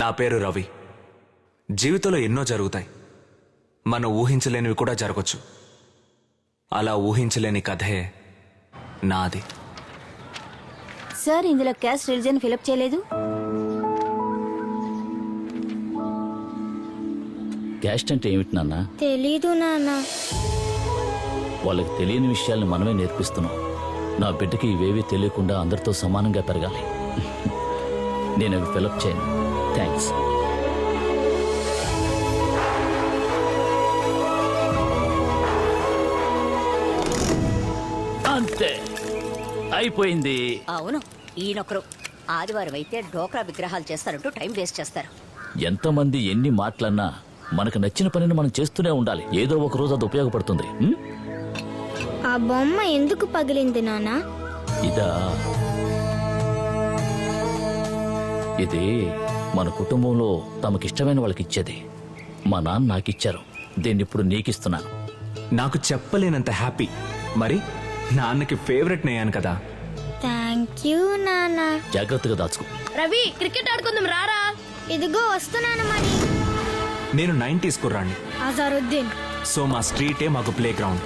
నా పేరు రవి. జీవితంలో ఎన్నో జరుగుతాయి. మనం ఊహించలేనివి కూడా జరగచ్చు. అలా ఊహించలేని కథే నాది. సార్, ఇందులో క్యాస్ట్ రిలీజన్ ఫిలప్ చేయలేదు. క్యాస్ట్ అంటే ఏమిటి నాన్న? తెలీదు నాన్న. వాళ్ళకి తెలియని విషయాల్ని మనమే నేర్పిస్తున్నాం. నా బిడ్డకి ఇవేవీ తెలియకుండా అందరితో సమానంగా పెరగాలి. నేను అవి ఫిలప్ చేయను. థ్యాంక్స్. అంతే, అయిపోయింది. అవును, ఈయనొకరు ఆదివారం అయితే డోక్రా విగ్రహాలు చేస్తారంటూ టైం వేస్ట్ చేస్తారు. ఎంతమంది ఎన్ని మాటలన్నా మనకు నచ్చిన పనిని మనం చేస్తూనే ఉండాలి. ఏదో ఒక రోజు అది ఉపయోగపడుతుంది. ఆ బొమ్మ ఎందుకు పగిలింది నాన్న? ఇదా, ఇది మన కుటుంబంలో తమకిష్టమైన వాళ్ళకి ఇచ్చేది. మా నాన్న నాకిచ్చారు. దీన్ని ఇప్పుడు నీకిస్తున్నాను. నాకు చెప్పలేనంత హ్యాపీ. మరి నాన్నకి ఫేవరెట్ నేయాను కదా. థ్యాంక్ యూ నాన్న. జాగ్రత్తగా దాచుకో. రవి, క్రికెట్ ఆడుకుందాం రారా. ఇదిగో వస్తున్నాను మరి. నేను 90s కుర్రాణ్ణి. అజరుద్దీన్. సో మా స్ట్రీటే మాకు ప్లే గ్రౌండ్.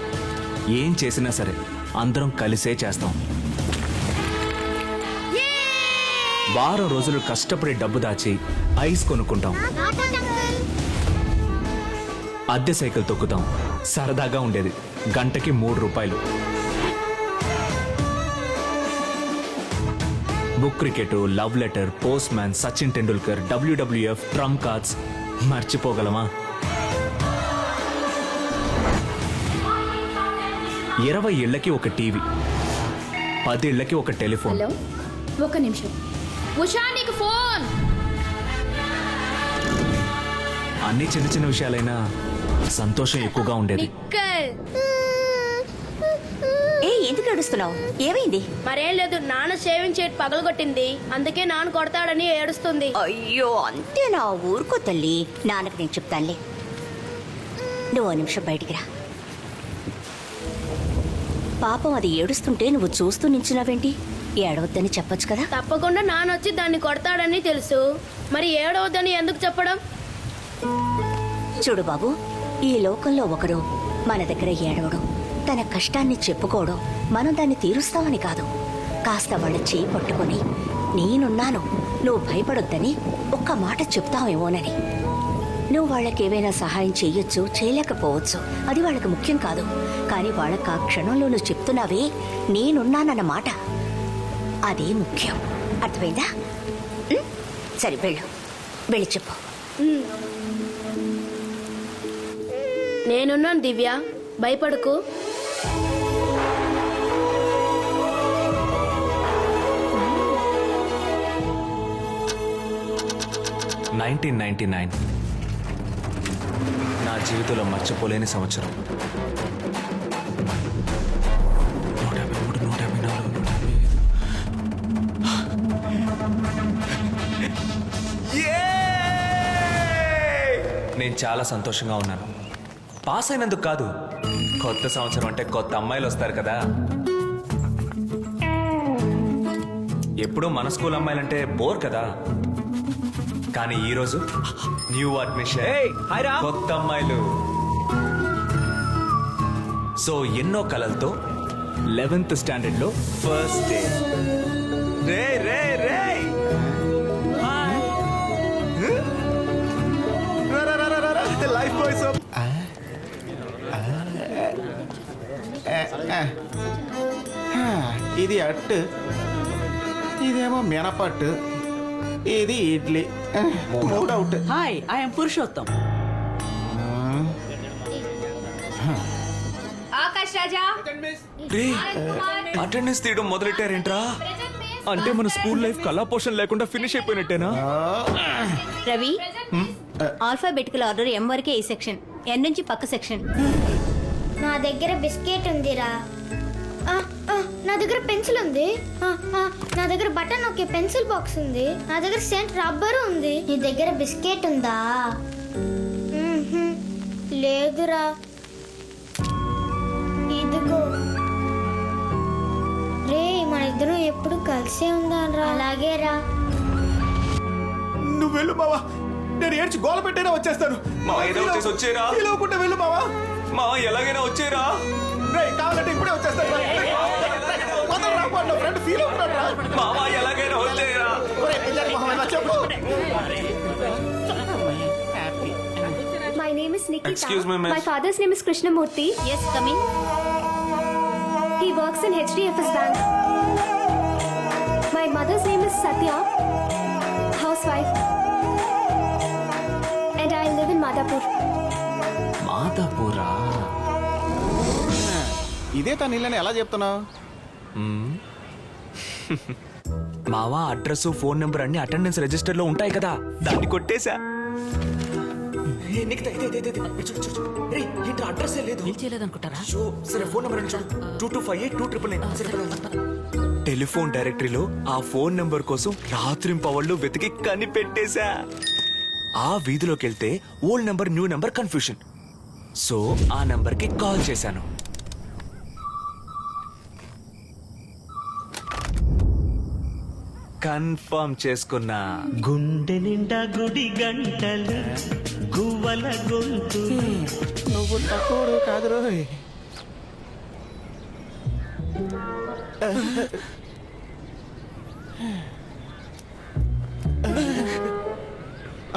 ఏం చేసినా సరే అందరం కలిసే చేస్తాం. వారం రోజులు కష్టపడి డబ్బు దాచి ఐస్ కొనుక్కుంటాం. అద్దె సైకిల్ తొక్కుతాం. సరదాగా ఉండేది. గంటకి 3 రూపాయలు. Book cricket, love letter, postman, Sachin Tendulkar, WWF, trump cards. మర్చిపోగలమా? 20 ఇళ్లకి ఒక టీవీ, 10 ఇళ్లకి ఒక టెలిఫోన్. హలో, ఒక నిమిషం. ఉషా, నీకు ఫోన్. అన్ని చిన్న చిన్న విషయాలైనా సంతోషం ఎక్కువగా ఉండేది. ఎందుకు ఏడుస్తున్నావు? ఏమైంది? మరేం లేదు, నాన్న షేవింగ్ షీట్ పగలగొట్టింది. అందుకే నాన్న కొడతాడని ఏడుస్తుంది. అయ్యో, అంతే నా ఊరుకో తల్లి. నాన్నకు నేను చెప్తానులే. నువ్వు 1 నిమిషం బయటికి రా. పాపం అది ఏడుస్తుంటే నువ్వు చూస్తూ నించున్నావేంటి? ఏడవద్దని చెప్పొచ్చు కదా. తప్పకుండా నాన్న వచ్చి దాన్ని కొడతాడని తెలుసు. మరి ఏడవద్దని ఎందుకు చెప్పడం? చూడు బాబు, ఈ లోకంలో ఒకరు మన దగ్గర ఏడవడం, తన కష్టాన్ని చెప్పుకోవడం, మనం దాన్ని తీరుస్తామని కాదు. కాస్త వాళ్ళ చేయి పట్టుకొని నేనున్నాను, నువ్వు భయపడొద్దని ఒక్క మాట చెప్తావేమోనని. నువ్వు వాళ్ళకేవైనా సహాయం చెయ్యొచ్చు, చేయలేకపోవచ్చు. అది వాళ్ళకి ముఖ్యం కాదు. కానీ వాళ్ళకి ఆ క్షణంలో నువ్వు చెప్తున్నావే నేనున్నానన్న మాట, అదే ముఖ్యం. అర్థమైందా? సరే, వెళ్ళి చెప్పు. నేనున్నాను దివ్య, భయపడకు. నా జీవితంలో మర్చిపోలేని సంవత్సరం. 153, 154, 155. నేను చాలా సంతోషంగా ఉన్నాను. పాస్ అయినందుకు కాదు, కొత్త సంవత్సరం అంటే కొత్త అమ్మాయిలు వస్తారు కదా. ఎప్పుడూ మన స్కూల్ అమ్మాయిలంటే బోర్ కదా. కానీ ఈరోజు న్యూ అడ్మిషన్, కొత్త అమ్మాయిలు. సో ఎన్నో కలలతో 11th స్టాండర్డ్ లో ఫస్ట్ డే. రే రే రే లైఫ్ బాయ్స్. ఇది అట్టు, ఇదేమో మినపట్టు, ఇది idli. Out. Hi, I'm Purushottam. Akash Raja, attendance తీయడం మొదలెట్టారేంట్రా? అంటే మన స్కూల్ లైఫ్ కళా పోషణ లేకుండా ఫినిష్ అయిపోయినట్టేనా? రవి, ఆల్ఫాబెటికల్ ఆర్డర్ M వరకే ఈ సెక్షన్, N నుంచి పక్క సెక్షన్. నా దగ్గర బిస్కెట్ ఉందిరా. నా దగ్గర పెన్సిల్ ఉంది. నా దగ్గర బటన్ నొక్కే పెన్సిల్ బాక్స్ ఉంది. నా దగ్గర సెంట్ రబ్బర్ ఉంది. నీ దగ్గర బిస్కెట్ ఉందా? లేదురా. ఇదిగో. రే, మన ఇద్దరం ఎప్పుడు కలిసే ఉందాం రా. అలాగే రా. నువ్వు నువ్వు వెళ్ళు మావా, నేను ఏడ్చి గోల పెట్టైనా వచ్చేస్తాను. మావ, ఏదో వచ్చేసి వచ్చేరా. లేకుండా వెళ్ళు మావా. మా ఎలాగైనా వచ్చేరా. రేయ్, కావాలంటే ఇప్పుడే వచ్చేస్తాను. వదలరా, వాడు నా ఫ్రెండ్ ఫీల్ అవుతున్నాడు రా. మావా ఎలాగైనా వచ్చేరా. ఒరేయ్, పిల్లకి మొహం ఎలా చెప్పు. My name is Nikita. Excuse me, miss. My father's name is Krishnamurthy. Yes coming. He works in HDFS Bank. My mother's name is Satya, housewife. And I live in Madhapur. మాధపురా. ఇదే తన ఇల్లని ఎలా చెప్తున్నావు? మావా అడ్రస్ ఫోన్ నెంబర్ అన్ని attendance register లో ఉంటాయి కదా, దాన్ని కొట్టేశా. అడ్రస్ ఫోన్ నెంబర్ టెలిఫోన్ డైరెక్టరీలో ఆ ఫోన్ నెంబర్ కోసం రాత్రింపవళ్ళు వెతికి కనిపెట్టేశా. ఆ వీధిలోకి వెళ్తే old number new number confusion. So ఆ నెంబర్ కి కాల్ చేశాను. కన్ఫర్మ్ చేసుకున్నా. గుండె నిండా గుడి గంటలు గువ్వల గొంతు. నువ్వు తక్కువ కాదు రోయ్.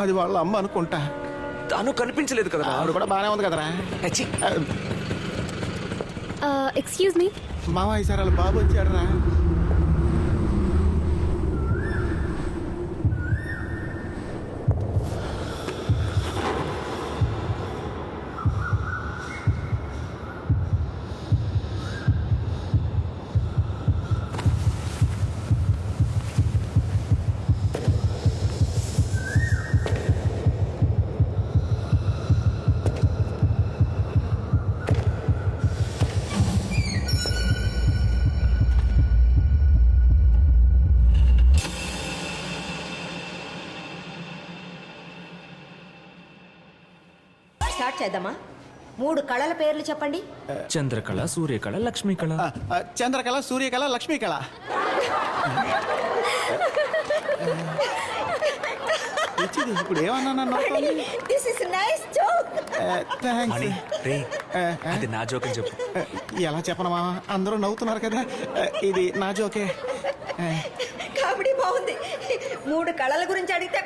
అది వాళ్ళ అమ్మ అనుకుంటా. తాను కనిపించలేదు కదా. ఆవిడ కూడా బాగానే ఉంది కదరా. ఛీ. Excuse me. మామ ఈసారి వాళ్ళ బాబు వచ్చాడు రా. స్టార్ట్ చేద్దామా? 3 కళల పేర్లు చెప్పండి. చంద్రకళ, సూర్యకళ, లక్ష్మీకళ. చంద్రకళ, సూర్యకళ, లక్ష్మీకళ. ఇప్పుడు ఏమన్నా దిస్ ఇస్ నైస్ జోక్. అని రే, అది నా జోక్ అని చెప్పు. ఎలా చెప్పను మామ, అందరూ నవ్వుతున్నారు కదా. ఇది నా జోకే. కామెడీ బాగుంది. 3 కళల గురించి అడిగితే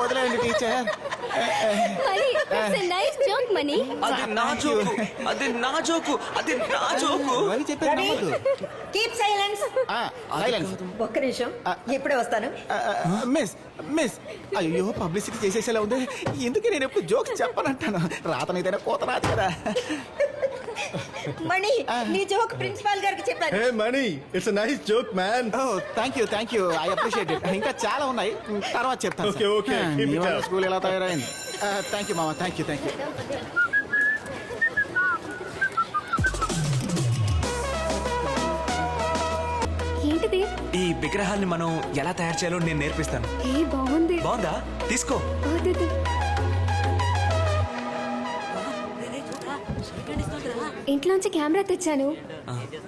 వదిలేండి teacher. Money, it's a nice joke, Money. అది నా జోకు, అది నా జోకు, అది నా జోకు. రవి చెప్పేది నమ్మొద్దు. Keep silence. సైలెన్స్. ఒక్క నిమిషం, ఇప్పుడే వస్తాను. మిస్ మిస్, అయ్యో పబ్లిసిటీ చేసేసేలా ఉంది. ఎందుకు నేను ఎప్పుడు జోక్స్ చెప్పనంటాను. రాతనైతేనే కోత రాదు కదా. మణి, నీ జోక్ ప్రిన్సిపాల్ గారికి చెప్పాను. Hey Mani, it's a nice joke, man. Thank you, I appreciate it. ఇంకా చాలా ఉన్నాయి, తర్వాత చెప్తాను. Okay, keep it up. School ఎలా తయారైంది. థ్యాంక్ యూ మామ, థ్యాంక్ యూ. ఏంటిది? ఈ విగ్రహాల్ని మనం ఎలా తయారు చేయాలో నేను నేర్పిస్తాను. ఏ బాగుంది. బాగుందా? తీసుకో. వద్దు. ఇంట్లోంచి కెమెరా తెచ్చాను.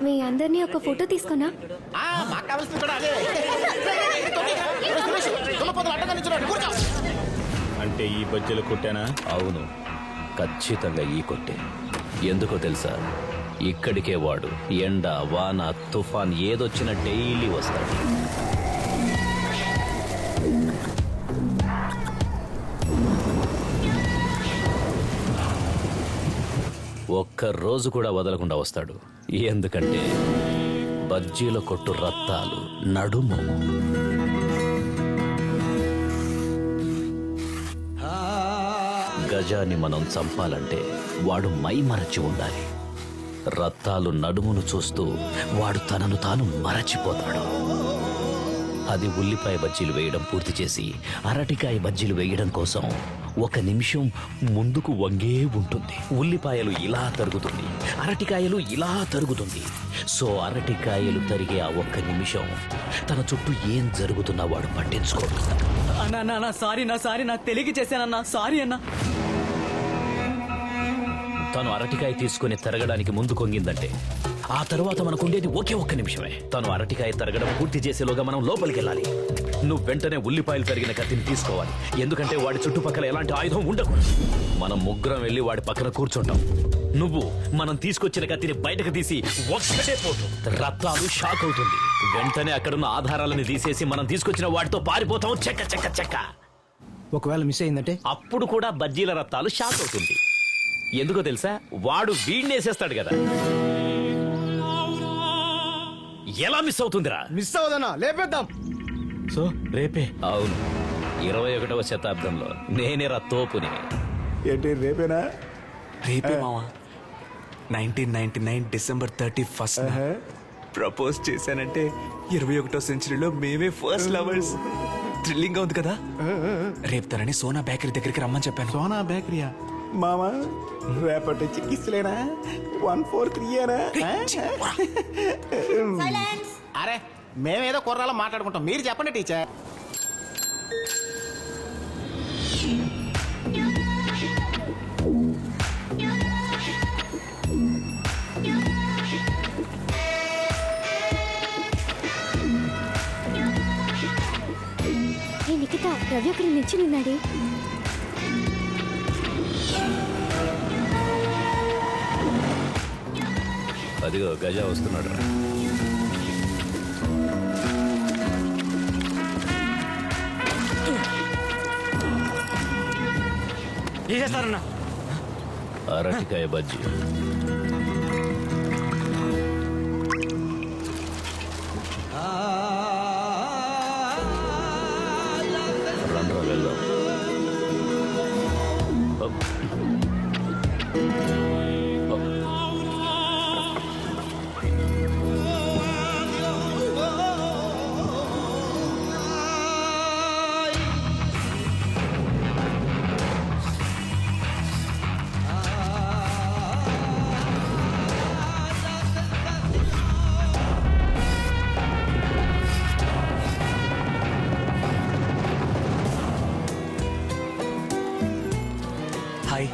మీ అందరినీ ఒక ఫోటో తీసుకున్నా. మాకు కావాల్సింది కూడా అదే. అంటే ఈ బజ్జీలు కొట్టానా? అవును, ఖచ్చితంగా ఈ కొట్టే. ఎందుకో తెలుసా? ఇక్కడికే వాడు ఎండ, వాన, తుఫాన్ ఏదొచ్చినా డైలీ వస్తాడు. ఒక్క రోజు కూడా వదలకుండా వస్తాడు. ఎందుకంటే బజ్జీల కొట్టు రత్తాలు నడుము. గజాన్ని మనం చంపాలంటే వాడు మైమరచి ఉండాలి. రత్తాలు నడుమును చూస్తూ వాడు తనను తాను మరచిపోతాడు. అది ఉల్లిపాయ బజ్జీలు వేయడం పూర్తి చేసి అరటికాయ బజ్జీలు వేయడం కోసం 1 నిమిషం ముందుకు వంగే ఉంటుంది. ఉల్లిపాయలు ఇలా తరుగుతుంది, అరటికాయలు ఇలా తరుగుతుంది. సో అరటికాయలు తరిగే ఆ 1 నిమిషం తన చుట్టూ ఏం జరుగుతున్నా వాడు పట్టించుకోడు. అన్నా సారీ నాకు తెలియక చేశానన్నా, సారీ అన్నా. తను అరటికాయ తీసుకుని తరగడానికి ముందు కొంగిందంటే ఆ తర్వాత మనకుండేది ఒకే 1 నిమిషమే. తను అరటికాయ తరగడం పూర్తి చేసేలోగా మనం లోపలికి వెళ్ళాలి. నువ్వు వెంటనే ఉల్లిపాయలు కరిగిన కత్తిని తీసుకోవాలి. ఎందుకంటే వాడి చుట్టుపక్కల ఎలాంటి ఆయుధం ఉండకూడదు. మనం ముగ్గురం వెళ్ళి వాడి పక్కన కూర్చుంటాం. నువ్వు మనం తీసుకొచ్చిన కత్తిని బయటకు తీసి ఒక్కటే పోతు రత్తాలు షాక్ అవుతుంది. వెంటనే అక్కడున్న ఆధారాలను తీసేసి మనం తీసుకొచ్చిన వాటితో పారిపోతాం. చెక్క చెక్క చెక్క. ఒకవేళ మిస్ అయిందంటే అప్పుడు కూడా బజ్జీల రత్తాలు షాక్ అవుతుంది. ఎందుకో తెలుసా? వాడు వీణ్ణేసేస్తాడు కదా. ఎలా మిస్ అవుతుందిరా? మిస్ అవదన్నా లేపేద్దాం. సో రేపే? అవును, 21వ శతాబ్దంలో నేనేరా తోపుని. ఏంటి రేపేనా? రేపే మావా. 1999 డిసెంబర్ 31 ప్రపోజ్ చేశానంటే 21వ సెంచరీలో మేమే ఫస్ట్ లవర్స్. థ్రిల్లింగ్ గా ఉంది కదా. రేపు తనని సోనా బేకరీ దగ్గరికి రమ్మని చెప్పాను. సోనా బేకరీయా? మామా రేపటి చికిత్సలేనా? 143ఏనా? అరే మేమేదో కుర్రాలో మాట్లాడుకుంటాం, మీరు చెప్పండి టీచర్. ఏ నిఖిత, రవి అక్కడ నిల్చి ఉన్నాడే. అదిగో గజ వస్తున్నాడు. ఏం చేస్తారన్నా? అరటికాయ బజ్జీ. రండ్రా వెళ్దాం. హాయ్.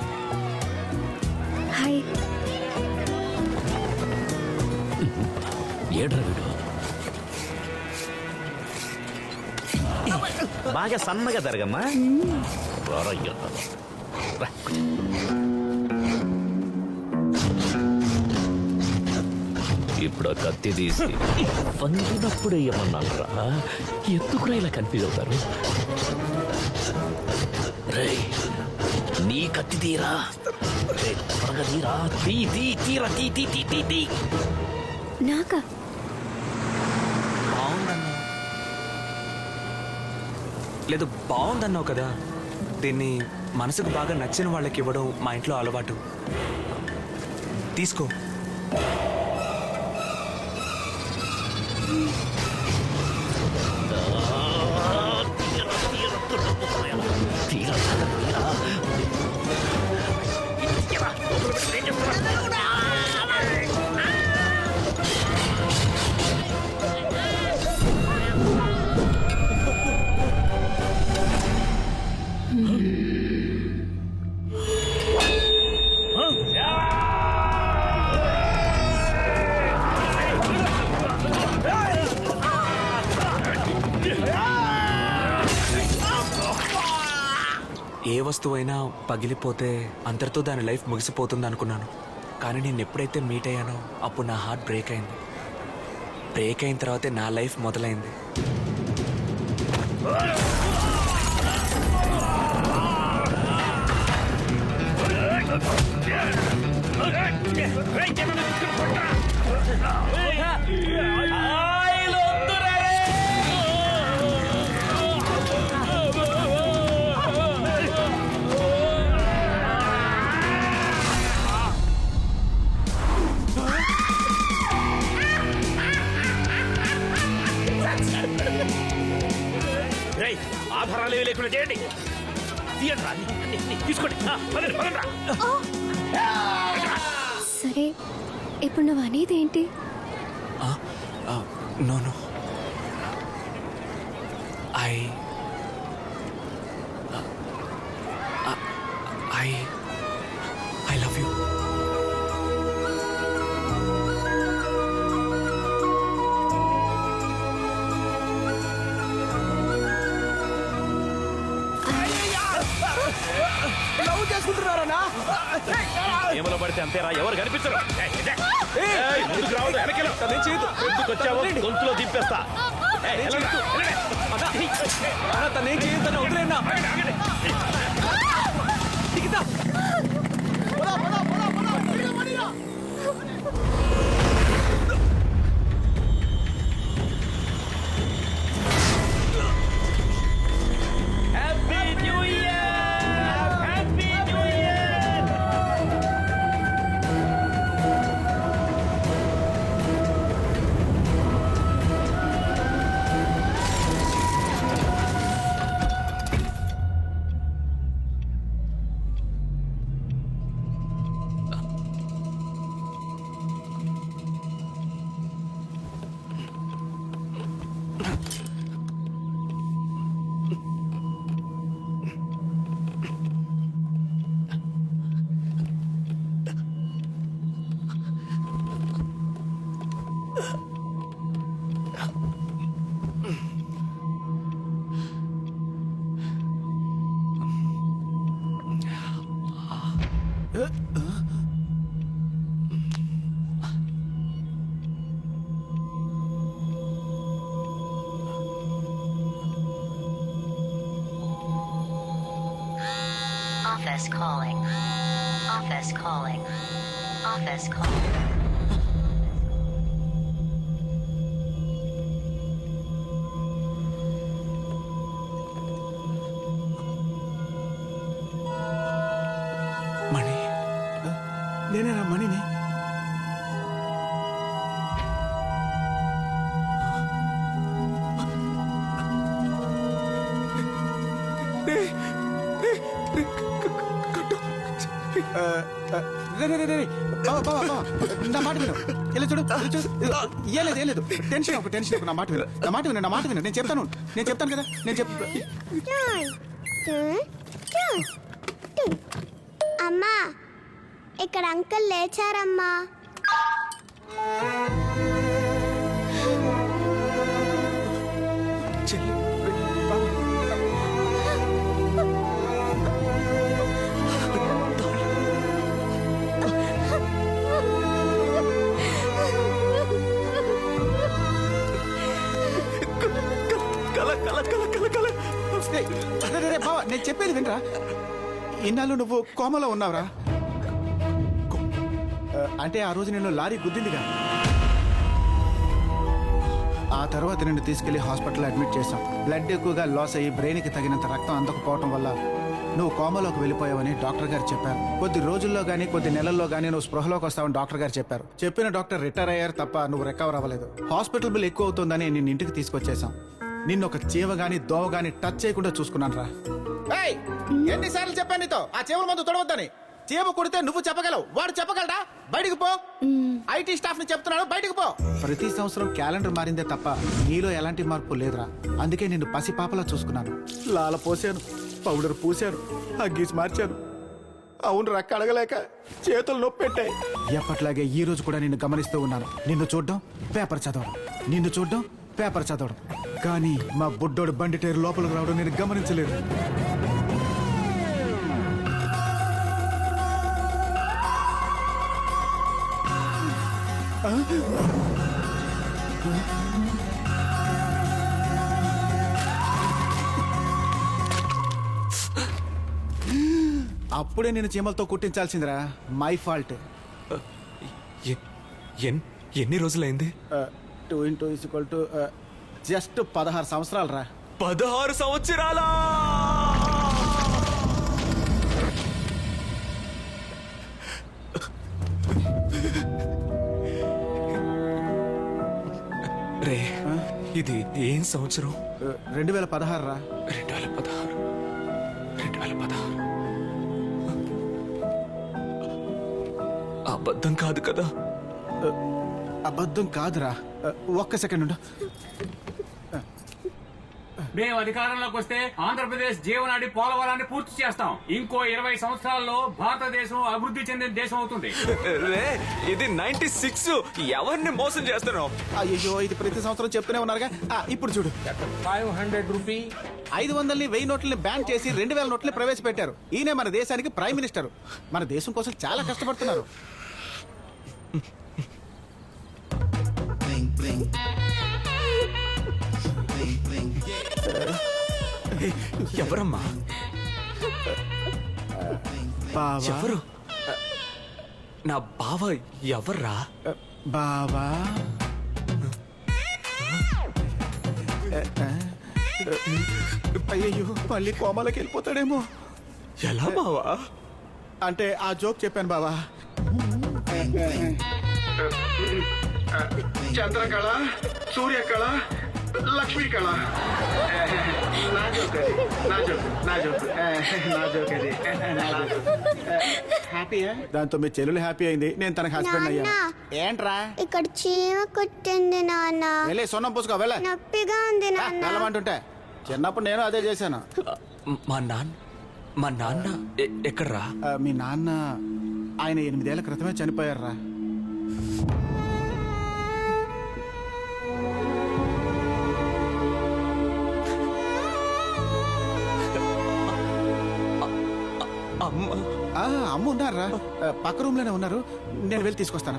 హాయ్. ఏడ్రా వీడు? బాగా సన్నగా జరగమ్మా. ఇప్పుడు ఆ కత్తి తీసి వంగినప్పుడు ఏమన్నారా? ఎందుకురా ఇలా కన్ఫ్యూజ్ అవుతారు? రేయ్, నీ కత్తి తీరా. త్వరగా తీరా. తీరా తీ. నాకా? బాగుందన్నా. లేదు, బాగుందన్నావు కదా. దీన్ని మనసుకు బాగా నచ్చిన వాళ్ళకి ఇవ్వడం మా ఇంట్లో అలవాటు. తీసుకో. ఏ వస్తువైనా పగిలిపోతే అంతటితో దాని లైఫ్ ముగిసిపోతుంది అనుకున్నాను. కానీ నేను ఎప్పుడైతే మీట్ అయ్యానో అప్పుడు నా హార్ట్ బ్రేక్ అయింది. బ్రేక్ అయిన తర్వాతే నా లైఫ్ మొదలైంది. ఆధారాలు లేకుండా చేయండి. తీసుకోండి. సరే, ఇప్పుడు నువ్వు అనేది ఏంటి? No I love you. చేసుకుంటున్నారన్నా ఏమలో పడితే అంతేరా, ఎవరు కనిపించరు. ముందుకు రావద్దు, వెనకెళ్ళు. ఎందుకు వచ్చావో గొంతులో దింపేస్తా. తనేం చేయొద్దన్నా వదిలేనా దిగుతా Office calling. Office calling. Office calling. మణి నేనేనా మణిని? నా మాట విను. ఇలా చూడు, ఇలా చూడు. ఏం లేదు టెన్షన్ ఒక నా మాట విను. నా మాట విను. నేను చెప్తాను కదా. అమ్మా, ఇక్కడ అంకుల్ లేచారమ్మా. చెల్లి కల కల కల కల కల రే బావా, నేను చెప్పేది వినరా. ఇన్నాళ్ళు నువ్వు కోమలో ఉన్నావురా. అంటే ఆ రోజు నిన్ను లారీ గుద్దిందిగా. ఆ తర్వాత నిన్ను తీసుకెళ్లి హాస్పిటల్లో అడ్మిట్ చేశాం. బ్లడ్ ఎక్కువగా లాస్ అయ్యి బ్రెయిన్కి తగినంత రక్తం అందకపోవటం వల్ల నువ్వు కోమలోకి వెళ్ళిపోయావని డాక్టర్ గారు చెప్పారు. కొద్ది రోజుల్లో గానీ కొద్ది నెలల్లో గానీ నువ్వు స్పృహలోకి వస్తావని డాక్టర్ గారు చెప్పారు. చెప్పిన డాక్టర్ రిటైర్ అయ్యారు తప్ప నువ్వు రికవర్ అవ్వలేదు. హాస్పిటల్ బిల్ ఎక్కువ అవుతుందని నిన్ను ఇంటికి తీసుకొచ్చేసాం. నిన్ను ఒక చీవ గానీ దోవ గానీ టచ్ చేయకుండా చూసుకున్నాను రా. ఎన్నిసార్లు చెప్పాను నీతో ఆ చీమల మందు తొడవద్దని? చీమ కొడితే నువ్వు చెప్పగలవు, వాడు చెప్పగలడా? బయటికి పో. ఐటీ స్టాఫ్ ని చెప్తున్నాడు, బయటికి పో. ప్రతి సంవత్సరం క్యాలెండర్ మారిందే తప్ప నీలో ఎలాంటి మార్పు లేదురా. అందుకే నిన్ను పసిపాపలా చూసుకున్నాను. లాల పోసాను, పౌడర్ పూసాను, హగ్గీస్ మార్చాను. అవును రక్క అడగలేక చేతులు నొప్పి పెట్టాయి. ఎప్పట్లాగే ఈ రోజు కూడా నిన్ను గమనిస్తూ ఉన్నాను. నిన్ను చూడడం, పేపర్ చదవడం, నిన్ను చూడడం, పేపర్ చదవడం. కానీ మా బుడ్డోడు బండి టైర్ లోపలికి రావడం నేను గమనించలేదు. అప్పుడే నేను చీమలతో కుట్టించాల్సిందిరా. My fault. ఎన్ని రోజులైంది? 2 × 2 జస్ట్ 16 సంవత్సరాలు రా. 16 సంవత్సరాలా? రే ఇది ఏం సంవత్సరం? 2016 రా. 2016 అబద్ధం కాదు కదా? అబద్ధం కాదురా. ఒక్క సెకండ్ ఉండు. మేము అధికారంలోకి వస్తే ఆంధ్రప్రదేశ్ జీవనాడి పోలవరాన్ని పూర్తి చేస్తాం. ఇంకో 20 సంవత్సరాల్లో భారతదేశం అభివృద్ధి చెందిన దేశం అవుతుంది. రే, ఇది 96. ఎవరిని మోసం చేస్తున్నావు? అయ్యో ఇది ప్రతి సంవత్సరం చెప్తూనే ఉన్నారుగా. ఇప్పుడు చూడు, 500 రూపీ 500ని 1000 నోట్లని బ్యాన్ చేసి 2000 నోట్లని ప్రవేశపెట్టారు. ఈయనే మన దేశానికి ప్రైమ్ మినిస్టర్. మన దేశం కోసం చాలా కష్టపడుతున్నారు. ఎవరమ్మా? బావా ఎవరు? నా బావ ఎవర్రా? బావా అయ్యో మళ్ళీ కోమాలోకి వెళ్ళిపోతాడేమో. ఎలా బావా? అంటే ఆ జోక్ చెప్పాను బావా. చంద్రకళ, సూర్యకళ, లక్ష్మీ కళ. నా జోక్ అది, నా జోక్, నా జోక్, నా జోక్ అది. హ్యాపీయా? దాంతో మీ చెల్లెలు హ్యాపీ అయింది, నేను తనకి హస్బెండ్ అయ్యాను. ఏంట్రా? ఇక్కడ చీమ కుట్టింది నాన్న. వెళ్ళి సొన్నం పూసుకో వెళ్ళ. నొప్పిగా ఉంది నాన్న. వెళ్ళమంటుంటే చిన్నప్పుడు నేను అదే చేశాను. మా నాన్న ఎక్కడ్రా? మీ నాన్న ఆయన 8 ఏళ్ల క్రితమే చనిపోయారా. అమ్మ ఉన్నారా? పక్క రూమ్ లోనే ఉన్నారు. నేను వెళ్ళి తీసుకొస్తాను.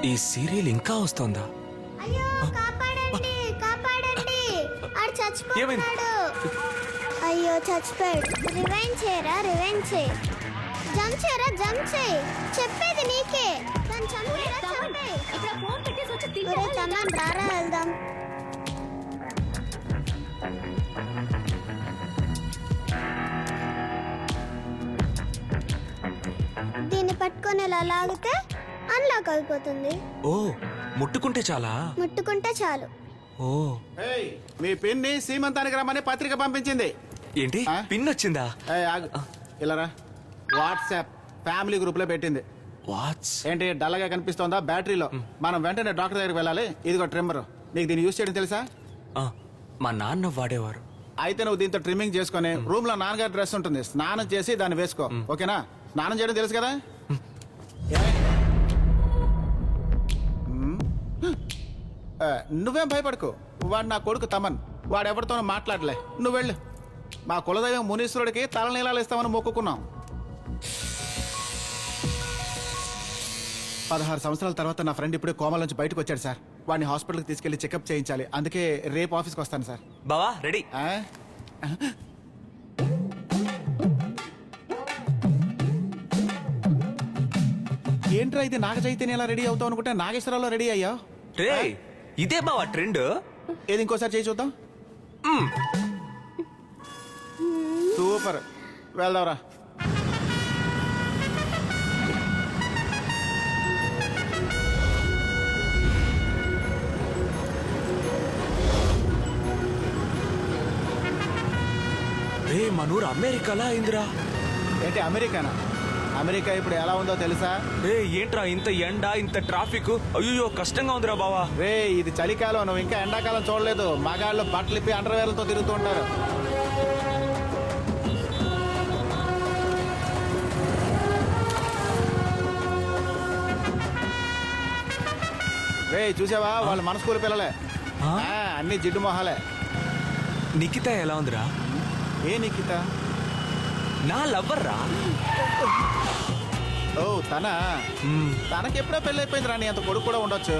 ఈ సీరియల్ ఇంకా వస్తుందా? అయ్యో కాపాడండి, కాపాడండి. ఆడు చచ్చిపోయాడు. అయ్యో చచ్చిపోయాడు. రివైండ్ చేయరా, రివైండ్ చేయి. జంప్ చేయరా, జంప్ చేయి. చెప్పేది నీకే. తను చంపేరా, చంపేయ్. ఒరే తమన్ రారా వెళ్దాం. దీన్ని పట్టుకొని ఇలా లాగితే అన్లాక్ అయిపోతుంది. ఓ, ముట్టుకుంటే చాలా? ముట్టుకుంటే చాలు. ఓ, మీ పిన్ని సీమంతానికి రమ్మని పత్రిక పంపించింది. ఏంటి పిన్ వచ్చిందా? ఇలారా, వాట్సాప్ ఫ్యామిలీ గ్రూప్ లో పెట్టింది. ఏంటి డల్గా కనిపిస్తోందా? బ్యాటరీలో. మనం వెంటనే డాక్టర్ దగ్గరికి వెళ్ళాలి. ఇదిగో ట్రిమ్మర్. నీకు దీన్ని యూజ్ చేయడం తెలుసా? మా నాన్న వాడేవారు. అయితే నువ్వు దీంతో ట్రిమ్మింగ్ చేసుకుని రూమ్ లో నాన్నగారి డ్రెస్ ఉంటుంది, స్నానం చేసి దాన్ని వేసుకో. ఓకేనా? స్నానం చేయడం తెలుసు కదా? నువ్వేం భయపడకు. వాడు నా కొడుకు తమన్. వాడెవరితోనూ మాట్లాడలే. నువ్వు వెళ్ళు. మా కులదైవం మునీశ్వరుడికి తలనీలాలు ఇస్తామని మొక్కుకున్నాం. 16 సంవత్సరాల తర్వాత నా ఫ్రెండ్ ఇప్పుడే కోమా నుంచి బయటకు వచ్చాడు సార్. వాడిని హాస్పిటల్కి తీసుకెళ్లి చెకప్ చేయించాలి. అందుకే రేపు ఆఫీస్కి వస్తాను సార్. బావా రెడీ? ఏంట్రా ఇది? నాగ చైతన్య ఎలా రెడీ అవుతావు అనుకుంటే నాగేశ్వరరావు రెడీ అయ్యా. రే, ఇదే బావా ట్రెండ్. ఏది ఇంకోసారి చేయి చూద్దాం. సూపర్, వెళ్దాంరా. రే మనూరు అమెరికాలా అయిందిరా. ఏంటి అమెరికానా? అమెరికా ఇప్పుడు ఎలా ఉందో తెలుసా? రే ఏంట్రా ఇంత ఎండ ఇంత ట్రాఫిక్, అయ్యో కష్టంగా ఉందిరా బావా. రే ఇది చలికాలం, నువ్వు ఇంకా ఎండాకాలం చూడలేదు. మగాళ్ళు బట్టలు ఇప్పి అండర్వేర్లతో తిరుగుతూ ఉంటారు. రే చూసావా, వాళ్ళు మన స్కూల్ పిల్లలే. అన్ని జిడ్డు మొహాలే. నిఖిత ఎలా ఉందిరా? ఏ నిఖిత? నా లవ్వర్ రా. ఓ తనకి ఎప్పుడో పెళ్ళి అయిపోయింది రా. నీ అంత కొడుకు కూడా ఉండొచ్చు.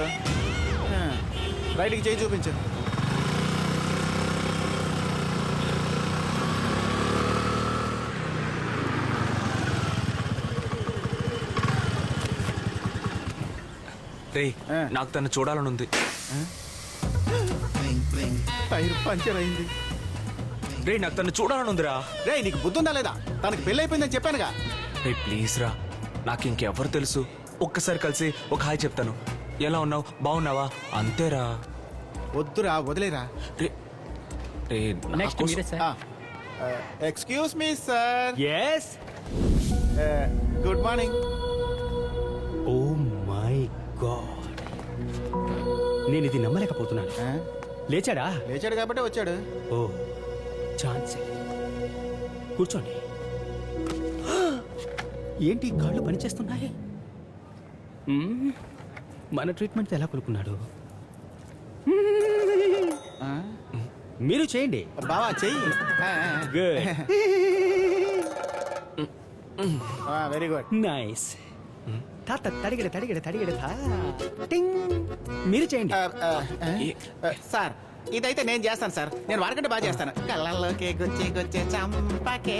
రైట్కి చేయి చూపించు. రే నాకు తను చూడాలని ఉంది. టైర్ పంచర్ అయింది. రే నాకు తను చూడాలని ఉందిరా. రే నీకు బుద్ధి ఉందా లేదా? తనకి పెళ్ళి అయిపోయిందని చెప్పానుగా. రే ప్లీజ్ రా, నాకు ఇంకెవరు తెలుసు. ఒక్కసారి కలిసి ఒక హాయ్ చెప్తాను. ఎలా ఉన్నావు, బాగున్నావా, అంతేరా. వద్దురా, వదిలేరా. రే రే నెక్స్ట్ మీరే sir. Excuse me sir. Yes. Good morning. Oh my god, నేను ఇది నమ్మలేకపోతున్నాను. లేచాడా? లేచాడు కాబట్టి వచ్చాడు. Oh chance. కూర్చోండి. ఏంటి కాళ్ళు పనిచేస్తున్నాయి? మన ట్రీట్మెంట్ ఎలా కొనుక్కున్నాడు? మీరు చేయండి బావా, చెయ్యి. Very good. నైస్. తాత తడిగడ తడిగడ తడిగడ తా. టింగ్. మీరు చేయండి. సార్ ఇదైతే నేను చేస్తాను సార్. నేను వాడికంటే బాగా చేస్తాను. కళ్ళల్లోకి గుచ్చి గుచ్చి చంపకే.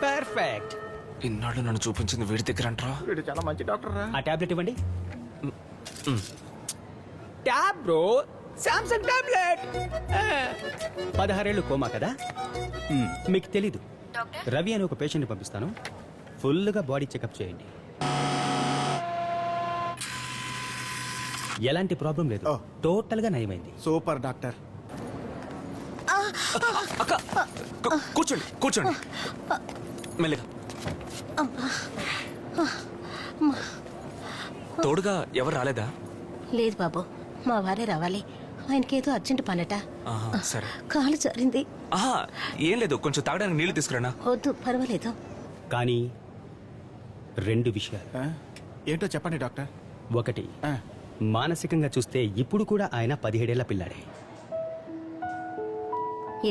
పర్ఫెక్ట్. ఇన్నాళ్ళు నన్ను చూపించింది వీడి దగ్గర అంటారా? వీడు చాలా మంచి డాక్టర్ రా. ఆ టాబ్లెట్ ఇవ్వండి. Tab bro, Samsung tablet. 16 ఏళ్ళు కోమా కదా. మీకు తెలీదు. రవి అని ఒక పేషెంట్ని పంపిస్తాను. ఫుల్గా బాడీ చెకప్ చేయండి. ఎలాంటి ప్రాబ్లం లేదు. టోటల్ గా నయమైంది. Super doctor. అక్క కూర్చోండి కూర్చోండి మెల్లగా. తోడుగా ఎవరు రాలేదా? లేదు బాబు, మా వారే రావాలి. ఆయనకేదో అర్జెంట్ పనట. సరే. కాలు జారింది. ఏం లేదు, కొంచెం తాగడానికి నీళ్లు తీసుకురానా? వద్దు, పర్వాలేదు. కానీ 2 విషయాలు. ఏంటో చెప్పండి డాక్టర్. ఒకటి, మానసికంగా చూస్తే ఇప్పుడు కూడా ఆయన 17 ఏళ్ల పిల్లాడే.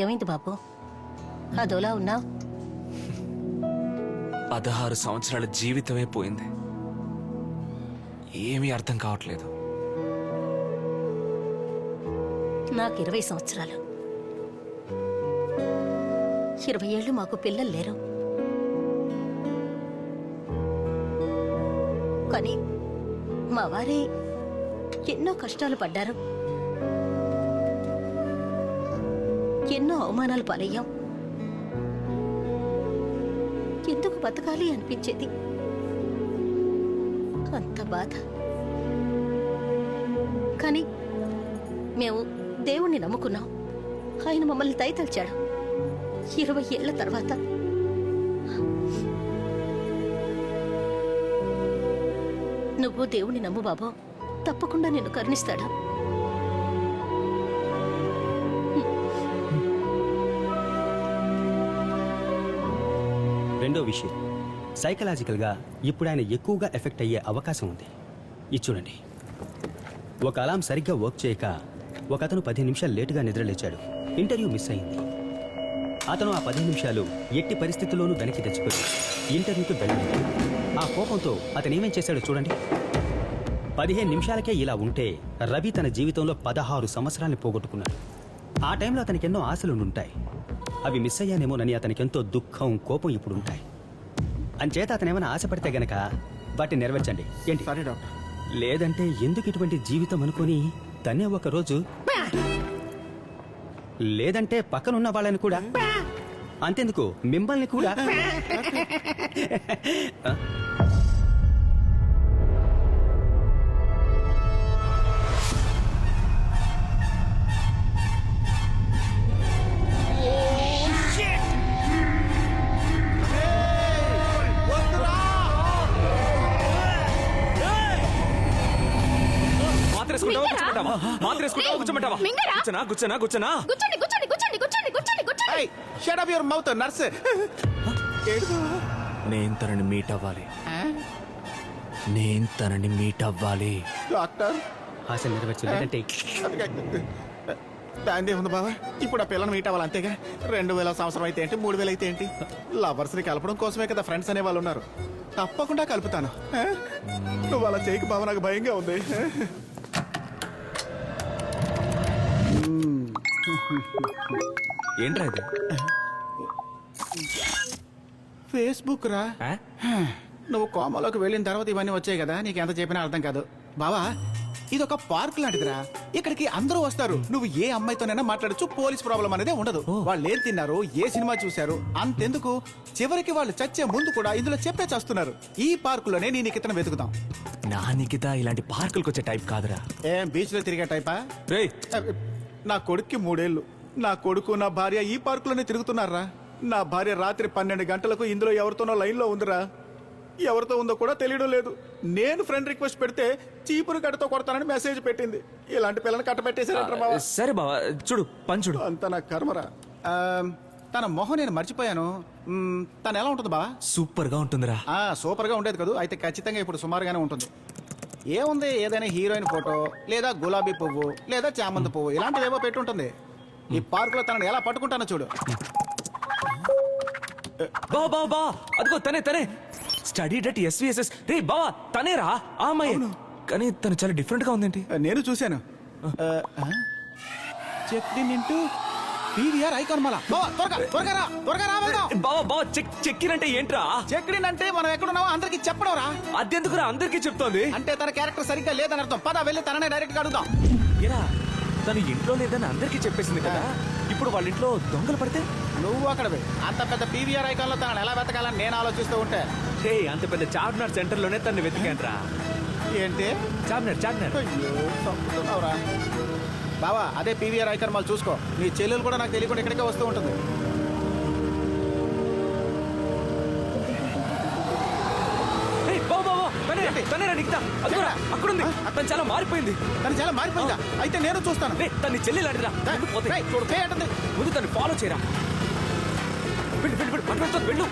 ఏమైంది బాబు, అదోలా ఉన్నావు? 16 సంవత్సరాల జీవితమే పోయింది. ఏమీ అర్థం కావట్లేదు. నాకు 20 సంవత్సరాలు. 20 ఏళ్ళు మాకు పిల్లలు లేరు. కానీ మా వారే ఎన్నో కష్టాలు పడ్డారు. ఎన్నో అవమానాలు పాలయ్యాం. ఎందుకు బతకాలి అనిపించేది. అంత బాధ. కానీ మేము దేవుణ్ణి నమ్ముకున్నాం. ఆయన మమ్మల్ని దయతలిచాడు. 20 ఏళ్ల తర్వాత నువ్వు దేవుణ్ణి నమ్ము బాబు, తప్పకుండా నిన్ను కరుణిస్తాడు. రెండో విషయం, సైకలాజికల్గా ఇప్పుడు ఆయన ఎక్కువగా ఎఫెక్ట్ అయ్యే అవకాశం ఉంది. ఇది చూడండి. ఒక అలారం సరిగ్గా వర్క్ చేయక ఒక అతను 15 నిమిషాలు లేటుగా నిద్రలేచాడు. ఇంటర్వ్యూ మిస్ అయింది. అతను ఆ 15 నిమిషాలు ఎట్టి పరిస్థితుల్లోనూ వెనక్కి తెచ్చుకొని ఇంటర్వ్యూకి వెళ్ళలేదు. ఆ కోపంతో అతను ఏమేం చేశాడో చూడండి. 15 నిమిషాలకే ఇలా ఉంటే రవి తన జీవితంలో 16 సంవత్సరాల్ని పోగొట్టుకున్నాడు. ఆ టైంలో అతనికి ఎన్నో ఆశలు ఉంటాయి. అవి మిస్ అయ్యానేమోనని అతనికి ఎంతో దుఃఖం, కోపం ఇప్పుడు ఉంటాయి. అంచేత అతను ఏమైనా ఆశపడితే గనక వాటిని నెరవేర్చండి. ఏంటి? సరే డాక్టర్. లేదంటే ఎందుకు ఇటువంటి జీవితం అనుకుని తనే ఒక రోజు లేదంటే పక్కనున్న వాళ్ళని కూడా అంతెందుకు మిమ్మల్ని కూడా కూర్చోనా shut up your mouth nurse. నేను తనని మీట్ అవ్వాలి డాక్టర్ ఆశ నెరవేర్చలేదంటే దాందే ఉంది బాబా. ఇప్పుడు ఆ పిల్లని మీట్ అవ్వాలి అంతేగా. 2000 సంవత్సరం అయితే ఏంటి, 3000 అయితే ఏంటి? లవర్స్ ని కలపడం కోసమే కదా ఫ్రెండ్స్ అనే వాళ్ళు ఉన్నారు. తప్పకుండా కలుపుతాను. నువ్వు అలా చేయకు బాబా, నాకు భయంగా ఉంది. ఏంట్రా ఇది? ఫేస్బుక్ రా. ఆ? నువ్వు కోమలోకి వెళ్ళిన తర్వాత ఇవన్నీ వచ్చాయి కదా, నీకు ఎంత చెప్పినా అర్థం కాదు బావా. ఇది ఒక పార్క్ లాంటిదిరా. ఇక్కడికి అందరూ వస్తారు. నువ్వు ఏ అమ్మాయితోనైనా మాట్లాడచ్చు. పోలీస్ ప్రాబ్లం అనేది ఉండదు. వాళ్ళు ఏం తిన్నారు, ఏ సినిమా చూశారు అంతెందుకు, చివరికి వాళ్ళు చచ్చే ముందు కూడా ఇందులో చెప్పే చేస్తున్నారు. ఈ పార్కులోనే నీ నిఖితను వెతుకుతాం. నా నిఖిత ఇలాంటి పార్కులకు వచ్చే టైప్ కాదురా. ఏం బీచ్ లో తిరిగే టైపా? రేయ్, నా కొడుక్కి 3 ఏళ్ళు. నా కొడుకు నా భార్య ఈ పార్కులోనే తిరుగుతున్నారా. నా భార్య రాత్రి 12 గంటలకు ఇందులో ఎవరితోనో లైన్ లో ఉందిరా. ఎవరితో ఉందో కూడా తెలియడం లేదు. నేను ఫ్రెండ్ రిక్వెస్ట్ పెడితే చీపురు కట్టతో కొడతానని మెసేజ్ పెట్టింది. ఇలాంటి పిల్లని కట్టబెట్టేశారంటారా బావా? సరే బావా, చూడు పని చూడు. అంత నా కర్మరా. తన మొహం నేను మర్చిపోయాను. తను ఎలా ఉంటుంది బావా? సూపర్ గా ఉంటుందిరా. సూపర్ గా ఉండేది కదా. అయితే ఖచ్చితంగా ఇప్పుడు సుమారుగానే ఉంటుంది. ఏముంది, ఏదైనా హీరోయిన్ ఫోటో లేదా గులాబీ పువ్వు లేదా చామంతి పువ్వు ఇలాంటివేవో పెట్టుంటుంది. ఈ పార్కులో తనని ఎలా పట్టుకుంటానో చూడు. బావా బావా బావా, అదిగో తనే స్టడీ డట్ SVSS. రే బావా, తనేరా ఆ అమ్మాయి. కానీ తను చాలా డిఫరెంట్ గా ఉందేంటి? నేను చూశాను. Check in into PVR icon మళ్ళా. త్వరగా రా వెళ్దాం. బావా బావా, చెక్ ఇన్ అంటే ఏంట్రా? చెక్ ఇన్ అంటే మనం ఎక్కడున్నావో అందరికి చెప్పడం రా. అదెందుకురా అందరికీ చెప్తోంది? అంటే తన క్యారెక్టర్ సరిగ్గా లేదని అర్థం. పద వెళ్ళి తననే డైరెక్ట్ గా అడుగుదాం. ఏరా, తను ఇంట్లో లేదని అందరికీ చెప్పేసింది కదా. ఇప్పుడు వాళ్ళ ఇంట్లో దొంగలు పడితే నువ్వు అక్కడ అంత పెద్ద PVR ఐకాన్ లో తనని ఎలా వెతకాలని నేను ఆలోచిస్తూ ఉంటే. హే, అంత పెద్ద చార్మినార్ సెంటర్ లోనే తను వెతికాన్రా. ఏంటి చార్మినార్. అయ్యో, చంపుతున్నావురా. బావా, అదే PVR ఐకాన్ మళ్ళీ చూసుకో. నీ చెల్లెలు కూడా నాకు తెలియకుండా ఇక్కడికే వస్తూ ఉంటుంది. తనేరా నిఖిత? అదిగోరా, అక్కడుంది. తను చాలా మారిపోయింది. తను చాలా మారిపోయిందా? అయితే నేను చూస్తాను. తన చెల్లి లాంటిరా. ముందు తను ఫాలో చేయరా. వెళ్ళు.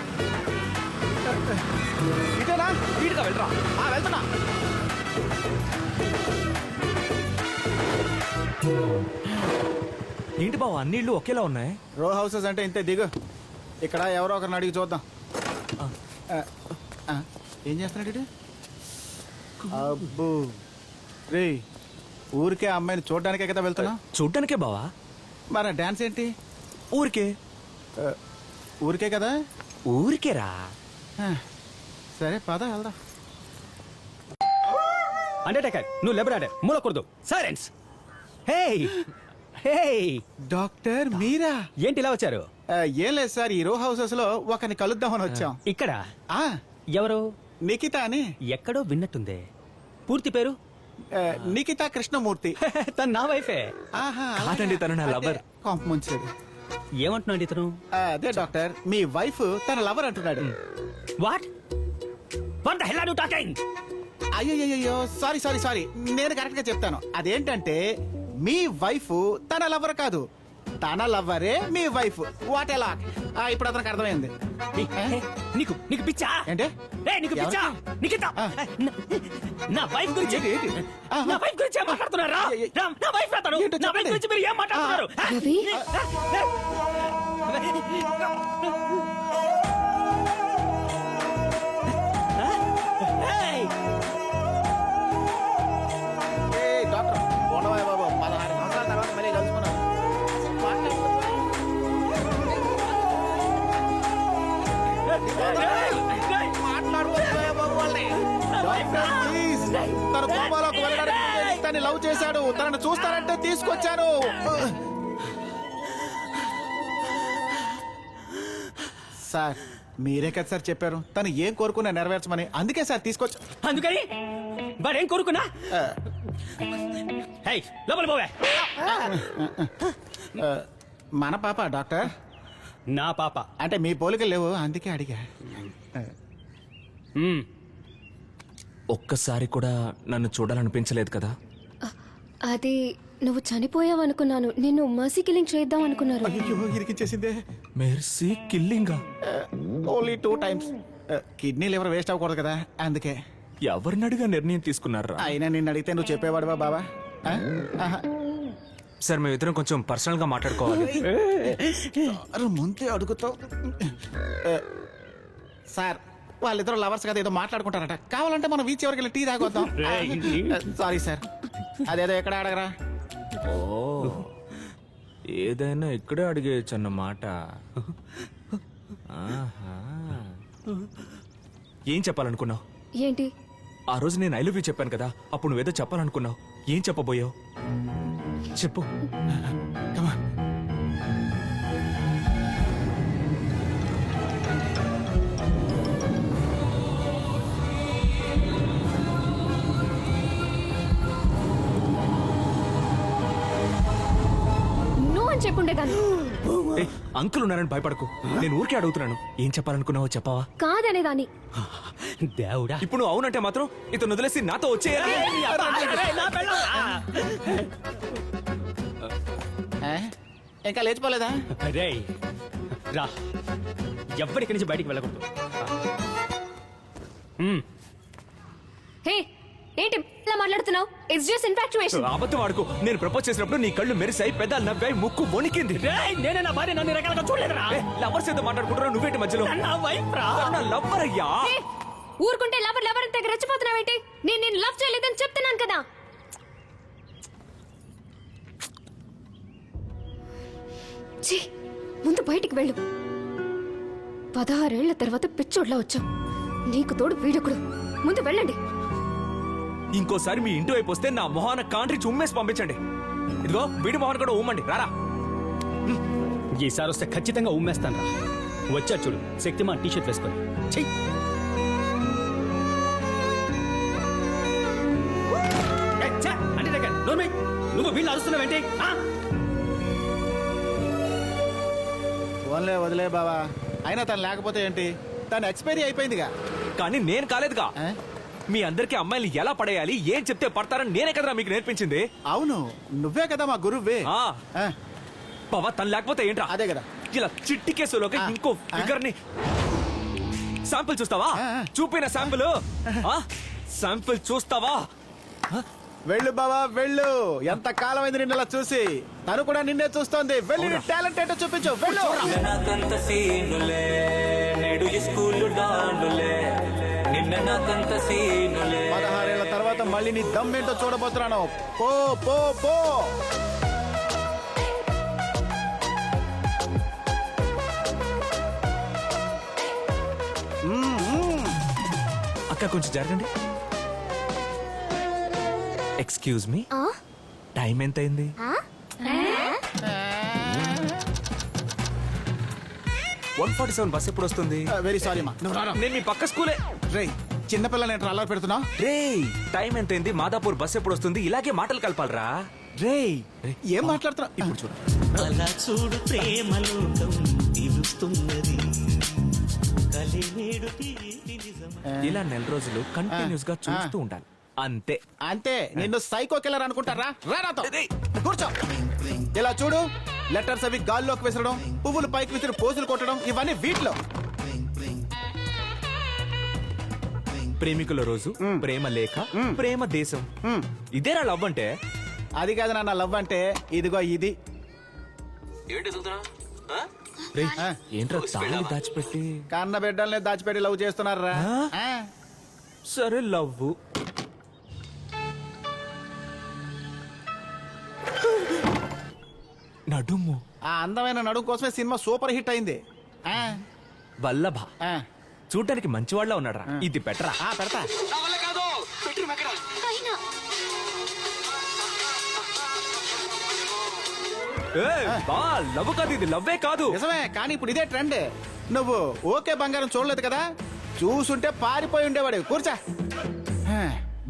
ఇదేనా? వీడిగా వెళ్ళరా. వెళ్తున్నా. ఏంటి బావ, అన్ని ఇళ్ళు ఒకేలా ఉన్నాయి? రో హౌసెస్ అంటే ఇంతే. దిగు. ఇక్కడ ఎవరో ఒకరిని అడిగి చూద్దాం. ఏం చేస్తున్నాడు ఇటు? అబ్బో రే, ఊరికే అమ్మాయిని చూడడానికే కదా వెళ్తున్నా? చూడ్డానికే బావా. మరి డాన్స్ ఏంటి? ఊరికే కదా. ఊరికేరా. సరే పద వెళ్దాం. అండర్టేకర్, నువ్వు లెబరాడే మూలకూడదు. సైలెన్స్. హే డాక్టర్ మీరా? ఏంటి ఇలా వచ్చారు? ఏం లేదు సార్, ఈ రో హౌసెస్ లో ఒకరిని కలుద్దామని వచ్చాం. ఇక్కడ ఎవరు? నిఖిత అని. ఎక్కడో విన్నట్టుందే. పూర్తి పేరు? నిఖిత కృష్ణమూర్తి. తను నా వైఫే. కాదండి, తను నా లవర్. ముంచేది. ఏమంటున్నాడు ఇతను? అదే డాక్టర్, మీ వైఫ్ తన లవర్ అంటున్నాడు. What the hell are you talking? అయ్యో సారీ, నేను కరెక్ట్ గా చెప్తాను. అదేంటంటే మీ వైఫ్ తన లవర్ కాదు, తన లవ్వరే మీ వైఫ్. వాట్ ఎలా? ఇప్పుడు అతనికి అర్థమైంది. నీకు పిచ్చా? ఏంటి? నీకు పిచ్చా? నిఖిత, నా వైఫ్ గురించి ఏం మాట్లాడుతున్నారా? నా వైఫ్ అతను. నా వైఫ్ గురించి మీరు ఏం మాట్లాడుతున్నారు? డాక్టర్ ఉండవా బాబు, 16 సంవత్సరాల తర్వాత మళ్ళీ కలుసుకున్నాను. తన కోమాలోకి వెళ్ళడానికి తను లవ్ లవ్ చేశాడు. తనను చూస్తానంటే తీసుకొచ్చాను. సార్ మీరే కదా సార్ చెప్పారు తను ఏం కోరుకున్నా నెరవేర్చమని. అందుకే సార్ తీసుకొచ్చా. అందుకని వాడేం కోరుకున్నా హే లోపల పోవే. మన పాప డాక్టర్. నా పాప అంటే మీ పోలికలు లేవు అందుకే అడిగా. ఒక్కసారి కూడా నన్ను చూడాలనిపించలేదు కదా? అది నువ్వు చనిపోయావనుకున్నాను. నిన్ను మర్సీ కిల్లింగ్ చేద్దాం అనుకున్నారు. అయ్యో ఇరికించేసిందే. మెర్సీ కిల్లింగా? Only 2 times. Kidney liver waste అవ్వకూడదు కదా అందుకే. ఎవరిని అడిగా నిర్ణయం తీసుకున్నారా? అయినా నిన్ను అడిగితే నువ్వు చెప్పేవాడువా బాబా? సార్ మేమిద్దరం కొంచెం పర్సనల్ గా మాట్లాడుకోవాలి. ముందే అడుగుతావు. సార్ వాళ్ళిద్దరు లవర్స్ కదా ఏదో మాట్లాడుకుంటారట. కావాలంటే మనం బీచ్ ఎవరికి టీ తాగొద్దాం. సారీ సార్ అదేదో ఎక్కడ అడగరా. ఓ ఏదైనా ఇక్కడే అడిగేయచ్చు అన్నమాట. ఆహా. ఏం చెప్పాలనుకున్నావు? ఏంటి? ఆ రోజు నేను ఐ లవ్ యూ చెప్పాను కదా, అప్పుడు నువ్వేదో చెప్పాలనుకున్నావు. ఏం చెప్పబోయావు చెప్పు. నువ్వు అని చెప్పుండేదాన్ని. అంకుల్ ఉన్నారని భయపడకు, నేను ఊరికే అడుగుతున్నాను. ఏం చెప్పాలనుకున్నావో చెప్పవా? కాదనేదాన్ని. దేవుడా, ఇప్పుడు నువ్వు అవునంటే మాత్రం ఇతను వదిలేసి నాతో వచ్చేయాలి. ఇంకా లేచిపోలేదా? రే రా, ఎవ్వరికి నుంచి బయటికి వెళ్ళకూడదు. హే ఏంటి ఇలా మాట్లాడుతున్నావు? It's just infatuation. అబద్ధం ఆడుకో. నేను ప్రపోజ్ చేసినప్పుడు నీ కళ్ళు మెరిసాయి, పెదాలు నవ్వాయి, ముక్కు మొనికింది. నేనే నా భార్య నన్ను రకాలుగా చూడలేదురా. లవర్స్ ఏదో మాట్లాడుకుంటున్నావు, నువ్వేంటి మధ్యలో? నా వైఫ్ రా. నా లవ్వర్ అయ్యా. ఊరుకుంటే లవర్ అని దగ్గర రెచ్చిపోతున్నావేంటి? నేను లవ్ చేయలేదని చెప్తున్నాను కదా. ఛీ, ముందు బయటికి వెళ్ళు. 16 ఏళ్ల తర్వాత పిచ్చోడ్లా వచ్చావు. నీకు తోడు వీడొకడు. ముందు వెళ్ళండి. ఇంకోసారి మీ ఇంటి వైపు వస్తే నా మొహాన కాంట్రీ ఉమ్మేసి పంపించండి. ఇదిగో వీడి మొహాన కూడా ఉమ్మండి. రారా. ఈసారి వస్తే ఖచ్చితంగా ఉమ్మేస్తాను రా. వచ్చా చూడు, శక్తిమాన్ టీషర్ట్ వేసుకొని. నువ్వు వీళ్ళు అరుస్తున్నావేంటి? ఫోన్లే వదిలే బావా. అయినా తను లేకపోతే ఏంటి, తను ఎక్స్పైరీ అయిపోయిందిగా. కానీ నేను కాలేదుగా. మీ అందరికి అమ్మాయిలు ఎలా పడేయాలి, ఏం చెప్తే పడతారని నేనే కదరా మీకు నేర్పించింది. అవును నువ్వే కదా మా గురువే. పవా తను లేకపోతే ఏంట్రా? అదే కదా. ఇలా చిట్టి కేసులోకి ఇంకో ఫిగర్ ని శాంపుల్ చూస్తావా? చూపిన శాంపుల్ శాంపుల్ చూస్తావా? వెళ్ళు బావా వెళ్ళు. ఎంత కాలమైంది నిన్నలా చూసి. తను కూడా నిన్నే చూస్తోంది. వెళ్ళి టాలెంట్ ఏంటో చూపించు. వెళ్ళు. 16 ఏళ్ల తర్వాత మళ్ళీ నీ దమ్మేంటో చూడబోతున్నాను. పో పో పో. అక్క కొంచెం జరగండి. ఎక్స్క్యూజ్ మీ, టైం ఎంత అయింది? 1:47 బస్ ఎప్పుడు వస్తుంది? వెరీ సారీ మా. నేను మీ పక్క స్కూలే. రేయ్ చిన్నపిల్లని ఏంట్రా అలా పెడుతున్నావు? రేయ్ టైం ఎంత అయింది? మాదాపూర్ బస్ ఎప్పుడు వస్తుంది? ఇలాగే మాటలు కలపాలరా. రేయ్ ఏం మాట్లాడుతున్నా? ఇప్పుడు చూడు. అలా చూడు ప్రేమలోకం నిలుస్తున్నది. ఇలా నెల రోజులు కంటిన్యూస్ గా చూస్తూ ఉండాలి. అంతే అంతే. నిన్ను సైకో కిల్లర్ అనుకుంటారా? రాతో కూర్చో. ఇలా చూడు, లెటర్స్ అవి గాల్లోకి విసరడం, పువ్వులు పైకి విసిరి పోజులు కొట్టడం, ఇవన్నీ వీటిలో. ప్రేమికుల రోజు, ప్రేమ లేఖ, ప్రేమ దేశం, ఇదేనా లవ్ అంటే? అది కాదు నాన్న లవ్ అంటే. ఇదిగో ఇది. ఏంట్రా తాళి దాచిపెట్టి? కన్న బిడ్డల్ని దాచిపెట్టి లవ్ చేస్తున్నారా? సరే లవ్. నడుము. ఆ అందమైన నడుము కోసమే సినిమా సూపర్ హిట్ అయింది. వల్లభ చూడ్డానికి మంచివాళ్ళ ఉన్నాడు. ఇది పెట్టరా? పెడతా. లవ్ కాదు ఇది, లవ్వే కాదు. నిజమే, కానీ ఇప్పుడు ఇదే ట్రెండ్. నువ్వు ఓకే బంగారం చూడలేదు కదా, చూసుంటే పారిపోయి ఉండేవాడు. కూర్చా.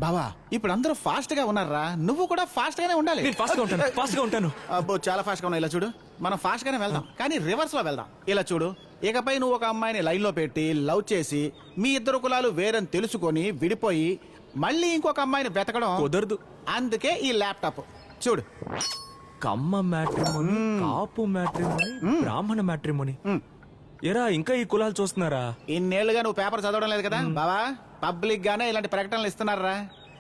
బావా, ఇప్పుడు అందరూ ఫాస్ట్ గా ఉన్నారా, నువ్వు కూడా ఫాస్ట్ గానే ఉండాలి. నేను ఫాస్ట్ గా ఉంటాను, ఫాస్ట్ గా ఉంటాను. అబ్బో, చాలా ఫాస్ట్ గా ఉన్నా. ఇలా చూడు, మనం ఫాస్ట్ గానే వెళ్దాం, కానీ రివర్స్ లో వెళ్దాం. ఇలా చూడు, ఇకపై నువ్వు ఒక అమ్మాయిని లైన్ లో పెట్టి లవ్ చేసి మీ ఇద్దరు కులాలు వేరని తెలుసుకొని విడిపోయి మళ్ళీ ఇంకొక అమ్మాయిని వెతకడం కుదరదు. అందుకే ఈ ల్యాప్టాప్ చూడు. కమ్మ మ్యాట్రిమోని, కాపు మ్యాట్రిమోని, బ్రాహ్మణ మ్యాట్రిమోని. ఎరా ఇంకా ఈ కులాలు చూస్తున్నారా? ఇన్నేళ్లుగా నువ్వు పేపర్ చదవడం లేదు కదా బావా, పబ్లిక్ గానే ఇలాంటి ప్రకటనలు ఇస్తున్నారా?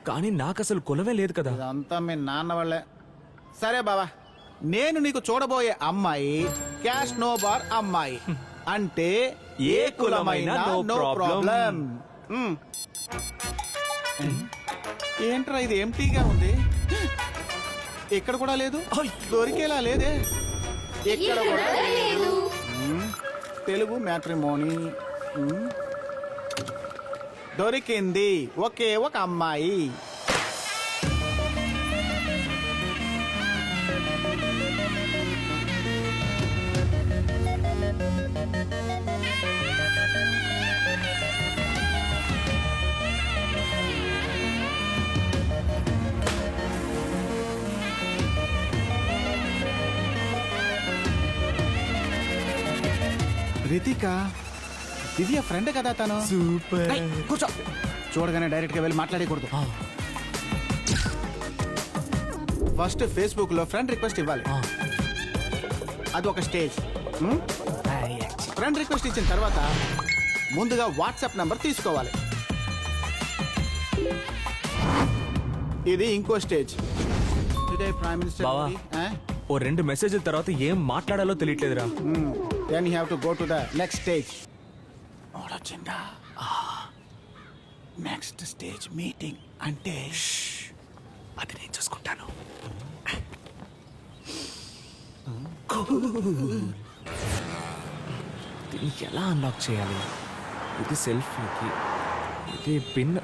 కానీ నాకు అసలు కులమే లేదు కదా. ఇదంతా మీ నాన్న వాళ్ళే. సరే బావా, నేను నీకు చూడబోయే అమ్మాయి క్యాష్ నో బార్ అమ్మాయి. అంటే ఏ కులమైనా నో ప్రాబ్లం. ఏంట్రా ఇది ఎంటీగా ఉంది, ఇక్కడ కూడా లేదు, దొరికేలా లేదే, ఇక్కడ కూడా లేదు. తెలుగు మ్యాట్రిమోని దొరికింది, ఒకే ఒక అమ్మాయి. రితిక, దివ్య ఫ్రెండ్ కదా తను. సూపర్. ఏయ్, కూర్చో. చూడగానే డైరెక్ట్ గా వెళ్ళి మాట్లాడకూడదు. ఫస్ట్ ఫేస్బుక్ లో ఫ్రెండ్ రిక్వెస్ట్ ఇవ్వాలి, అది ఒక స్టేజ్. ఫ్రెండ్ రిక్వెస్ట్ ఇచ్చిన తర్వాత ముందుగా వాట్సాప్ నంబర్ తీసుకోవాలి, ఇది ఇంకో స్టేజ్. టుడే ప్రైమ్ మినిస్టర్ బావా, ఓ 2 మెసేజ్ల తర్వాత ఏం మాట్లాడాలో తెలియట్లేదురా. then you have to go to the next stage. ఆలోచిందా? నెక్స్ట్ స్టేజ్ మీటింగ్ అంటే అది నేను చూసుకుంటాను. దీన్ని ఎలా అన్లాక్ చేయాలి? ఇది సెల్ఫీకి, ఇది పిన్.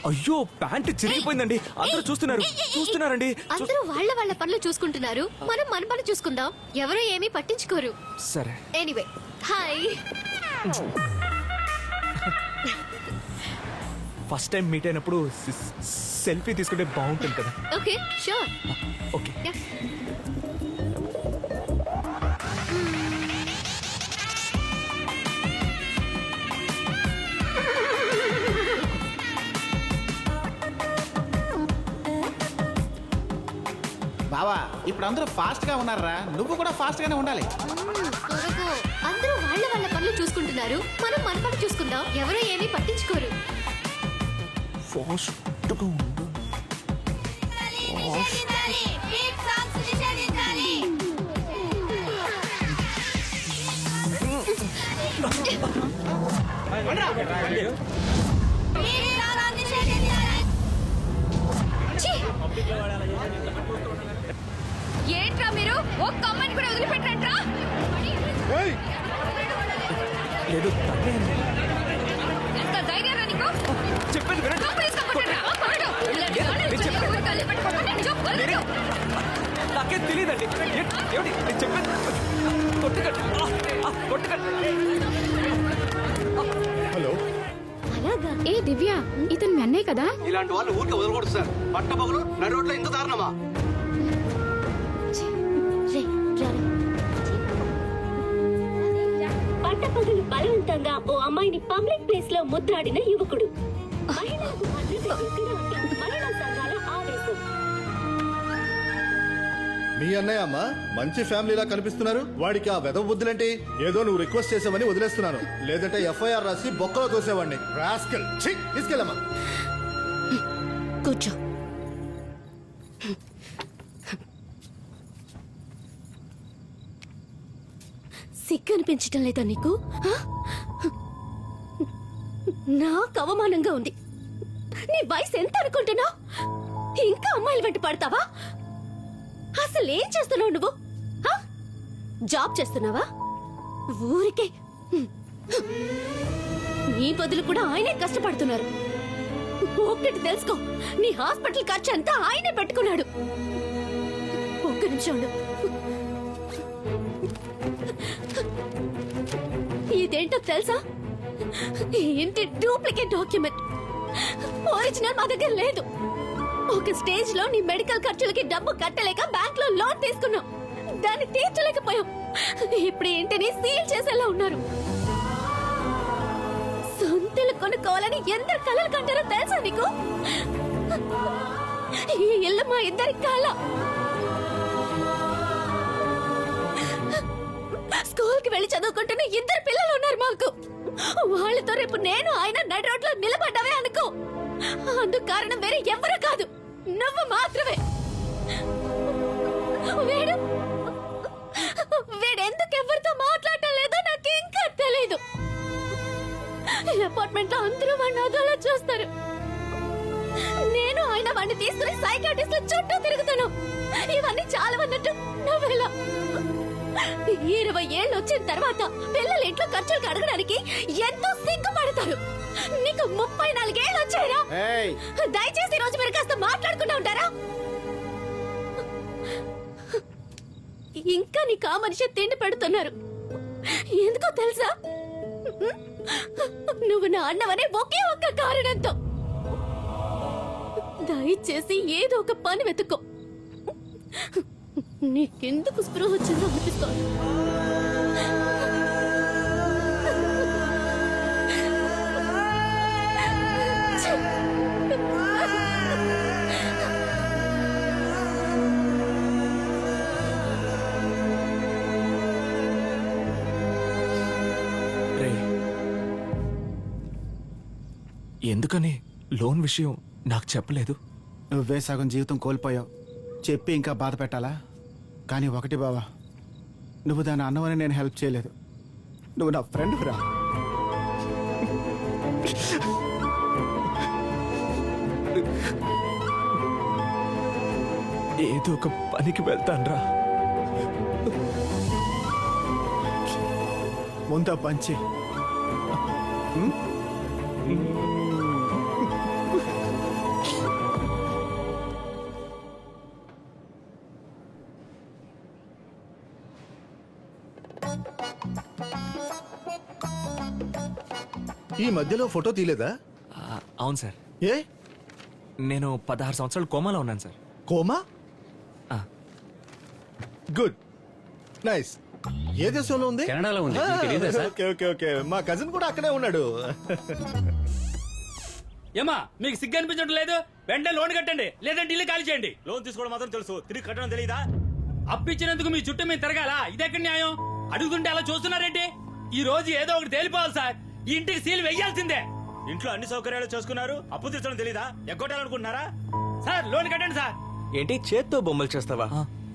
అయ్యో, ప్యాంట్ చిరిగిపోయిందండి. అందరూ చూస్తున్నారండి. అందరూ వాళ్ళ పనులు చూసుకుంటున్నారు, మనం మన పనులు చూసుకుందాం. ఎవరు ఏమీ పట్టించుకోరు. సరే. Anyway, hi. First time meet అయినప్పుడు సెల్ఫీ తీసుకుంటే బాగుంటుంది కదా. Okay, sure. ఓకే. బావా, ఇప్పుడు అందరూ ఫాస్ట్ గా ఉన్నారా, నువ్వు కూడా ఫాస్ట్ గానే ఉండాలి. అందరూ వాళ్ళ పనులు చూసుకుంటున్నారు, మనం మన పనులు చూసుకుందాం. ఎవరు ఏమీ పట్టించుకోరు. ఫాస్ట్గా ఉండు. ఏంట్రా మీరు ఒక్క అమ్మాయిని కూడా వదిలిపెట్టరా? లేదు, ఎంత ధైర్యం రా నీకు? చెప్పండి వినండి. నాకేం తెలియదండి. ఏమిటి నేను చెప్పండి. హలో. ఏ దివ్య, ఇతను మీ అన్నయ్య కదా? ఇలాంటి వాళ్ళు ఊరికే వదలకూడదు సార్. పట్టపగలు నడి రోడ్లో ఇంత దారుణమా? పట్టపగలు బలవంతంగా ఓ అమ్మాయిని పబ్లిక్ ప్లేస్ లో ముద్దాడిన యువకుడు. మహిళలకు భద్రత ఎక్కడ అంటూ మహిళా సంఘాల ఆవేశం. మీ అన్నయ్య అమ్మ మంచి ఫ్యామిలీలా కనిపిస్తున్నారు. వాడికి ఆ వెదవ బుద్ధులేంటి? ఏదో నువ్వు రిక్వెస్ట్ చేసావని వదిలేస్తున్నాను, లేదంటే ఎఫ్ఐఆర్ రాసి బొక్కలో తోసేవాడిని. రాస్కల్, ఛీ, తీసుకెళ్ళమ్మా. కూర్చో. సిగ్గు అనిపించటం లేదా నీకు ఆ? నాకు అవమానంగా ఉంది. నీ వయసు ఎంత అనుకుంటున్నావు? ఇంకా అమ్మాయిల వెంట పడతావా? అసలు ఏం చేస్తున్నావు నువ్వు? ఆ? జాబ్ చేస్తున్నావా? ఊరికే నీ బదులు కూడా ఆయనే కష్టపడుతున్నారు. ఒక్కటి తెలుసుకో, నీ హాస్పిటల్ ఖర్చు అంతా ఆయనే పెట్టుకున్నాడు. ఒక్క నిమిషం ఉండు. ఇదేంటో తెలుసా? ఈ ఇంటి డూప్లికేట్ డాక్యుమెంట్. ఒరిజినల్ మా దగ్గర లేదు. ఒక స్టేజ్ లో నీ మెడికల్ ఖర్చులకి డబ్బు కట్టలేక బ్యాంక్ లో లోన్ తీసుకున్నాం. దాన్ని తీర్చలేకపోయాం. ఇప్పుడు ఇంటిని సీల్ చేసేలా ఉన్నారు. సొంతలు కొనుక్కోవాలని ఎంత కలలు కంటారో తెలుసా నీకు? ఈ ఇల్లు మా ఇద్దరి కళ. స్కూల్ కి వెళ్ళి చదువుకుంటున్న ఇద్దరు పిల్లలు ఉన్నారు మాకు. వాళ్ళతో రేపు నేను ఆయన నడి రోడ్లో నిలబడ్డావే అనుకో, అందుకు కారణం వేరే ఎవరు కాదు, నువ్వు మాత్రమే. వీడెందుకు ఎవరితో మాట్లాడటం లేదో నాకు ఇంకా తెలీదు. అపార్ట్మెంట్ లో అందరూ వాడిని అదోలా చూస్తారు. నేను ఆయన వాడిని తీసుకుని సైకాట్రిస్ట్ చుట్టూ తిరుగుతాను. ఇవన్నీ చాలా అన్నట్టు నువ్వెలా 20 ఏళ్ళు వచ్చిన తర్వాత పిల్లలు ఇంట్లో ఖర్చులకు అడగడానికి ఎంతో సిగ్గుపడతారు. నీకు 34 ఏళ్ళు వచ్చారా? దయచేసి రోజు మీరు కాస్త మాట్లాడుకుంటూ ఉంటారా? ఇంకా నీకు ఆ మనిషి తిండి పెడుతున్నారు. ఎందుకో తెలుసా? నువ్వు నా అన్నవనే ఒకే ఒక్క కారణంతో. దయచేసి ఏదో ఒక పని వెతుక్కో. నీకెందుకు స్పృహ వచ్చిందో అనిపిస్తోంది. ఎందుకని లోన్ విషయం నాకు చెప్పలేదు? నువ్వే సగం జీవితం కోల్పోయావు. చెప్పి ఇంకా బాధ పెట్టాలా? కానీ ఒకటి బావా, నువ్వు దాని అన్నవని నేను హెల్ప్ చేయలేదు. నువ్వు నా ఫ్రెండ్ రా. ఏదో ఒక పనికి వెళ్తాన్రా. ముందా పంచి ఈ మధ్యలో ఫోటో తీలేదా? అవును సార్. ఏ? నేను 16 సంవత్సరాలు కోమాలో ఉన్నాను సార్. కోమా? ఆ. Good, nice. ఏ దేశంలో ఉంది? కెనడాలో ఉంది. మీకు తెలీదా సార్? ఓకే ఓకే ఓకే, మా కజిన్ కూడా అక్కడే ఉన్నాడు. ఏమా మీకు సిగ్గు అనిపించడం లేదు? వెంటనే లోన్ కట్టండి, లేదంటే ఇల్లు ఖాళీ చేయండి. లోన్ తీసుకోవడం మాత్రం తెలుసు, తిరిగి కట్టడం తెలీదా? అప్పిచ్చినందుకు మీ చుట్టూ మేము తిరగాల? ఇదెక్కడ న్యాయం? అడుగుతుంటే అలా చూస్తున్నారేంటి? ఈ రోజు ఏదో ఒకటి తేలిపోవాలి సార్. ఈ ఇంటికి సీల్ వెయ్యాల్సిందే. ఇంట్లో అన్ని సౌకర్యాలు చేసుకున్నారు, అప్పు తీర్చడం తెలీదా? ఎగ్గొట్టాలనుకుంటున్నారా? సార్ లోన్ కట్టండి సార్. ఏంటి చేత్తో బొమ్మలు చేస్తావా?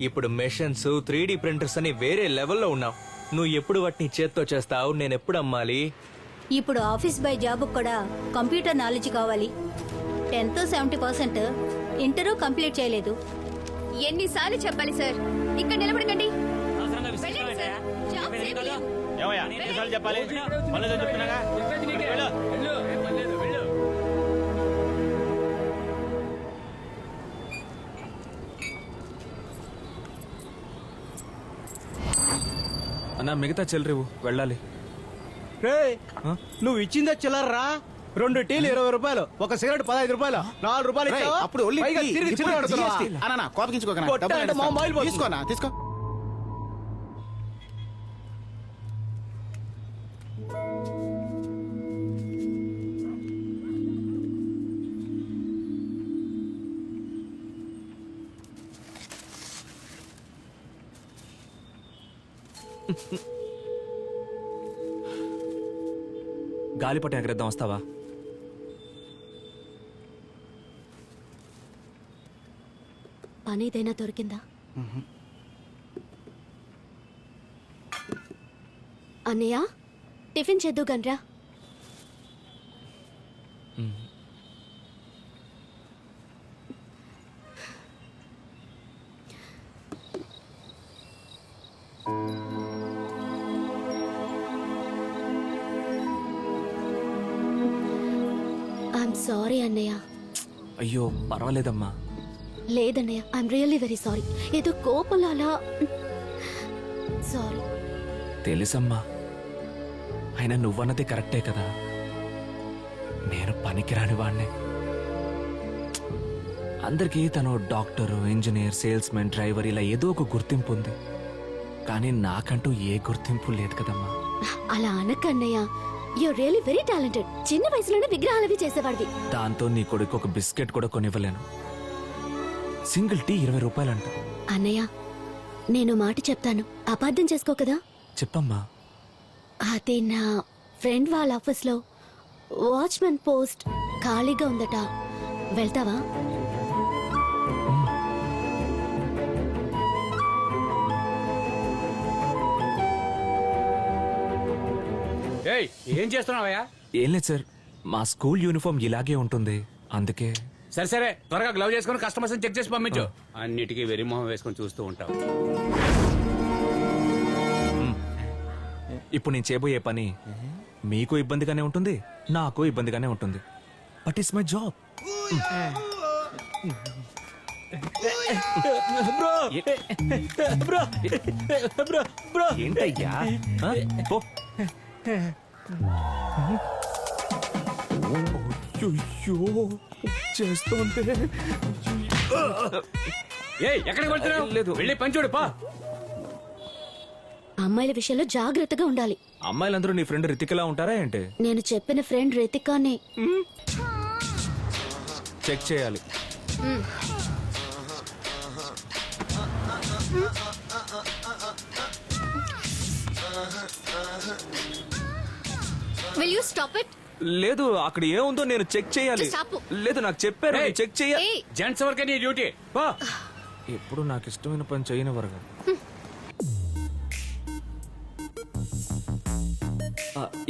ఇప్పుడు మెషిన్స్ 3D ప్రింటర్స్ అని వేరే లెవెల్లో ఉన్నావు. నువ్వు ఎప్పుడు వాటిని చేత్తో చేస్తావు? నేను ఎప్పుడు అమ్మాలి? ఇప్పుడు ఆఫీస్ బై జాబ్ కూడా కంప్యూటర్ నాలెడ్జ్ కావాలి. 10th 70% ఇంటరు కంప్లీట్ చేయలేదు. ఎన్నిసార్లు చెప్పాలి సార్? ఇక్కడ నిలబడకండి. అవసరంగా విసిగిస్తున్నావు ఏంటయ్యా? జాబ్ చెప్పేది సేమ్ కదా? లేవు. ఏమయ్యా, ఎన్నిసార్లు చెప్పాలి? మళ్ళీ చెప్తున్నాగా. చెప్పేది నీకే. వెళ్ళు. వెళ్ళు, ఏం పర్లేదు, వెళ్ళు. అన్నా మిగతా చెల్లరేవు వెళ్ళాలి. నువ్వు ఇచ్చిందే చిల్లర్రా. 2 టీలు 20 రూపాయలు, ఒక సిగరెట్ 15 రూపాయలు, 4 రూపాయలు రేయ్, ఇచ్చావా? అప్పుడు ఒళ్ళి పైగా టీ, తిరిగి ఇప్పుడు చిల్లర అడుగుతున్నావా? GST. అన్నా కోపగించుకోకనా? కొట్టా డబ్బులు అంటే మా మొబైల్ పోతుంది. తీసుకోనా? తీసుకో. గాలిపటం ఎగరేద్దాం, వస్తావా? పని ఏదైనా దొరికిందా? అన్నయ్య టిఫిన్ చేద్దు గన్రా. ఐఎమ్ సారీ అన్నయ్య. అయ్యో పర్వాలేదమ్మా. లేదన్నయ్య, ఐఎమ్ రియల్లీ వెరీ సారీ. ఏదో కోపంలో అలా. సారీ. తెలుసమ్మా, అయినా నువ్వన్నది కరెక్టే కదా. నేను పనికిరాని వాడినే. అందరికీ తను doctor, engineer, sales men, driver ఇలా ఏదో ఒక గుర్తింపు ఉంది. కానీ నాకంటూ ఏ గుర్తింపు లేదు కదమ్మా. అలా అనకన్నయ్య, యూర్ రియల్లీ వెరీ టాలెంటెడ్. చిన్న వయసులోనే విగ్రహాలవి చేసేవాడివి. దాంతో నీ కొడుకు ఒక బిస్కెట్ కూడా కొనివ్వలేను. Single tea 20 రూపాయలంట. అన్నయ్య, నేను మాట చెప్తాను, అపార్థం చేసుకో కదా. చెప్పమ్మా. అదే నా ఫ్రెండ్ వాళ్ళ ఆఫీస్లో వాచ్మెన్ పోస్ట్ ఖాళీగా ఉందట. వెళ్తావా? ఏం చేస్తున్నావయ్యా? ఏం లేదు సార్, మా స్కూల్ యూనిఫామ్ ఇలాగే ఉంటుంది, అందుకే. సరే సరే, త్వరగా గ్లవ్ చేసుకుని కస్టమర్స్ చెక్ చేసి పంపించు. అన్నిటికీ వెరిమొహం వేసుకొని చూస్తూ ఉంటావు. ఇప్పుడు నేను చేయబోయే పని మీకు ఇబ్బందిగానే ఉంటుంది, నాకు ఇబ్బందిగానే ఉంటుంది. But it's my job. ఏంటయ్యా? పో. చేస్తుంటే ఎక్కడికి వెళ్తున్నావు? లేదు, వెళ్ళి పంచుడు పా. అమ్మాయిల విషయంలో జాగ్రత్తగా ఉండాలి. అమ్మాయిలందరూ నీ ఫ్రెండ్ రితికలా ఉంటారా ఏంటి? నేను చెప్పిన ఫ్రెండ్ రితికానే. చెక్ చేయాలి. Will you stop it? లేదు, అక్కడ ఏముందో నేను చెక్ చేయాలి. Just ఆపు. లేదు, నాకు చెప్పారు చెక్ చేయాలి. జెంట్స్ వరకే నీ డ్యూటీ. ఎప్పుడు నాకు ఇష్టమైన పని చేయని వరకు.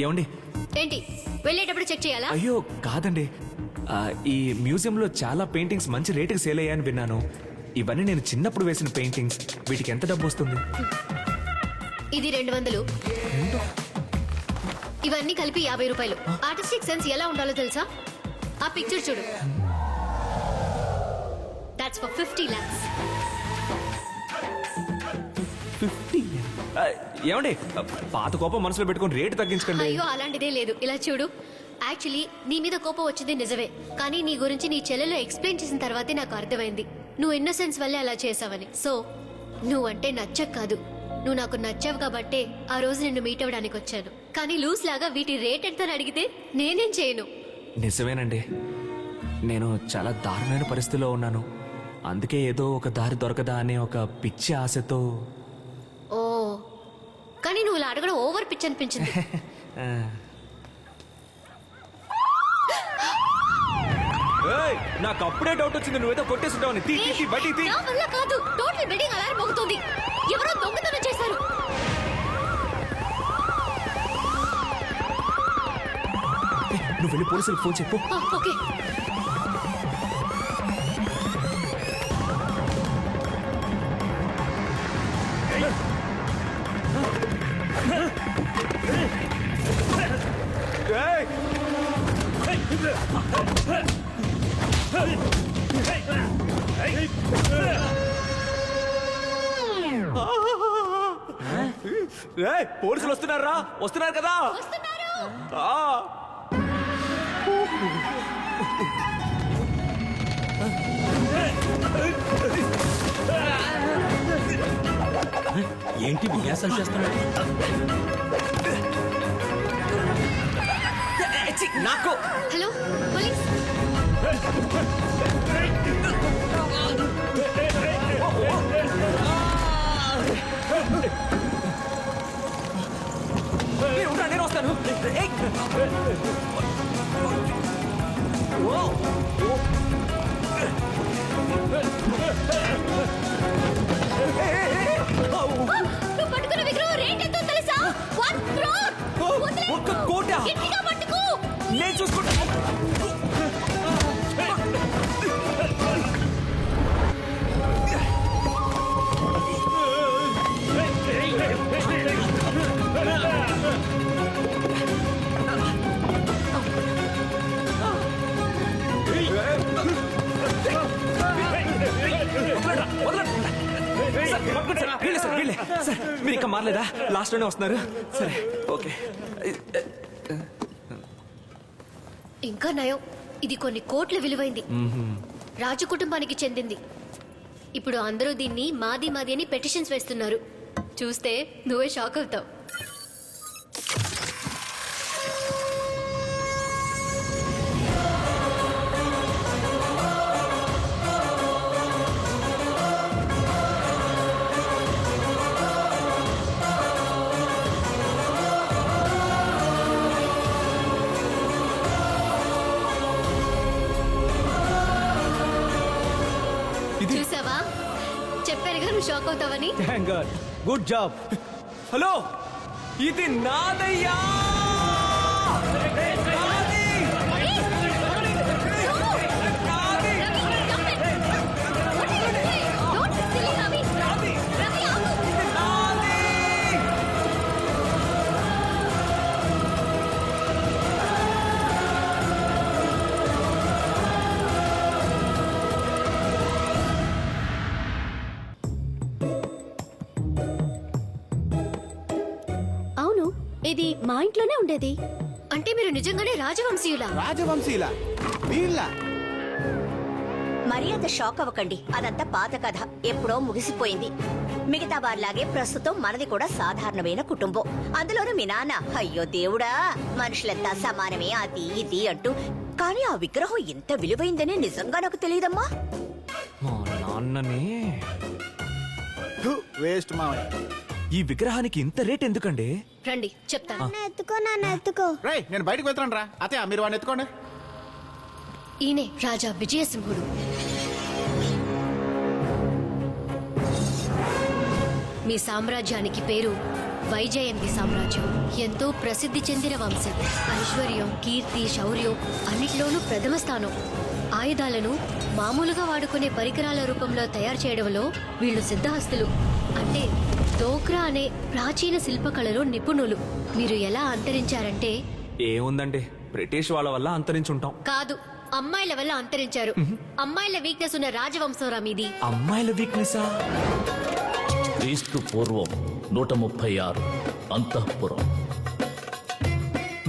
ఏమండి? ఏంటి, వెళ్ళేటప్పుడు చెక్ చేయాలా? అయ్యో కాదండి, ఈ మ్యూజియంలో చాలా పెయింటింగ్స్ మంచి రేటుకి సేల్ అయ్యాయని విన్నాను. ఇవన్నీ నేను చిన్నప్పుడు వేసిన పెయింటింగ్స్. వీటికి ఎంత డబ్బు వస్తుంది? ఇది 200. ఇవన్నీ కలిపి 50 రూపాయలు. ఆర్టిస్టిక్ సెన్స్ ఎలా ఉండాలో తెలుసా? ఆ పిక్చర్ చూడు. That's for 50 lakhs. 50? ఏమండి, పాత కోపం మనసులో పెట్టుకొని రేటు తగ్గించకండి. అయ్యో అలాంటిదే లేదు. ఇలా చూడు, యాక్చువల్లీ నీ మీద కోపం వచ్చింది నిజమే, కానీ నీ గురించి నీ చెల్లెలో ఎక్స్ప్లెయిన్ చేసిన తర్వాతే నాకు అర్థమైంది నువ్వు ఇన్నోసెన్స్ వల్లే అలా చేసావని. సో నువ్వంటే నచ్చక కాదు, నువ్వు నాకు నచ్చావు కాబట్టే ఆ రోజు నిన్ను మీట్ అవ్వడానికి వచ్చాను. కానీ లూస్ లాగా వీటి రేట్ ఎంత అడిగితే నేనేం చేయను. నిజమేనండి, నేను చాలా దారుణమైన పరిస్థితిలో ఉన్నాను. అందుకే ఏదో ఒక దారి దొరకదా అనే ఒక పిచ్చి ఆశతో. ఓ, కానీ నువ్వు ఇలా అడగడం ఓవర్ పిచ్ అనిపించింది. నాకు అప్పుడే డౌట్ వచ్చింది, నువ్వేదో కొట్టేస్తుంటావని. నా వల్ల కాదు, టోటల్ వెడ్డింగ్ అలారం మోగుతోంది. ఎవరో దొంగతనం చేశారు. నువ్వు వెళ్ళి పోలీసులకు ఫోన్ చెప్పు. ఓకే. పోలీసులు వస్తున్నారా? వస్తున్నారు కదా. ఏంటి విన్యాసాలు చేస్తున్నాడు? నాకు హలో పోలీస్. నేను వస్తాను. నువ్వు పట్టుకున్న విగ్రహం రేట్ ఎంతో తెలుసా? 1 crore. సార్, పట్టుకోండి సార్. వీళ్ళే సార్, వీళ్ళే. సార్, మీరు ఇంకా మారలేదా? లాస్ట్ లోనే వస్తున్నారు. సరే, ఓకే. ఇంకా నయం, ఇది కొన్ని కోట్ల విలువైంది. రాజు కుటుంబానికి చెందింది. ఇప్పుడు అందరూ దీన్ని మాది మాది అని పెటిషన్స్ వేస్తున్నారు. చూస్తే నువ్వే షాక్ అవుతావు. చూసావా, చెప్పారుగా నువ్వు షాక్ అవుతావని. Thank god, good job. Hello, ఇది నాదయ్యా. నాది. అవును, ఇది మా ఇంట్లోనే ఉండేది. అంటే మీరు నిజంగానే రాజవంశీయులా? రాజవంశీల వీళ్ళ మరీ అంత షాక్ అవ్వకండి. అదంతా పాత కథ, ఎప్పుడో ముగిసిపోయింది. మిగతా వారిలాగే ప్రస్తుతం మనది కూడా సాధారణమైన కుటుంబం. అందులోనూ మీ నాన్న, అయ్యో దేవుడా, మనుషులంతా సమానమే అది ఇది అంటూ. కానీ ఆ విగ్రహం ఇంత విలువైందని నిజంగా నాకు తెలియదమ్మా. మా నాన్ననే. వేస్ట్ మావయ్య. ఈ విగ్రహానికి ఇంత రేట్ ఎందుకండి? రండి చెప్తాను. ఎత్తుకో. రేయ్, నేను బయటకు వెళ్తాను రా. అతే మీరు వాడిని ఎత్తుకోండి. ఈయనే రాజా విజయసింహుడు. మీ సామ్రాజ్యానికి పేరు వైజయంతి సామ్రాజ్యం. ఎంతో ప్రసిద్ధి చెందిన వంశం. ఐశ్వర్యం, కీర్తి, శౌర్యం అన్నిటిలోనూ ప్రథమ స్థానం. ఆయుధాలను మామూలుగా వాడుకునే పరికరాల రూపంలో తయారు చేయడంలో వీళ్ళు సిద్ధహస్తులు. అంటే డోక్రా అనే ప్రాచీన శిల్పకళలో నిపుణులు. మీరు ఎలా అంతరించారంటే, ఏముందండి, బ్రిటిష్ వాళ్ళ వల్ల అంతరించుంటాం. కాదు, అమ్మాయిల వల్ల అంతరించారు. అమ్మాయిల వీక్నెస్ ఉన్న రాజవంశంరా మీది. అమ్మాయిల వీక్నెసా? క్రీస్తు పూర్వం 136 అంతఃపురం.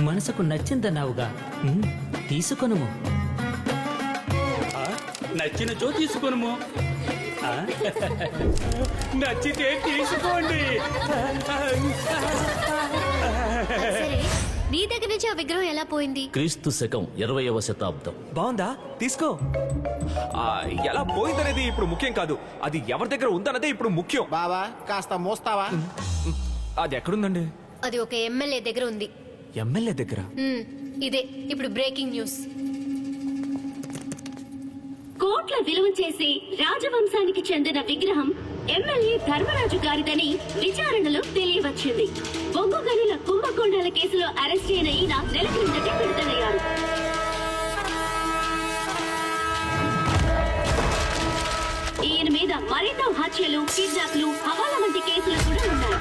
మనసుకు నచ్చిందన్నావుగా, తీసుకొనుము. నచ్చిన చో తీసుకొనుము. నచ్చితే తీసుకోండి. సరే, నీ దగ్గర నుంచి ఆ విగ్రహం ఎలా పోయింది? క్రీస్తు శకం 20వ శతాబ్దం. బాగుందా? తీసుకో. ఎలా పోయిందనేది ఇప్పుడు ముఖ్యం కాదు, అది ఎవరి దగ్గర ఉందన్నదే ఇప్పుడు ముఖ్యం. బావా, కాస్త మోస్తావా? అది ఎక్కడుందండి? అది ఒక ఎమ్మెల్యే దగ్గర ఉంది. ఎమ్మెల్యే దగ్గర? ఇదే ఇప్పుడు బ్రేకింగ్ న్యూస్. కోట్ల విలువ చేసే రాజవంశానికి చెందిన విగ్రహం ఎమ్మెల్యే ధర్మరాజు గారిదని విచారణలో తెలియవచ్చింది. బొగ్గు గనుల కుంభకోణాల కేసులో అరెస్ట్ అయిన ఈయన నెల క్రిందటే విడుదలయ్యారు. ఈయన మీద మరెన్నో హత్యలు, కిడ్నాప్లు, హవాలా వంటి కేసులు కూడా ఉన్నాయి.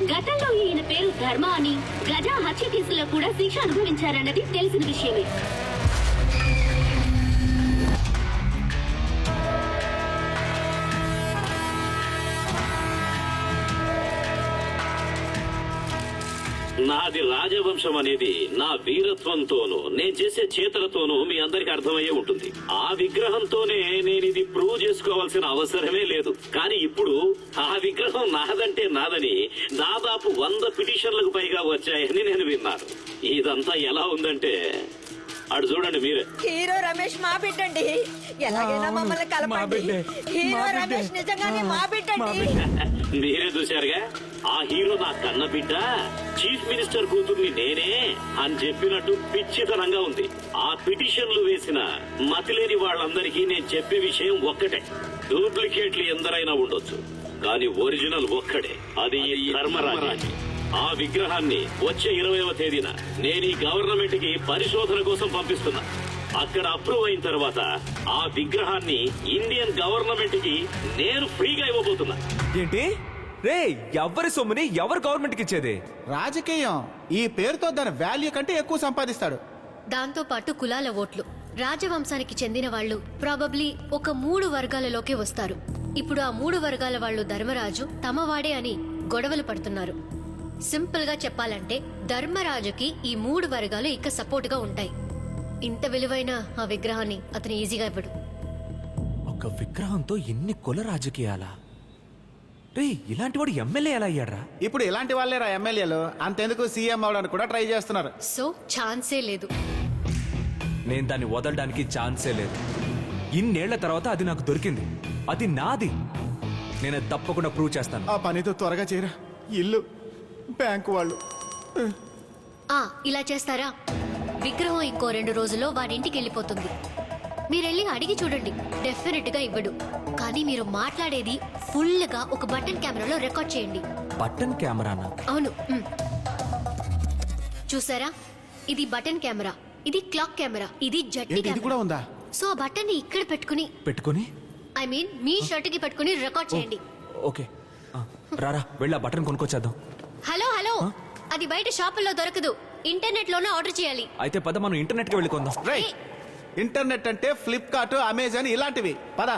గతంలో ఈయన పేరు ధర్మ అని, గజా హత్య కేసులో కూడా శిక్ష అనుభవించారన్నది తెలిసిన విషయమే. నాది రాజవంశం అనేది నా వీరత్వంతోనూ నేను చేసే చేతలతోనూ మీ అందరికి అర్థమయ్యే ఉంటుంది. ఆ విగ్రహంతోనే నేను ఇది ప్రూవ్ చేసుకోవాల్సిన అవసరమే లేదు. కానీ ఇప్పుడు ఆ విగ్రహం నాదంటే నాదని దాదాపు 100 పిటిషన్లకు పైగా వచ్చాయని నేను విన్నాను. ఇదంతా ఎలా ఉందంటే అటు చూడండి మీరే. హీరో రమేష్ మా బిడ్డండి, ఎలాగైనా మమ్మల్ని కలపండి. హీరో రమేష్ నిజంగానే మా బిడ్డండి. మీరే చూశారుగా, ఆ హీరో నా కన్న బిడ్డ, చీఫ్ మినిస్టర్ కూతుర్ని నేనే అని చెప్పినట్టు పిచ్చితనంగా ఉంది. ఆ పిటిషన్లు వేసిన మతిలేని వాళ్ళందరికీ నేను చెప్పే విషయం ఒక్కటే, డూప్లికేట్లు ఎందరైనా ఉండొచ్చు కానీ ఒరిజినల్ ఒక్కడే, అది ఈ ధర్మరాజు. ఆ విగ్రహాన్ని వచ్చే 20వ తేదీన నేను ఈ గవర్నమెంట్ కి పరిశోధన కోసం పంపిస్తున్నా. అక్కడ అప్రూవ్ అయిన తర్వాత ఆ విగ్రహాన్ని ఇండియన్ గవర్నమెంట్ కి నేను ఫ్రీగా ఇవ్వబోతున్నా. ఏంటి? రే ఎవరి సొమ్ముని ఎవరు గవర్నమెంట్కి ఇచ్చేది? రాజకీయం ఈ పేరుతో దాని వాల్యూ కంటే ఎక్కువ సంపాదిస్తాడు. దాంతో పాటు కులాల ఓట్లు. రాజవంశానికి చెందిన వాళ్ళు ప్రాబబ్లీ ఒక 3 వర్గాలలోకే వస్తారు. ఇప్పుడు ఆ 3 వర్గాల వాళ్ళు ధర్మరాజు తమవాడే అని గొడవలు పడుతున్నారు. సింపుల్ గా చెప్పాలంటే ధర్మరాజుకి ఈ 3 వర్గాలు ఇక సపోర్ట్ గా ఉంటాయి. ఇంత విలువైన ఆ విగ్రహాన్ని అతను ఈజీగా ఇవ్వడు. ఒక విగ్రహంతో ఎన్ని కుల రాజకీయాలా? రే ఇలాంటి వాడు ఎమ్మెల్యే ఎలా అయ్యాడ్రా? ఇప్పుడు ఇలాంటి వాళ్ళేరా ఎమ్మెల్యేలు. అంతెందుకు సీఎం అవడానికి కూడా ట్రై చేస్తున్నారు. సో ఛాన్సే లేదు. నేను దాన్ని వదలడానికి ఛాన్సే లేదు. ఇన్నేళ్ల తర్వాత అది నాకు దొరికింది. అది నాది. నేను అది తప్పకుండా ప్రూవ్ చేస్తాను. ఆ పనితో త్వరగా చేయరా. ఇల్లు బ్యాంకు వాళ్ళు. ఇలా చేస్తారా? విగ్రహం ఇంకో 2 రోజుల్లో వాడింటికి వెళ్ళిపోతుంది. మీరెళ్ళి అడిగి చూడండి, డెఫినెట్ గా ఇవ్వడు. కానీ మీరు మాట్లాడేది ఫుల్ గా ఒక బటన్ కెమెరాలో రికార్డ్ చేయండి. బటన్ కెమెరానా? అవును. చూసారా, ఇది బటన్ కెమెరా, ఇది క్లాక్ కెమెరా, ఇది జట్టి ఇది కూడా ఉందా? సో ఆ బటన్ ని ఇక్కడ పెట్టుకుని ఐ మీన్ మీ షర్ట్ కి పెట్టుకుని రికార్డ్ చేయండి. ఓకే రారా వెళ్ళి ఆ బటన్ కొనుక్కొచ్చేద్దాం. హలో అది బయట షాపుల్లో దొరకదు, ఇంటర్నెట్ లోనే ఆర్డర్ చేయాలి. అయితే పద మనం ఇంటర్నెట్ కి వెళ్ళి కొందాం. రైట్. ఇంటర్నెట్ అంటే ఫ్లిప్కార్ట్, అమెజాన్ ఇలాంటివి. పద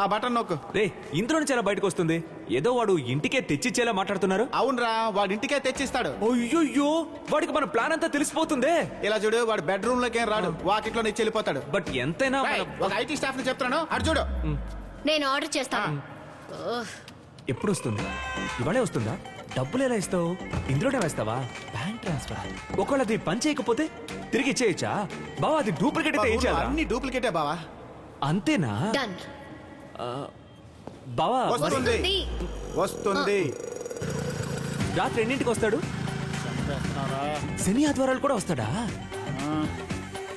ఆ బటన్ నొక్కు. రే ఇందులో నుంచి ఎలా బయటకు వస్తుంది? ఏదో వాడు ఇంటికే తెచ్చిచ్చేలా మాట్లాడుతున్నారు. అవునరా, వాడి ఇంటికే తెచ్చిస్తాడు. అయ్యో వాడికి మన ప్లాన్ అంతా తెలిసిపోతుందే. ఇలా చూడు, వాడు బెడ్రూమ్ లోకి ఏం రాడు, వాకిట్లో నుంచి వెళ్ళిపోతాడు. బట్ ఎంతైనా ఒక ఐటీ స్టాఫ్ ని చెప్తున్నాను, అటు చూడు. నేను ఆర్డర్ చేస్తాను. ఎప్పుడు వస్తుంది? ఇవాళే వస్తుందా? డబ్బులు ఎలా ఇస్తావు? ఇందులోనే వేస్తావా? Bank transfer. ఒకవేళ అది పని చేయకపోతే తిరిగి ఇచ్చేయచ్చా? బావా అది డూప్లికేట్ అయితే ఏం చేయాలి? అన్ని డూప్లికేటే బావా. అంతేనా? డన్. బావా వస్తుంది. రాత్రి ఎన్నింటికి వస్తాడు? శని ఆదివారాలు కూడా వస్తాడా?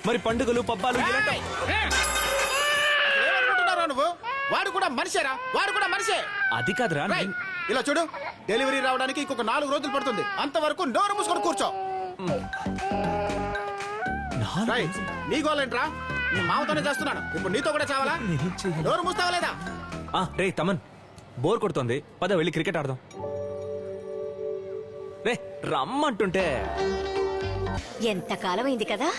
మరి పండుగలు పబ్బాలు నువ్వు? వాడు కూడా మనిషేరా, వాడు కూడా మనిషే. అది కాదురా. ఇలా చూడు, డెలివరీ రావడానికి ఇంకొక 4 రోజులు పడుతుంది. అంతవరకు నోరు మూసుకొని కూర్చో. నీ గోలేంట్రా? నీ మామతోనే చేస్తున్నాను, ఇప్పుడు నీతో కూడా చావాలా? నోరు మూస్తావా లేదా? రే తమన్, బోర్ కొడుతోంది, పద వెళ్ళి క్రికెట్ ఆడదాం. రే రమ్మంటుంటే. ఎంత కాలమైంది కదా.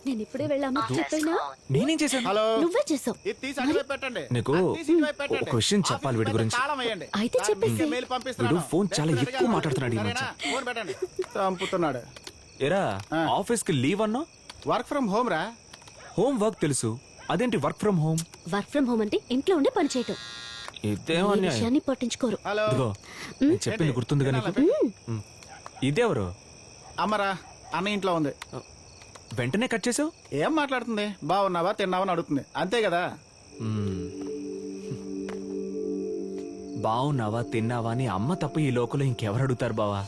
నేను ఇప్పుడే వెళ్ళాను. నేనేం చేశాను? హలో, నువ్వే చేసావు. ఇది తీసి అటువైపు పెట్టండి. నీకు ఒక విషయం చెప్పాలి వీడి గురించి. తాళం వేయండి. అయితే చెప్పేసి. మెయిల్ వీడు పంపిస్తున్నాను. ఫోన్ చాలా ఎక్కువ మాట్లాడుతున్నాడు ఈ మధ్య. ఫోన్ పెట్టండి. చంపుతున్నాడు. ఎరా ఆఫీస్ కి లీవ్ అన్నా? వర్క్ ఫ్రమ్ హోమ్ రా. హోమ్ వర్క్ తెలుసు, అదేంటి work from home? Work from home అంటే ఇంట్లో ఉండే పని చేయటం. ఇదేమో అన్యాయం. విషయాన్ని పట్టించుకోరు. హలో, ఇదిగో నేను చెప్పింది గుర్తుందిగా నీకు? ఇదేవరు? అమ్మరా, అన్న ఇంట్లో ఉంది. వెంటనే కట్ చేసావు? ఏం మాట్లాడుతుంది? బాగున్నావా తిన్నావా అని అడుగుతుంది, అంతే కదా. బావున్నావా తిన్నావా అని అమ్మ తప్ప ఈ లోకంలో ఇంకెవరు అడుగుతారు బావా?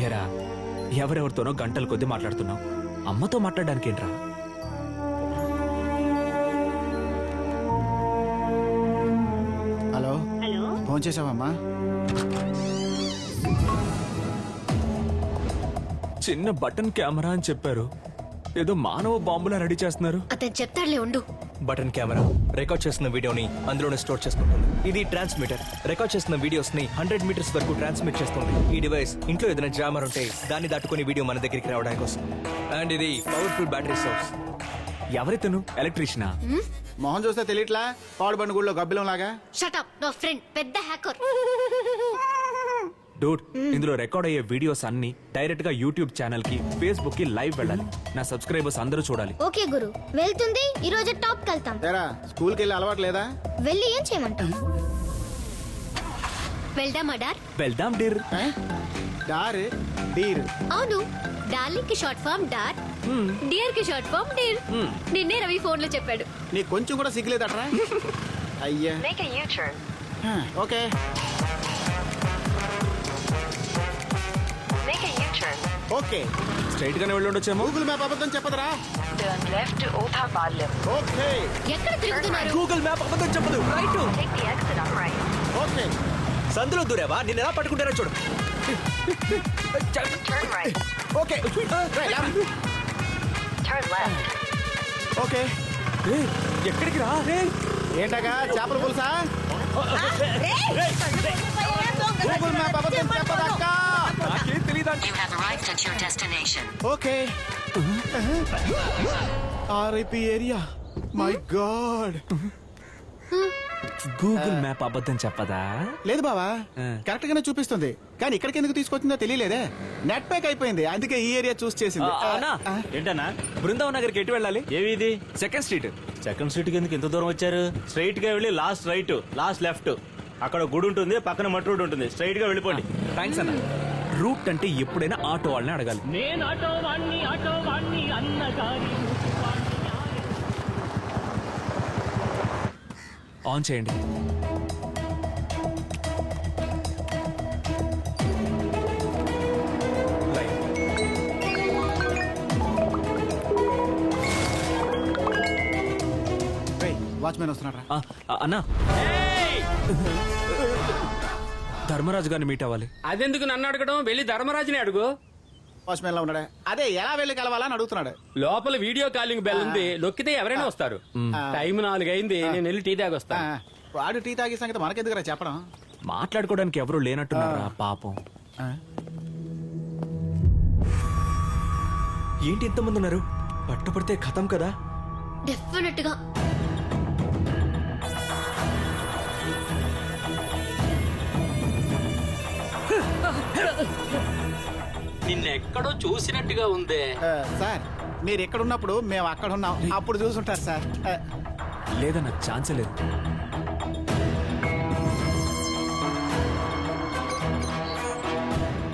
ఎరా ఎవరెవరితోనో గంటల కొద్దీ మాట్లాడుతున్నావు, అమ్మతో మాట్లాడడానికి ఏంట్రా? హలో, ఫోన్ చేసావమ్మా? చిన్న బటన్ కెమెరా అని చెప్పారు, ఏదో మానవ బాంబులా రెడీ చేస్తున్నారు. అతను చెప్తాడులే, ఉండు. బటన్ కెమెరా రికార్డ్ చేస్తున్న వీడియోని అందులోనే స్టోర్ చేసుకుంటుంది. ఇది ట్రాన్స్మిటర్, రికార్డ్ చేస్తున్న వీడియోస్ ని 100 మీటర్స్ వరకు ట్రాన్స్మిట్ చేస్తుంది. ఈ డివైస్ ఇంట్లో ఏదైనా జామర్ ఉంటే దాన్ని దాటుకుని వీడియో మన దగ్గరికి రావడానికి కోసం. అండ్ ఇది పవర్ఫుల్ బ్యాటరీ సోర్స్. ఎవరైతేను ఎలక్ట్రీషియనా? మొహం చూస్తే తెలియట్లా, పాడుబండి గుడిలో గబ్బిలం లాగా. షట్ అప్, నా ఫ్రెండ్ పెద్ద హ్యాకర్. డూడ్, ఇందులో రికార్డ్ అయ్యే వీడియోస్ అన్ని డైరెక్ట్ గా యూట్యూబ్ ఛానల్ కి, ఫేస్బుక్ కి లైవ్ వెళ్ళాలి. నా సబ్స్క్రైబర్స్ అందరూ చూడాలి. ఓకే గురు, వెళ్తుంది. ఈ రోజు టాప్ వెళ్తాం. స్కూల్ కి వెళ్ళి అలవాటు లేదా? వెళ్ళి ఏం చేయమంటావు? వెళ్దామా డార్? వెళ్దాం డీర్. డార్ డీర్. అవును, డార్లింగ్ కి షార్ట్ ఫామ్ డార్, డియర్ కి షార్ట్ ఫామ్ డీర్. నిన్నే రవి ఫోన్ లో చెప్పాడు. నీకు కొంచెం కూడా సిగ్గులేదట్రా? అయ్యా. ఓకే. ఓకే, స్ట్రైట్ గానే వెళ్ళి ఉండొచ్చేమో. గూగుల్ మ్యాప్ అబద్ధం చెప్పదురా. ఓకే. ఎక్కడ తిరుగుతున్నారు? గూగుల్ మ్యాప్ అబద్ధం చెప్పదు. రైట్. ఓకే, సందులో దూరావా నేను ఎలా పట్టుకుంటారో చూడు. Okay okay. ఎక్కడికి రా ఏంటగా చేపల పులుసా? గూగుల్ మ్యాప్ అబద్ధం చెప్పదక్కా. నాకేం తెలీదా? Okay. RIP area. My God. Google map అబద్ధం చెప్పదా? లేదు బావా, కరెక్ట్ గానే చూపిస్తుంది, కానీ ఇక్కడికి ఎందుకు తీసుకొచ్చిందో తెలియలేదే. నెట్ ప్యాక్ అయిపోయింది, అందుకే ఈ ఏరియా చూస్ చేసింది. ఏంటన్నా బృందావన్ నగర్కి ఎటు వెళ్ళాలి? ఏవిది? Second street. సెకండ్ స్ట్రీట్ కి ఎందుకు ఎంత దూరం వచ్చారు? స్ట్రైట్ గా వెళ్ళి లాస్ట్ రైట్, లాస్ట్ లెఫ్ట్, అక్కడ గుడి ఉంటుంది, పక్కన మట్టి రోడ్ ఉంటుంది, స్ట్రైట్ గా వెళ్ళిపోండి. థ్యాంక్స్ అన్న. రూట్ అంటే ఎప్పుడైనా ఆటో వాళ్ళని అడగాలి. నేను ఆటో వాణ్ణి అన్నగారి ఆన్ చేయండి. వాచ్మెన్ వస్తున్నారా? అన్నా, ధర్మరాజు గారిని మీట్ అవ్వాలి. అదెందుకు నన్ను అడగడం? వెళ్ళి ధర్మరాజుని అడుగు. వాచ్మెన్ లో ఉన్నాడే, అదే ఎలా వెళ్ళి కలవాలని అడుగుతున్నాడు. లోపల వీడియో కాలింగ్ బెల్ ఉంది, నొక్కితే ఎవరైనా వస్తారు. టైం 4 అయింది, నేను వెళ్ళి టీ తాగొస్తా. వాడు టీ తాగే సంగతి మనకెందుకురా చెప్పడం? మాట్లాడుకోవడానికి ఎవరు లేనట్టున్నారా పాపం. ఏంటి ఎంతమంది ఉన్నారు? పట్టుపడితే ఖతం కదా. డెఫినెట్ గా నిన్నెక్కడో చూసినట్టుగా ఉందే. సార్, మీరు ఎక్కడ ఉన్నప్పుడు మేము అక్కడ ఉన్నాం, అప్పుడు చూసుంటారు సార్. లేదన్న, ఛాన్సే లేదు.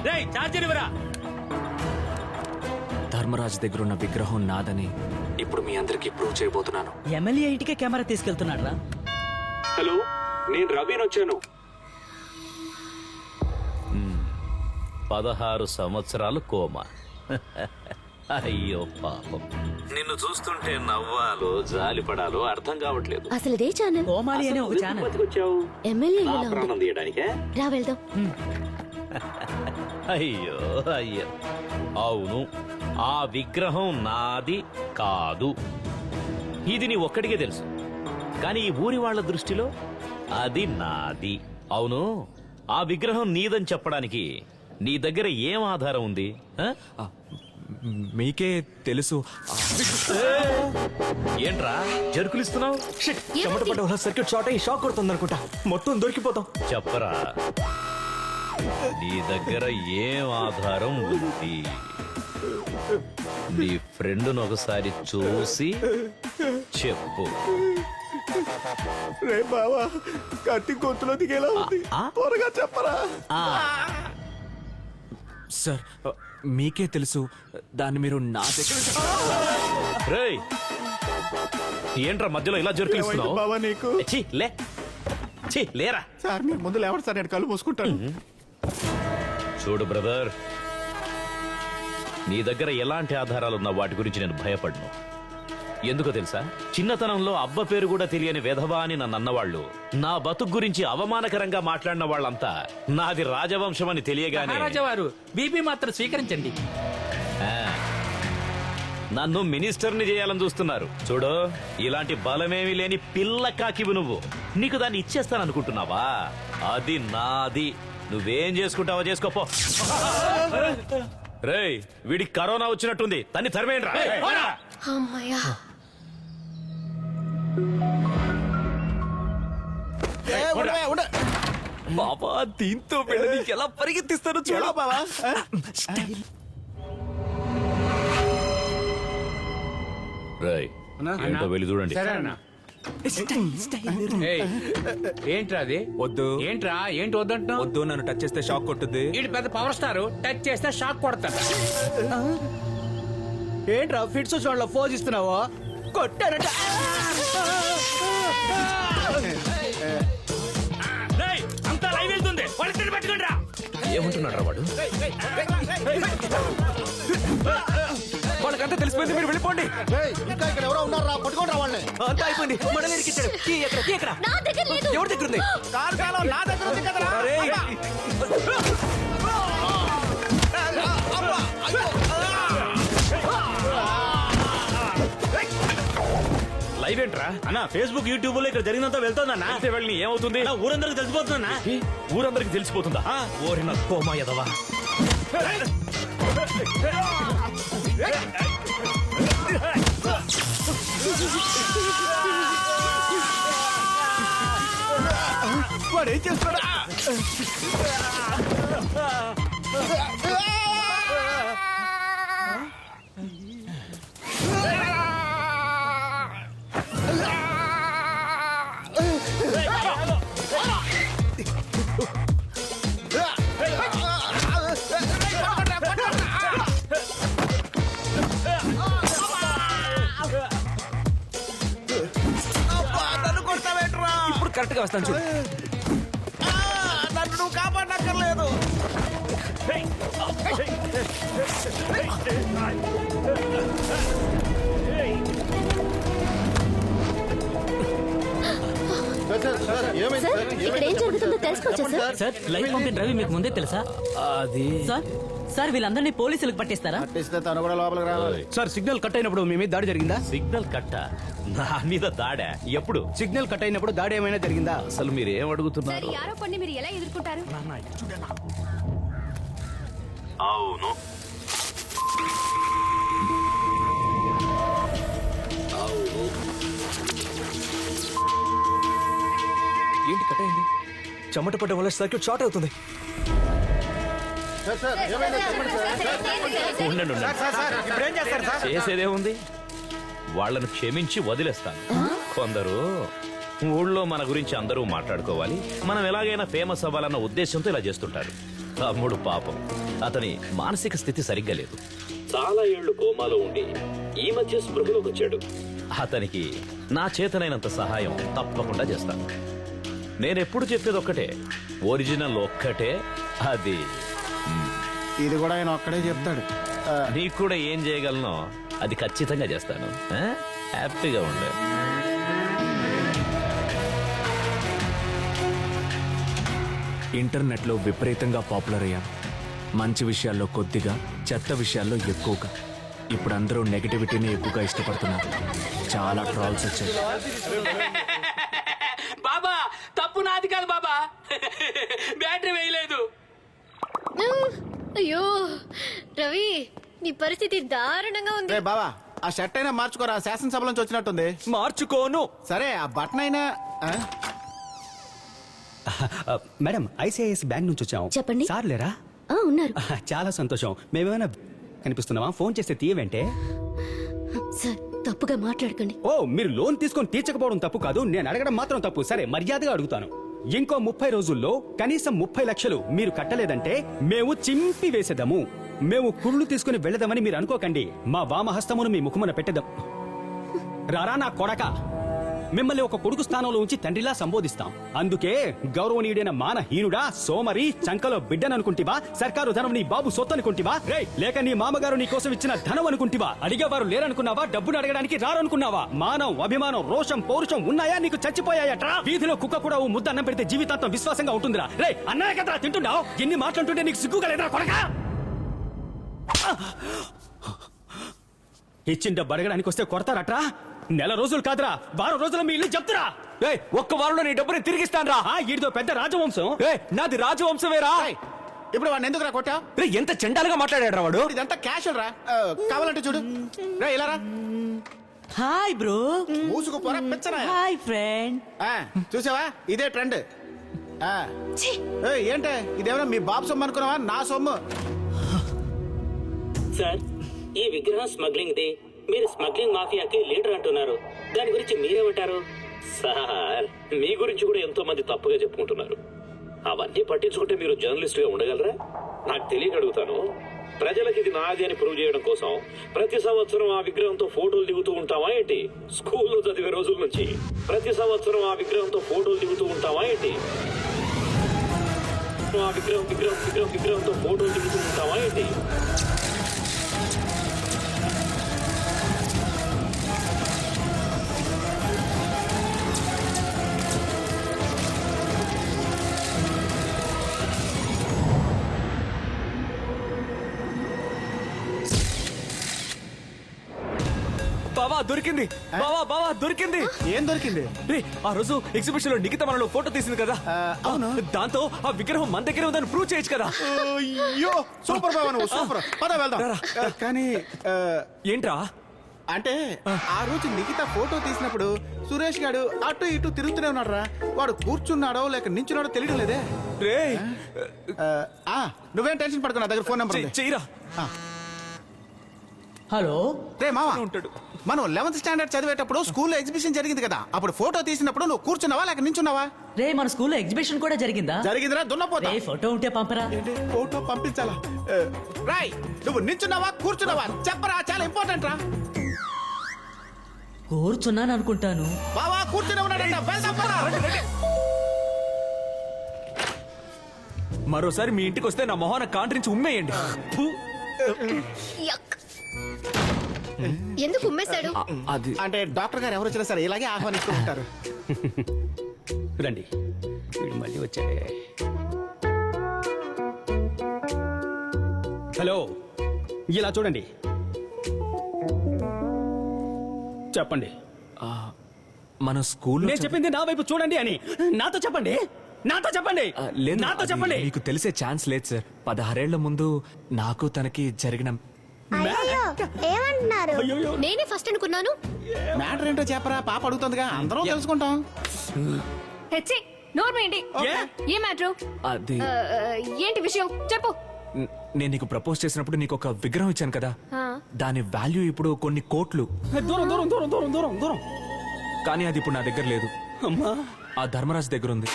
రేయ్, ఛార్జర్ ఇవ్వరా. ధర్మరాజు దగ్గర ఉన్న విగ్రహం నాదని ఇప్పుడు మీ అందరికి ప్రూవ్ చేయబోతున్నాను. ఎమ్మెల్యే ఇంటికే కెమెరా తీసుకెళ్తున్నాడు రా. హలో, నేను రవిని వచ్చాను. 16 సంవత్సరాలు కోమా. అయ్యో పాపం, నిన్ను చూస్తుంటే నవ్వాలో జాలిపడాలో అర్థం కావట్లేదు. అసలు ఇదే ఛానల్ కోమాలి అనే ఒక ఛానల్. బతికొచ్చావు ఎమ్మెల్యే నా ఇలా ఉంది. ప్రాణం తీయడానికే? రా వెళ్దాం. అయ్యో అయ్యో, అవును, ఆ విగ్రహం నాది కాదు. ఇది నీ ఒక్కడికే తెలుసు, కానీ ఈ ఊరి వాళ్ళ దృష్టిలో అది నాది. అవును, ఆ విగ్రహం నీదని చెప్పడానికి నీ దగ్గర ఏం ఆధారం ఉంది? మీకే తెలుసు. ఏంట్రా జరుకులిస్తున్నావు? చెమట పడ్డ వల్ల సర్క్యూట్ షార్ట్ అయ్యి షాక్ కొడుతుంది అనుకుంటా. మొత్తం దొరికిపోతాం. చెప్పరా, నీ దగ్గర ఏం ఆధారం ఉంది? నీ ఫ్రెండ్ను ఒకసారి చూసి చెప్పు. రే బావా, కత్తి గొంతులో దిగేలా ఉంది, త్వరగా చెప్పరా. సార్, మీకే తెలుసు, దాన్ని మీరు నా దగ్గర. రేయ్, ఏంట్రా మధ్యలో ఇలా జరుకులిస్తున్నావు? బావా నీకు ఛీ, లే, ఛీ, లేరా. సార్, మీరు ముందు లేవడు సార్, నేను కళ్ళు మూసుకుంటాను. చూడు బ్రదర్, నీ దగ్గర ఎలాంటి ఆధారాలున్నా వాటి గురించి నేను భయపడను. ఎందుకో తెలుసా? చిన్నతనంలో అబ్బ పేరు కూడా తెలియని వెధవా అని నన్ను అన్నవాళ్ళు, నా బతుకు గురించి అవమానకరంగా మాట్లాడిన వాళ్ళంతా నాది రాజవంశం అని తెలియగానే మహారాజావారు బీపీ మాత్రం స్వీకరించండి. నన్ను మినిస్టర్ని చేయాలని చూస్తున్నారు. చూడు, ఇలాంటి బలమేమి లేని పిల్ల కాకివు నువ్వు. నీకు దాన్ని ఇచ్చేస్తాననుకుంటున్నావా? అది నాది. నువ్వేం చేసుకుంటావో చేసుకోపో. రేయ్, వీడికి కరోనా వచ్చినట్టుంది, తన్ని తరిమేయండి రా. అమ్మయ్యా, బాబా, దీంతో వెళ్ళి నీకు ఎలా పరిగెత్తిస్తారో చూడు బాబా. రేయ్, ఏంటో వెళ్ళి చూడండి. ఏంట్రా అది? వద్దు. ఏంట్రా, ఏంటి వద్దంటున్నావు? వద్దు, నన్ను టచ్ చేస్తే షాక్ కొట్టుద్ది. వీడు పెద్ద పవర్ స్టార్, టచ్ చేస్తే షాక్ కొడతాడు. ఏంట్రా ఫిట్స్ చూడాల ఫోజ్ ఇస్తున్నావా? కొట్టారట. అంతా లైవ్ వెళ్తుంది, వాళ్ళకి పట్టుకుంటా. ఏమంటున్నాడు రా వాడు? వాళ్ళకంతా తెలిసిపోయింది, మీరు వెళ్ళిపోండి. ఏయ్, ఇంకా ఇక్కడ ఎవరో ఉన్నారా? పట్టుకోండి రా వాళ్ళని. అంతా అయిపోయింది. మనల్ని ఇరికించాడు. కీ ఎక్కడ? కీ ఎక్కడ? నా దగ్గర లేదు. ఎవరి దగ్గర ఉంది? నా దగ్గర ఉంది కదరా. అరే, లైవ్ ఏంట్రా? అన్న ఫేస్బుక్ యూట్యూబ్ లో ఇక్కడ జరిగినంత వెళ్తుందన్నా. అయితే వెళ్ళి ఏమవుతుంది? ఊరందరికి తెలిసిపోతుందన్నా. ఊరందరికి తెలిసిపోతుందా? ఓరిన కోమా ఎదవా. వాడు ఏం చేస్తున్నాడా? ఇప్పుడు కరెక్ట్ గా వస్తాను చూడు. నన్ను నువ్వు కాపాడక్కర్లేదు. ఇక్కడ ఏం జరుగుతుందో తెలుసుకోవచ్చా సార్? సార్ లైవ్ పంపిన రవి మీకు ముందే తెలుసా? అది సార్ వీళ్ళందరినీ పోలీసులకు పట్టిస్తారా? పట్టిస్తే తను కూడా లోపలికి రావాలి. సార్ సిగ్నల్ కట్ అయినప్పుడు మీ మీద దాడి జరిగిందా? సిగ్నల్ కట్ట నా మీద దాడా? ఎప్పుడు? సిగ్నల్ కట్ అయినప్పుడు దాడి ఏమైనా జరిగిందా? అసలు మీరు ఏం సార్ అడుగుతున్నారు? ఈ ఆరోపణని మీరు ఎలా ఎదుర్కొంటారు? అవును, ఏంటి కట్ అయింది? చెమట పడ్డం వల్ల సర్క్యూట్ షార్ట్ అవుతుంది. ఉండండి, ఉండండి. ఇప్పుడు ఏం చేస్తారు సార్? చేసేదేముంది? వాళ్ళను క్షమించి వదిలేస్తాను. కొందరు ఊళ్ళో మన గురించి అందరూ మాట్లాడుకోవాలి, మనం ఎలాగైనా ఫేమస్ అవ్వాలన్న ఉద్దేశంతో ఇలా చేస్తుంటారు. తమ్ముడు పాపం, అతని మానసిక స్థితి సరిగ్గా లేదు. చాలా ఏళ్లు కోమాలో ఉండి ఈ మధ్య స్పృహలోకి వచ్చాడు. అతనికి నా చేతనైనంత సహాయం తప్పకుండా చేస్తాను. నేనెప్పుడు చెప్పేది ఒక్కటే, ఒరిజినల్ ఒక్కటే, అది ఇది కూడా ఆయన ఒక్కడే చెప్తాడు. నీకు కూడా ఏం చేయగలనో అది ఖచ్చితంగా చేస్తాను. ఆ? హ్యాపీగా ఉండే. ఇంటర్నెట్లో విపరీతంగా పాపులర్ అయ్యాం. మంచి విషయాల్లో కొద్దిగా, చెత్త విషయాల్లో ఎక్కువగా. ఇప్పుడు అందరూ నెగటివిటీని ఎక్కువగా ఇష్టపడుతున్నారు. చాలా ట్రాల్స్ వచ్చాయి. బాబా తప్పు నాది కాదు బాబా, బ్యాటరీ వేయలేదు. అయ్యో రవి, నీ పరిస్థితి దారుణంగా ఉంది. రే బావా, ఆ షర్ట్ అయినా మార్చుకోరా, శాసనసభ నుంచి వచ్చినట్టుంది. మార్చుకోను. సరే ఆ బటన్ అయినా మేడం, ఐసిఐఎస్ బ్యాంక్ నుంచి వచ్చాం. చెప్పండి. సార్ లేరా? ఉన్నారు. చాలా సంతోషం. మేమేమైనా కనిపిస్తున్నావా? ఫోన్ చేస్తే తీయవంటే. సార్ తప్పుగా మాట్లాడకండి. ఓ, మీరు లోన్ తీసుకొని తీర్చకపోవడం తప్పు కాదు, నేను అడగడం మాత్రం తప్పు. సరే, మర్యాదగా అడుగుతాను. ఇంకో 30 రోజుల్లో కనీసం 30 లక్షలు మీరు కట్టలేదంటే మేము చింపి వేసేదాము. మేము కుళ్ళు తీసుకుని వెళ్ళదామని మీరు అనుకోకండి. మా వామహస్తమును మీ ముఖమున పెట్టేద్దాం. రారా నా కొడక, మిమ్మల్ని ఒక కొడుకు స్థానంలో ఉంచి తండ్రిలా సంబోధిస్తాం. అందుకే గౌరవనీయుడైన మానహీనుడా, సోమరి, చంకలో బిడ్డననుకుంటివా? సర్కారు ధనం నీ బాబు సొత్తు అనుకుంటివా? రే, లేక నీ మామగారు నీ కోసం ఇచ్చిన ధనం అనుకుంటివా? అడిగేవారు లేరనుకున్నావా? డబ్బును అడగడానికి రారనుకున్నావా? మానం, అభిమానం, రోషం, పౌరుషం ఉన్నాయా? నీకు చచ్చిపోయాయట్రా? వీధిలో కుక్క కూడా ఓ ముద్ద అన్నం పెడితే జీవితాంతం విశ్వాసంగా ఉంటుందిరా. రే, అన్నయ్య కదరా తింటున్నావు? ఎన్ని మాట్లాడుతుంటే నీకు సిగ్గుగా లేదురా కొడకా? ఇచ్చిన డబ్బు అడగడానికి వస్తే కొడతారట్రా? నెల రోజులు కాదురా, వారం రోజులు మీ ఇల్లు చెప్తురా. ఒక్క వారంలో నీ డబ్బుని తిరిగిస్తాను రా. ఈడితో పెద్ద రాజవంశం. నాది రాజవంశమేరా. ఇప్పుడు వాడిని ఎందుకు రా కొట్టా? ఎంత చెండాలుగా మాట్లాడాడు వాడు. ఇదంతా క్యాష్ రా. కావాలంటే చూడు. రా ఇలా రా. Hi bro. మూసుకుపోరా పిచ్చరా. Hi friend. చూసావా, ఇదే ట్రెండ్. ఏంటే ఇదేమన్నా మీ బాబు సొమ్ము అనుకున్నావా? నా సొమ్ము. సార్, ఈ విగ్రహం స్మగ్లింగ్ ది. మీరు స్మగ్లింగ్ మాఫియాకి లీడర్ అంటున్నారు. దాని గురించి మీరేమంటారు? సార్, మీ గురించి కూడా ఎంతో మంది తప్పుగా చెప్పుకుంటున్నారు. అవన్నీ పట్టించుకుంటే మీరు జర్నలిస్ట్ గా ఉండగలరా? నాకు తెలియక అడుగుతాను. ప్రజలకు ఇది నాది అని ప్రూవ్ చేయడం కోసం ప్రతి సంవత్సరం ఆ విగ్రహంతో ఫోటోలు దిగుతూ ఉంటావా ఏంటి? స్కూల్లో చదివే రోజుల నుంచి ప్రతి సంవత్సరం ఆ విగ్రహంతో ఫోటోలు దిగుతూ ఉంటావా ఏంటి? ఆ విగ్రహంతో ఫోటోలు దిగుతూ ఉంటావా ఏంటి? బావా దొరికింది, బావా దొరికింది. ఏం దొరికింది? రే, ఆ రోజు ఎగ్జిబిషన్ లో నిఖిత మనలో ఫోటో తీసింది కదా, అవును. దాంతో ఆ విగ్రహం మన దగ్గర ఉందని ప్రూవ్ చేయొచ్చు కదా. అయ్యో సూపర్ బావ, నువ్వు సూపర్. పద వెళ్దాం. కానీ ఏంట్రా అంటే ఆ రోజు నిఖిత ఫోటో తీసినప్పుడు సురేష్ గాడు అటు ఇటు తిరుగుతూనే ఉన్నాడు రా. వాడు కూర్చున్నాడో లేక నించున్నాడో తెలియడం లేదే. రే, నువ్వేం టెన్షన్ పడుకో, నా దగ్గర ఫోన్ నెంబర్ ఉంది. చెయ్యరా. హలో రే మామ, ఉంటాడు. మనం 11th స్టాండర్డ్ చదివేటప్పుడు స్కూల్లో ఎగ్జిబిషన్ జరిగింది కదా, అప్పుడు ఫోటో తీసినప్పుడు నువ్వు కూర్చున్నావా లేక నించున్నావా? రే మన స్కూల్లో ఎగ్జిబిషన్ కూడా జరిగిందా? జరిగిందిరా, దున్నపోతా. ఫోటో ఉంటే పంపరా. ఫోటో పంపించాలా? రాయ్, నువ్వు నించున్నావా కూర్చున్నావా చెప్పరా, చాలా ఇంపార్టెంట్ రా. కూర్చున్నాను అనుకుంటాను. బావా కూర్చుని ఉన్నాడంట, వెళ్దాం పద. మరోసారి మీ ఇంటికి వస్తే నా మొహాన కాంట్రించి ఉమ్మేయండి. ఎందుకు ఉమ్మేశాడు? అది అంటే డాక్టర్ గారు ఎవరు వచ్చినా సరే ఇలాగే ఆహ్వానిస్తూ ఉంటారు. రండి, వీడు మళ్ళీ వచ్చాడే. హలో, ఇలా చూడండి, చెప్పండి. మన స్కూల్లో నేను చెప్పింది నా వైపు చూడండి అని నాతో చెప్పండి. నాతో చెప్పండి. లేదు, నాతో అది చెప్పండి. మీకు తెలిసే ఛాన్స్ లేదు సార్. 16 ఏళ్ల ముందు నాకు తనకి జరిగిన ఏమంటున్నారు? నేనే ఫస్ట్ అనుకున్నాను. మ్యాటర్ ఏంటో చెప్పరా, పాప అడుగుతుందిగా, అందరం తెలుసుకుంటాం. హెచ్చి నోర్మేంటి? ఏ మ్యాటర్? అది ఏంటి విషయం చెప్పు. నేను నీకు ప్రపోజ్ చేసినప్పుడు నీకు ఒక విగ్రహం ఇచ్చాను కదా, దాని వాల్యూ ఇప్పుడు కొన్ని కోట్లు. దూరం దూరం దూరం దూరం దూరం దూరం. కానీ అది ఇప్పుడు నా దగ్గర లేదు. అమ్మా, ఆ ధర్మరాజు దగ్గర ఉంది.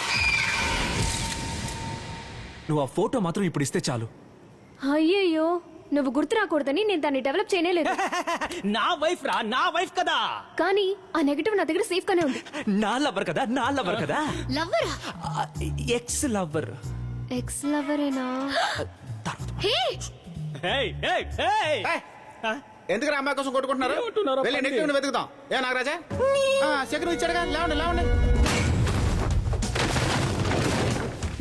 నువ్వు ఆ ఫోటో మాత్రం ఇప్పుడు ఇస్తే చాలు. అయ్యయ్యో, నువ్వు గుర్తు రాకూడదని నేను దాన్ని డెవలప్ చేయలేదు. నా వైఫ్ రా, నా వైఫ్ కదా. కానీ ఆ నెగటివ్ నా దగ్గర సేఫ్ గానే ఉంది. నా లవర్ కదా, నా లవర్ కదా. లవ్వరా? Ex lover. ఎక్స్ లవరేనా? హే, ఎందుకు అమ్మాయి కోసం కొట్టుకుంటున్నారు? వెళ్ళి నెక్స్ట్ వెతుకుతాం. ఏ నాగరాజా, శకునం ఇచ్చాడుగా, లేవండి లేవండి.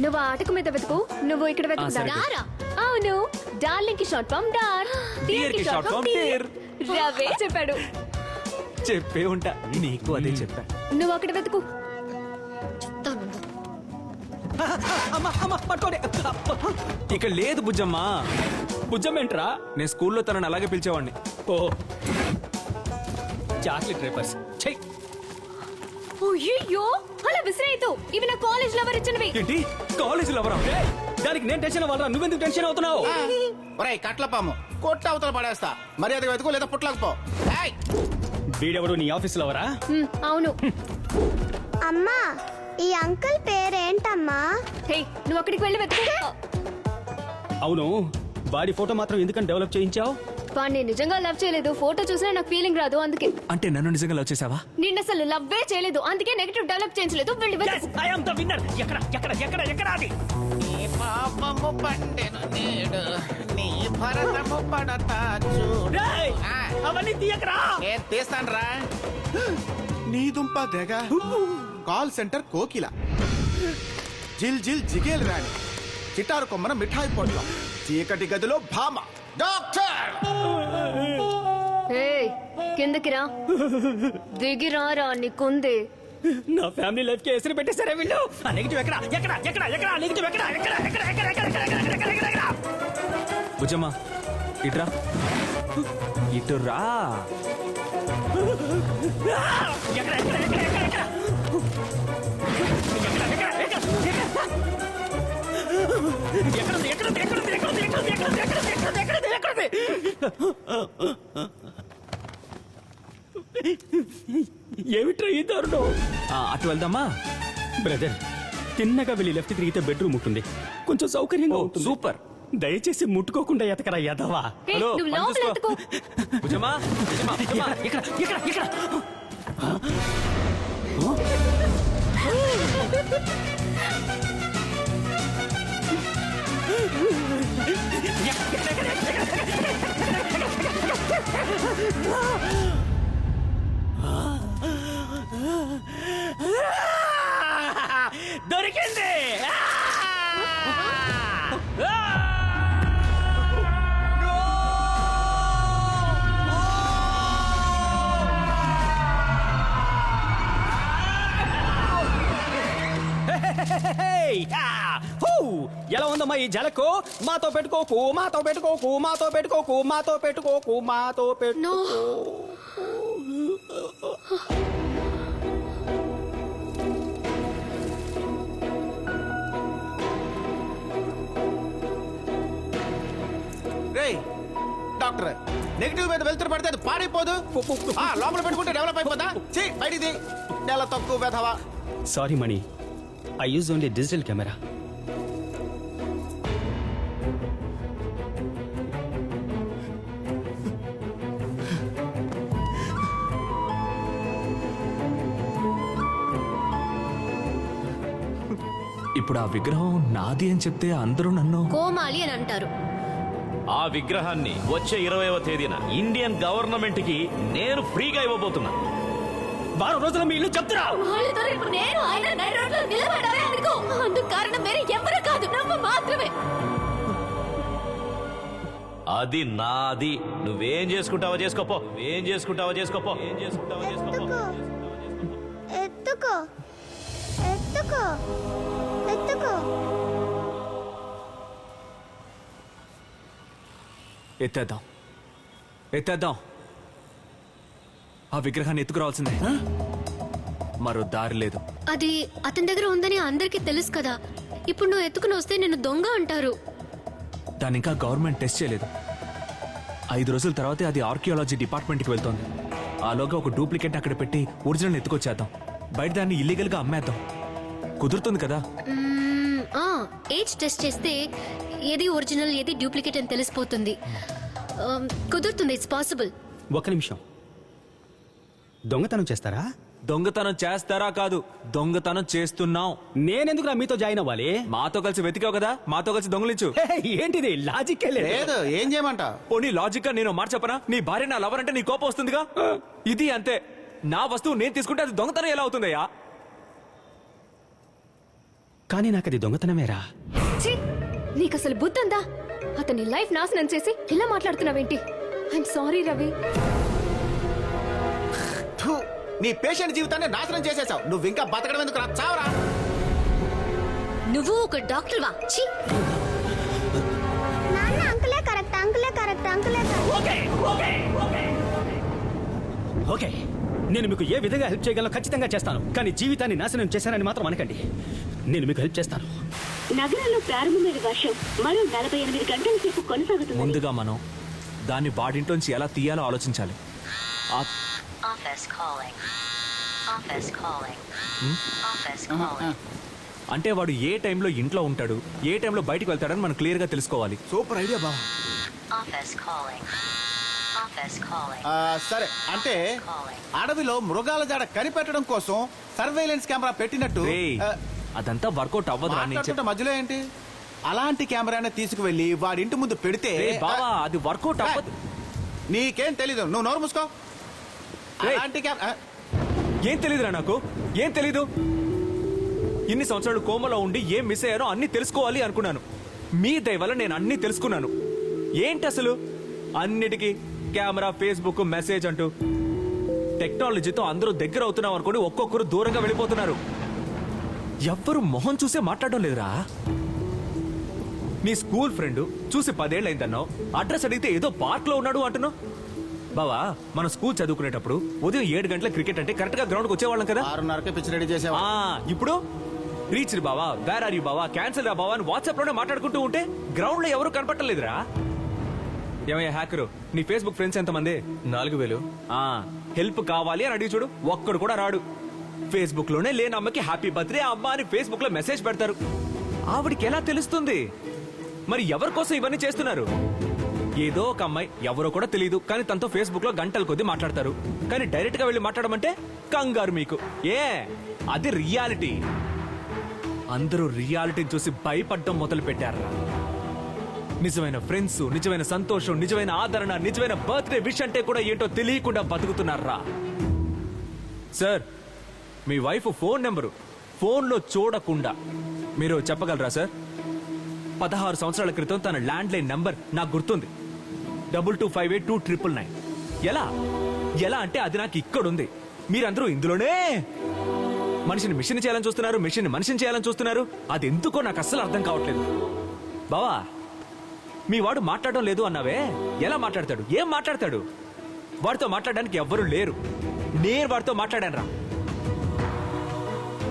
నువ్వు ఆ ఆటకు మీద వెతుకు, నువ్వు ఇక్కడ వెతుకుతారా? అవును, డార్లింగ్ కి షార్ట్ ఫామ్ డార్, డియర్ కి షార్ట్ ఫామ్ డియర్. రవే చెప్పాడు. చెప్పే ఉంటా, నీకు అదే చెప్పా. నువ్వు అక్కడ వెతుకు. ఇక లేదు బుజ్జమ్మ. బుజ్జమ్మ ఏంట్రా? నేను స్కూల్లో తనని అలాగే పిలిచేవాడిని. ఓ, చాక్లెట్ రేపర్స్. చెయ్. అయ్యో, అలా విసిరేయదు. ఇవి నా కాలేజ్ లవర్ ఇచ్చినవి. ఏంటి కాలేజ్ లవరా? దానికి నేను టెన్షన్ అవ్వాలరా, నువ్వెందుకు టెన్షన్ అవుతున్నావు? ఒరేయ్ కట్ల పాము, కొట్ట అవతల పడేస్తా. మర్యాద వెతుకు లేదా పుట్లకపో. వీడెవడు నీ ఆఫీస్ లవరా? అవును. అమ్మా, ఈ అంకుల్ పేరేంటమ్మా? హే, నువ్వు అక్కడికి వెళ్ళి వెతుకు. అవును, వాడి ఫోటో మాత్రం ఎందుకని డెవలప్ చేయించావు? వాడిని నిజంగా లవ్ చేయలేదు, ఫోటో చూసినా నాకు ఫీలింగ్ రాదు, అందుకే. అంటే నన్ను నిజంగా లవ్ చేసావా? నిన్న అసలు లవ్వే చేయలేదు, అందుకే నెగటివ్ డెవలప్ చేయించలేదు. వెళ్ళి వెతుకు. I am the winner. ఎక్కడ ఎక్కడ ఎక్కడ ఎక్కడ అది? నీ పాపము పండెను నేడు, నీ భరతము పడతా చూడు. అవన్నీ తీయకరా. నేను తీస్తానురా. నీ దుంప తెగ. కాల్ సెంటర్ కోకిల, జిల్ జిల్ జిగేల్ రాణి, చిటారు కొమ్మన మిఠాయి పొట్లం, చీకటి గదిలో భామ డాక్టర్. ఏయ్, కిందకి రా. దిగిరారా, నీకుంది. నా ఫ్యామిలీ లైఫ్ కి ఎసరు పెట్టేశారే వీళ్ళు. ఆ నెగటివ్ ఎక్కడ ఎక్కడ ఎక్కడ ఎక్కడ నెగటివ్ ఎక్కడ ఎక్కడ ఎక్కడ ఎక్కడ ఎక్కడ ఎక్కడ ఎక్కడ? బుజ్జమ్మ ఇట్రా, ఇటు రా. ఎక్కడ ఎక్కడ ఎక్కడ ఎక్కడ ఎక్కడ? ఎక్కడుంది ఎక్కడుంది ఎక్కడుంది ఎక్కడుంది ఎక్కడుంది ఎక్కడుంది ఎక్కడుంది ఎక్కడుంది ఎక్కడుంది? ఏమిట్రా ఈ దారుణం? అటు వెళ్దామా? బ్రదర్, తిన్నగా వెళ్ళి లెఫ్ట్ తిరిగితే బెడ్రూమ్ ఉంటుంది, కొంచెం సౌకర్యంగా ఉంటుంది. సూపర్. దయచేసి ముట్టుకోకుండా ఎతకరా ఎదవా. ఏయ్, నువ్వు లోపల వెతుకు. బుజ్జమ్మ, బుజ్జమ్మ, ఎక్కడ ఎక్కడ ఎక్కడ? దొరికింది. ఎలా ఉందమ్మా ఈ జలకు? మాతో పెట్టుకోకు, మాతో పెట్టుకోకు, మాతో పెట్టుకోకు, మాతో పెట్టుకోకు, మాతో పెట్టు. రేయ్ డాక్టర్, నెగిటివ్ మీద వెళ్తురు పడితే అది పాడైపోదు. లోపల పెట్టుకుంటే డెవలప్ అయిపోతా. బయటిది నెల తక్కువ వెధవా. Sorry Mani, I use only digital camera. ఇప్పుడు ఆ విగ్రహం నాది అని చెప్తే అందరూ నన్ను కోమాలి అని అంటారు. ఆ విగ్రహాన్ని వచ్చే 20వ తేదీన ఇండియన్ గవర్నమెంట్ కి నేను ఫ్రీగా ఇవ్వబోతున్నా. వారం రోజుల మీ ఇల్లు చెప్తున్నా. నేను ఆయన నడి రోడ్లో నిలబడాలి అనుకో. అందుకు కారణం వేరే ఎవరు కాదు, నువ్వు మాత్రమే. అది నాది. నువ్వేం చేసుకుంటావో చేసుకోపో, ఏం చేసుకుంటావో చేసుకోపో, ఏం చేసుకుంటావో చేసుకోపో. ఎత్తుకో ఎత్తుకో ఎత్తుకో. ఎత్తేద్దాం, ఎత్తేద్దాం. ఆ విగ్రహాన్ని ఎత్తుకురావాల్సిందే, మరో దారి లేదు. అది అతని దగ్గర ఉందని అందరికీ తెలుసు కదా. ఇప్పుడు నువ్వు ఎత్తుకుని వస్తే నిన్ను దొంగ అంటారు. దాన్ని ఇంకా గవర్నమెంట్ టెస్ట్ చేయలేదు. 5 రోజుల తర్వాతే అది ఆర్కియాలజీ డిపార్ట్మెంట్కి వెళ్తోంది. ఆలోగా ఒక డూప్లికేట్ అక్కడ పెట్టి ఒరిజినల్ ఎత్తుకొచ్చేద్దాం. బయట దాన్ని ఇల్లీగల్ గా అమ్మేద్దాం. కుదురుతుంది కదా? ఏజ్ టెస్ట్ చేస్తే ఏది ఒరిజినల్ ఏది డూప్లికేట్ అని తెలిసిపోతుంది. కుదురుతుంది, ఇట్స్ పాసిబుల్. ఒక్క నిమిషం, దొంగతనం చేస్తారా? దొంగతనం చేస్తారా కాదు, దొంగతనం చేస్తున్నాం. నేనెందుకు మీతో జాయిన్ అవ్వాలి? మాతో కలిసి వెతికావు కదా, మాతో కలిసి దొంగలించు. ఏంటిది లాజిక్? లేదు, ఏం చేయమంట? పోనీ లాజిక్ గా నేను మాట చెప్పనా? నీ భార్య నా లవర్ అంటే నీ కోపం వస్తుందిగా. ఇది అంతే. నా వస్తువు నేను తీసుకుంటే అది దొంగతనం ఎలా అవుతుందయ్యా? కానీ నాకు అది దొంగతనమేరా. నీకు అసలు బుద్ధుందా? అతని లైఫ్ నాశనం చేసి ఇలా మాట్లాడుతున్నావేంటి? I'm sorry Ravi. నీ పేషెంట్ జీవితాన్ని నాశనం చేసేసావు. నువ్వు ఇంకా బతకడం ఎందుకు? చావరా. నువ్వు ఒక డాక్టర్ వా? నాన్న అంకులే కరెక్ట్, అంకులే కరెక్ట్, అంకులే ఓకే, నేను మీకు ఏ విధంగా హెల్ప్ చేయగలను ఖచ్చితంగా చేస్తాను. కానీ జీవితాన్ని నాశనం చేశానని మాత్రం అనకండి. నేను మీకు హెల్ప్ చేస్తాను. నగరంలో ప్రారంభమైన వర్షం మరో 48 గంటల సేపు కొనసాగుతుంది. ముందుగా మనం దాన్ని వాడింట్లోంచి ఎలా తీయాలో ఆలోచించాలి. అంటే వాడు ఏ టైంలో ఇంట్లో ఉంటాడు, ఏ టైంలో బయటికి వెళ్తాడని మనం క్లియర్ గా తెలుసుకోవాలి. సూపర్ ఐడియా బావ. సరే, అంటే అడవిలో మృగాల జాడ కనిపెట్టడం కోసం సర్వేలెన్స్ కెమెరా పెట్టినట్టు. అదంతా వర్కౌట్ అవ్వదు. మధ్యలో ఏంటి? అలాంటి కెమెరానే తీసుకువెళ్ళి వాడి ఇంటి ముందు పెడితే బావా అది వర్కౌట్ అవ్వదు. నీకేం తెలీదు, నువ్వు నోరు మూసుకో. అలాంటి ఏం తెలీదురా నాకు, ఏం తెలీదు. ఇన్ని సంవత్సరాలు కోమలో ఉండి ఏం మిస్ అయ్యారో అన్ని తెలుసుకోవాలి అనుకున్నాను. మీ దయ వల్ల నేను అన్ని తెలుసుకున్నాను. ఏంటి అసలు అన్నిటికీ కెమెరా, ఫేస్బుక్, మెసేజ్ అంటూ టెక్నాలజీతో అందరూ దగ్గర అవుతున్నాం అనుకోండి, ఒక్కొక్కరు దూరంగా వెళ్ళిపోతున్నారు. ఎవ్వరు మొహం చూసే మాట్లాడడం లేదురా. నీ స్కూల్ ఫ్రెండ్ చూసి 10 ఏళ్ళు అయిందన్నావు, అడ్రస్ అడిగితే ఏదో పార్క్ లో ఉన్నాడు అంటున్నావు. బావా మనం స్కూల్ చదువుకునేటప్పుడు ఉదయం 7 గంటల క్రికెట్ అంటే కరెక్ట్ గా గ్రౌండ్ కి వచ్చేవాళ్ళం కదా. 6:30కే పిచ్ రెడీ చేసావా? ఇప్పుడు రీచ్ బావా, వేర్ ఆర్ యూ బావా, క్యాన్సిల్ రా బావా అని వాట్సాప్ లోనే మాట్లాడుకుంటూ ఉంటే గ్రౌండ్ లో ఎవరు కనపట్టలేదురా. ఏమయ్యా హ్యాకరు, నీ ఫేస్బుక్ ఫ్రెండ్స్ ఎంతమంది? 4000. హెల్ప్ కావాలి అని అడిగి చూడు, ఒక్కడు కూడా రాడు. ఫేస్బుక్ లోనే లేని అమ్మకి హ్యాపీ బర్త్డే అమ్మ అని ఫేస్బుక్ లో మెసేజ్ పెడతారు. ఆవిడికి ఎలా తెలుస్తుంది? మరి ఎవరి కోసం ఇవన్నీ చేస్తున్నారు? ఏదో ఒక అమ్మాయి, ఎవరో కూడా తెలియదు, కానీ తనతో ఫేస్బుక్ లో గంటల కొద్దీ మాట్లాడతారు. కానీ డైరెక్ట్ గా వెళ్ళి మాట్లాడమంటే కంగారు మీకు. అది రియాలిటీ. అందరూ రియాలిటీని చూసి భయపడడం మొదలు పెట్టారా. నిజమైన ఫ్రెండ్స్, నిజమైన సంతోషం, నిజమైన ఆదరణ, నిజమైన బర్త్డే విష్ అంటే కూడా ఏంటో తెలియకుండా బతుకుతున్నారా. సార్, మీ వైఫ్ ఫోన్ నెంబరు ఫోన్లో చూడకుండా మీరు చెప్పగలరా సార్? 16 సంవత్సరాల క్రితం తన ల్యాండ్ లైన్ నంబర్ నాకు గుర్తుంది, 22582999. ఎలా ఎలా అంటే అది నాకు ఇక్కడుంది. మీరందరూ ఇందులోనే మనిషిని మిషన్ చేయాలని చూస్తున్నారు, మిషన్ మనిషిని చేయాలని చూస్తున్నారు. అది ఎందుకో నాకు అస్సలు అర్థం కావట్లేదు. బావా, మీ వాడు మాట్లాడడం లేదు అన్నావే, ఎలా మాట్లాడతాడు? ఏం మాట్లాడతాడు? వాడితో మాట్లాడడానికి ఎవ్వరూ లేరు. నేను వాడితో మాట్లాడాను రా.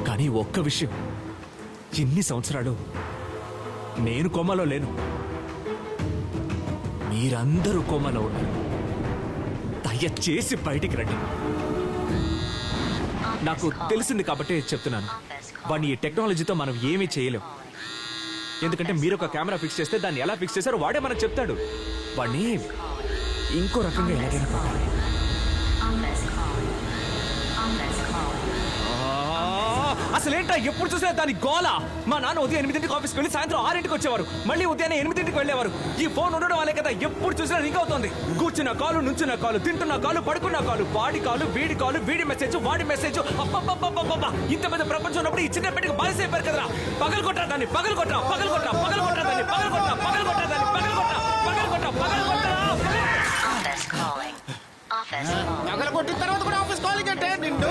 కానీ ఒక్క విషయం, ఇన్ని సంవత్సరాలు నేను కోమలో లేను, మీరందరూ కోమలో ఉన్నారు. దయచేసి బయటికి రండి. నాకు తెలిసింది కాబట్టి చెప్తున్నాను. వాడిని ఈ టెక్నాలజీతో మనం ఏమీ చేయలేం. ఎందుకంటే మీరు ఒక కెమెరా ఫిక్స్ చేస్తే దాన్ని ఎలా ఫిక్స్ చేశారో వాడే మనకు చెప్తాడు. వాడిని ఇంకో రకంగా ఎలాగైనా కొట్టాలి. అసలేంటా ఎప్పుడు చూసినా దాని గోల. మా నాన్న ఉదయం 8ంటికి ఆఫీస్కి వెళ్ళి సాయంత్రం 6ంటికి వచ్చేవారు. మళ్ళీ ఉదయాన్నే 8ంటికి వెళ్ళేవారు. ఈ ఫోన్ ఉండడం వల్లే కదా ఎప్పుడు చూసినా రింగ్ అవుతోంది. కూర్చున్న కాలు, నుంచున్న కాలు, తింటున్న కాలు, పడుకున్న కాలు, వాడి కాలు, వీడి మెసేజ్, వాడి మెసేజ్. ఇంత పెద్ద ప్రపంచం ఉన్నప్పుడు ఈ చిన్న పెట్టికి బాలిసే అయిపోయారు కదరా. పగలు కొట్టా దాన్ని, పగలు కొట్టా దాన్ని, పగలు కొట్టా దాన్ని, పగలు కొట్టా కొట్టిన తర్వాత కూడా ఆఫీస్ కాలింగ్ అంటే నిన్ను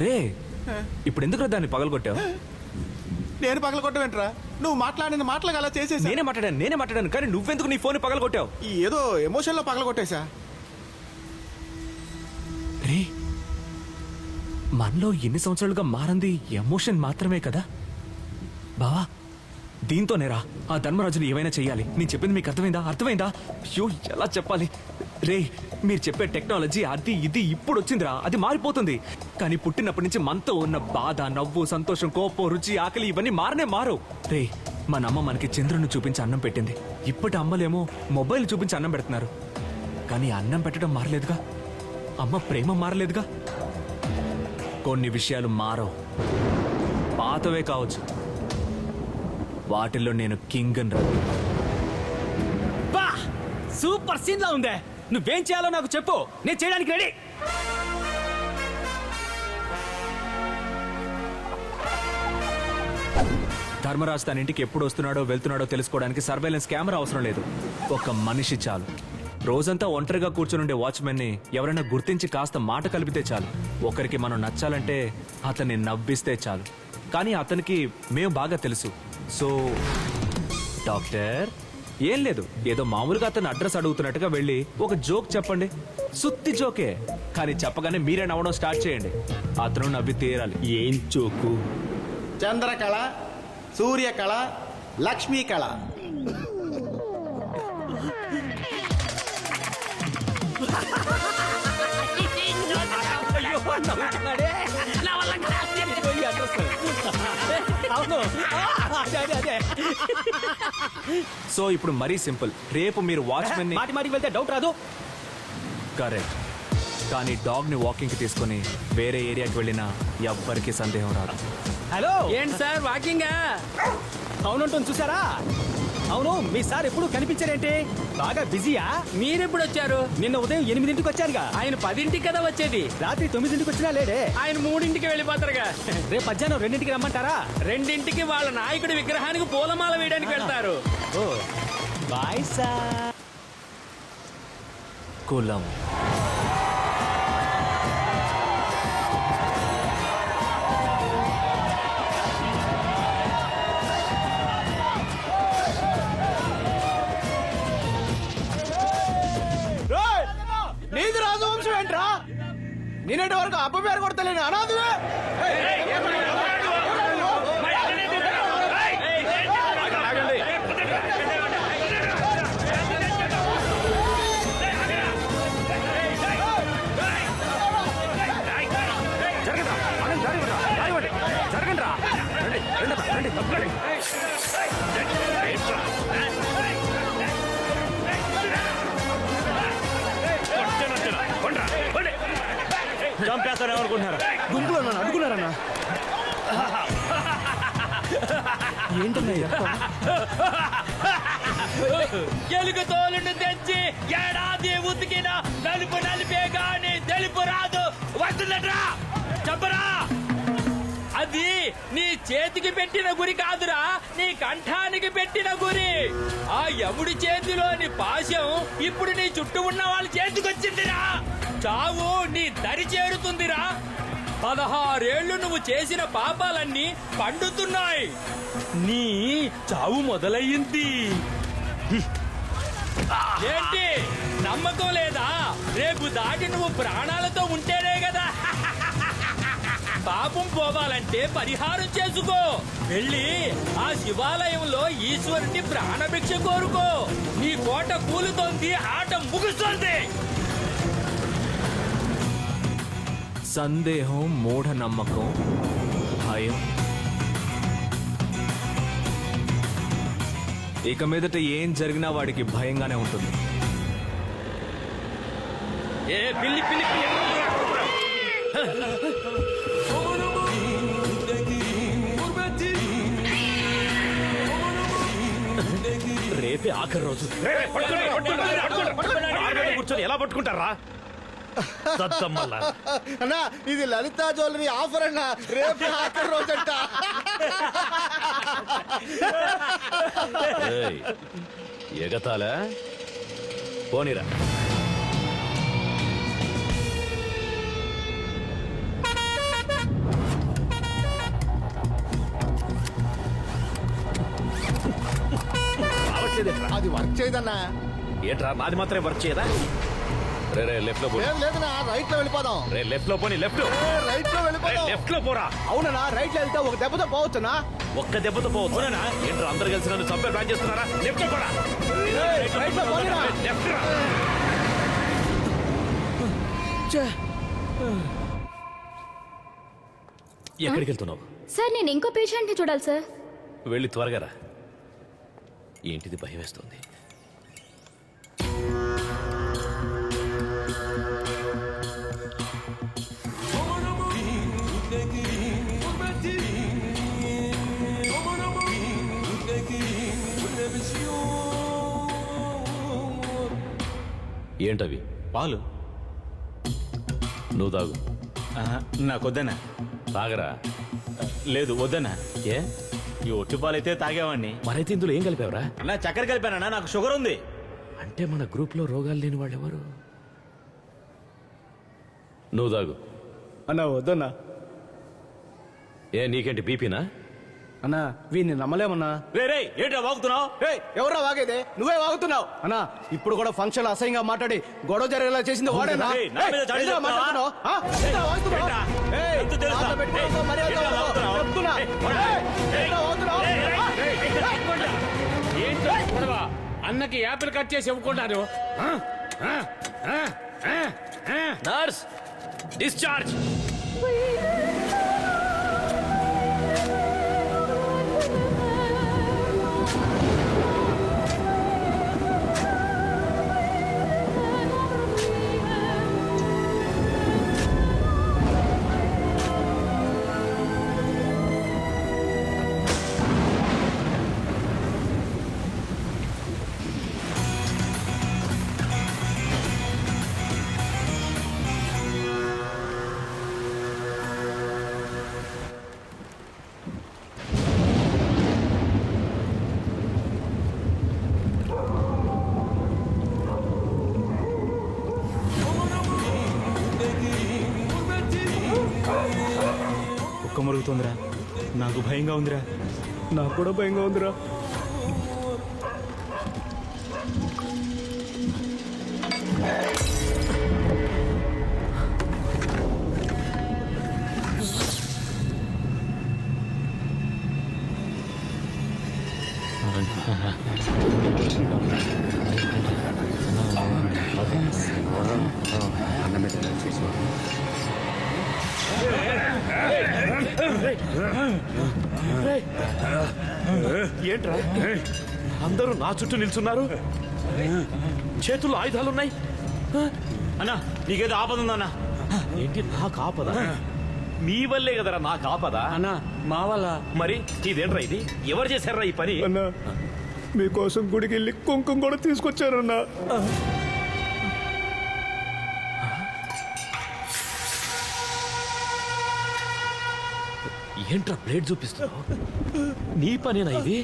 రే, ఇప్పుడు ఎందుకు దాన్ని పగలగొట్టావు? నేను పగలగొట్టవేంట్రా? నువ్వు మాట్లాడిన మాటలకు అలా చేసేసి. నేనే మాట్లాడాను. కానీ నువ్వెందుకు నీ ఫోన్ పగలగొట్టావు? ఏదో ఎమోషన్ లో పగలగొట్టేశా. రే, మనలో ఎన్ని సంవత్సరాలుగా మారింది ఎమోషన్ మాత్రమే కదా బావా. దీంతోనేరా ఆ ధర్మరాజుని ఏమైనా చెయ్యాలి. నేను చెప్పింది మీకు అర్థమైందా? అయ్యో, ఎలా చెప్పాలి రే? మీరు చెప్పే టెక్నాలజీ అది ఇది ఇప్పుడు వచ్చిందిరా. అది మారిపోతుంది. కానీ పుట్టినప్పటి నుంచి మనతో ఉన్న బాధ, నవ్వు, సంతోషం, కోపం, రుచి, ఆకలి ఇవన్నీ మారవు రే. మన అమ్మ మనకి చంద్రుని చూపించి అన్నం పెట్టింది. ఇప్పటి అమ్మలేమో మొబైల్ చూపించి అన్నం పెడుతున్నారు. కానీ అన్నం పెట్టడం మారలేదుగా, అమ్మ ప్రేమ మారలేదుగా. కొన్ని విషయాలు మారవు, పాతవే కావచ్చు. వాటిల్లో నేను కింగ్ అని రా. సూపర్ సీన్ లా ఉందే. నువ్వేం చేయాలో నాకు చెప్పు, నేను చేయడానికి రెడీ. ధర్మరాజు తన ఇంటికి ఎప్పుడు వస్తున్నాడో వెళ్తున్నాడో తెలుసుకోవడానికి సర్వేలెన్స్ కెమెరా అవసరం లేదు. ఒక మనిషి చాలు. రోజంతా ఒంటరిగా కూర్చునుండే వాచ్మెన్ ని ఎవరైనా గుర్తించి కాస్త మాట కలిపితే చాలు. ఒకరికి మనం నచ్చాలంటే అతన్ని నవ్విస్తే చాలు. కానీ అతనికి మేము బాగా తెలుసు. సో డాక్టర్, ఏం లేదు, ఏదో మామూలుగా అతను అడ్రస్ అడుగుతున్నట్టుగా వెళ్ళి ఒక జోక్ చెప్పండి. సుత్తి జోకే, కానీ చెప్పగానే మీరే నవ్వడం స్టార్ట్ చేయండి. అతను నవ్వి తీరాలి. ఏం జోకు? చంద్రకళ, సూర్యకళ, లక్ష్మీ కళ. సో ఇప్పుడు మరీ సింపుల్. రేపు మీరు వాచ్మెన్ మాటికి వెళ్తే డౌట్ రాదు. కరెక్ట్. కానీ డాగ్ ని వాకింగ్ కి తీసుకుని వేరే ఏరియాకి వెళ్ళినా ఎవ్వరికి సందేహం రాదు. హలో, ఏంటి సార్ వాకింగా? అవునుంటుంది చూసారా? అవును, మీ సార్ ఎప్పుడు కనిపించారేంటి? బాగా బిజీయా? మీరెప్పుడు వచ్చారు? నిన్న ఉదయం 8ంటికి వచ్చారుగా. ఆయన 10ంటికి కదా వచ్చేది. రాత్రి 9ంటికి వచ్చినా లేడే. ఆయన 3ంటికి వెళ్ళిపోతారుగా. రేపు మధ్యాహ్నం 2ంటికి రమ్మంటారా? 2ంటికి వాళ్ళ నాయకుడి విగ్రహానికి పూలమాల వేయడానికి వెళ్తారు. ఓ బాయ్ సార్. కులం, నీది రాజవంశం ఏంట్రా? నేనేటి వరకు అప్ప పేరు కొడతలేను అనాథవే. చంపేస్తారేమనుకుంటున్నారా? గుంపులో నన్ను అడుగున్నారన్నా. ఏంటన్నా ఎలుగు తోలును తెచ్చి ఏడాది ఉతికిన నలుపు నలిపే గాని తెలుపు రాదు. వస్తుందట్రా, చెప్పరా? అది నీ చేతికి పెట్టిన గురి కాదురా, నీ కంఠానికి పెట్టిన గురి. ఆ యముడి చేతిలోని పాశం ఇప్పుడు నీ చుట్టూ ఉన్న వాళ్ళ చేతికొచ్చిందిరా. చావు నీ దరి చేరుతుందిరా. 16 ఏళ్లు నువ్వు చేసిన పాపాలన్నీ పండుతున్నాయి. నీ చావు మొదలయ్యింది. ఏంటి నమ్మకం లేదా? రేపు దాటి నువ్వు ప్రాణాలతో ఉంటేనే కదా. పాపం పోవాలంటే పరిహారం చేసుకో. వెళ్ళి ఆ శివాలయంలో ఈశ్వరుని ప్రాణభిక్ష కోరుకో. నీ కోట కూలుతోంది, ఆట ముగుస్తోంది. సందేహం, మూఢనమ్మకం, భయం, ఇక మీదట ఏం జరిగినా వాడికి భయంగానే ఉంటుంది. ఏ పిల్లి పిల్లి పిల్లి. రేపే ఆఖరి రోజు. కూర్చొని ఎలా పట్టుకుంటారా? అన్నా ఇది లలితా జ్యువెలరీ ఆఫర్ అన్నా, రేపు ఆఖరి రోజంట. ఎగతాలా? పోనీరా. అది వర్క్ చేయదన్నా. ఏంట్రా నాది మాత్రమే వర్క్ చేయదా? రే లెఫ్ట్ లో పో. లేదన్నా రైట్ లో వెళ్ళిపోదాం. రే లెఫ్ట్ లో పోనీ. లెఫ్ట్ రైట్ లో వెళ్ళిపోదాం. లెఫ్ట్ లో పోరా. అవునన్నా, రైట్ లో వెళ్తే ఒక దెబ్బతో పోవచ్చునా? ఒక్క దెబ్బతో పోవచ్చు. ఏంట్రా అందరు కలిసి నన్ను చంపే ప్లాన్ చేస్తున్నారా? లెఫ్ట్ లో పోరా. రైట్ లో పోనీరా. లెఫ్ట్ రా. ఎక్కడికి వెళ్తున్నావు? సార్ నేను ఇంకో పేషెంట్ ని చూడాలి సార్. వెళ్ళి త్వరగా రా. ఏంటిది భయం వేస్తుంది? ఏంటవి? పాలు. నువ్వు తాగు. నాకొద్దనా? తాగరా. లేదు వద్దనా. ఏ? ఈ ఒట్టి పాలైతే తాగేవాడిని. మరైతే ఇందులో ఏం కలిపావురా? అన్నా చక్కెర కలిపానా? నాకు షుగర్ ఉంది. అంటే మన గ్రూప్ లో రోగాలు లేని వాళ్ళు ఎవరు? నువ్వు తాగు. అన్నా వద్దన్నా. ఏ నీకేంటి బీపీనా? అన్నా వీడిని నమ్మలేమన్నా. రే ఏంట్రా వాగుతున్నావు? ఎవరా వాగేదే? నువ్వే వాగుతున్నావు అన్నా. ఇప్పుడు కూడా ఫంక్షన్ అసహ్యంగా మాట్లాడి గొడవ జరిగేలా చేసింది వాడేనా? ఏయ్, నా మీద చాడీలు ఏంట్రా మాట్లాడుతున్నావు? ఆ? ఏంట్రా వాగుతున్నావు? ఏంట్రా? ఏయ్, ఎంత తెలుసా? నాతో పెట్టుకోవద్దు, మర్యాద ఏంట్రా ఉండదు. వాగుతున్నావు? చెప్తున్నా. ఏయ్, ఏంట్రా వాగుతున్నావు? ఏంటో గొడవ? అన్నకి యాపిల్ కట్ చేసి ఇవ్వకుండాను. Nurse discharge. కుక్క మురుగుతుందిరా. నాకు భయంగా ఉందిరా. నాకు కూడా భయంగా ఉందిరా. ఏంట్రా అందరూ నా చుట్టూ నిల్చున్నారు? చేతుల్లో ఆయుధాలున్నాయి. అన్నా నీకేదో ఆపద ఉందన్నా. ఏంటి నాకు ఆపద? మీ వల్లే కదరా నాకు ఆపద. అన్నా మా వల్ల. మరి ఇదేంట్రా ఇది? ఎవరు చేశారా ఈ పని? అన్నా మీకోసం గుడికి వెళ్ళి కుంకుమ కూడా తీసుకొచ్చారన్నా. ఏంట్రా ప్లేట్ చూపిస్తున్నావు? నీ పనేనా ఇది?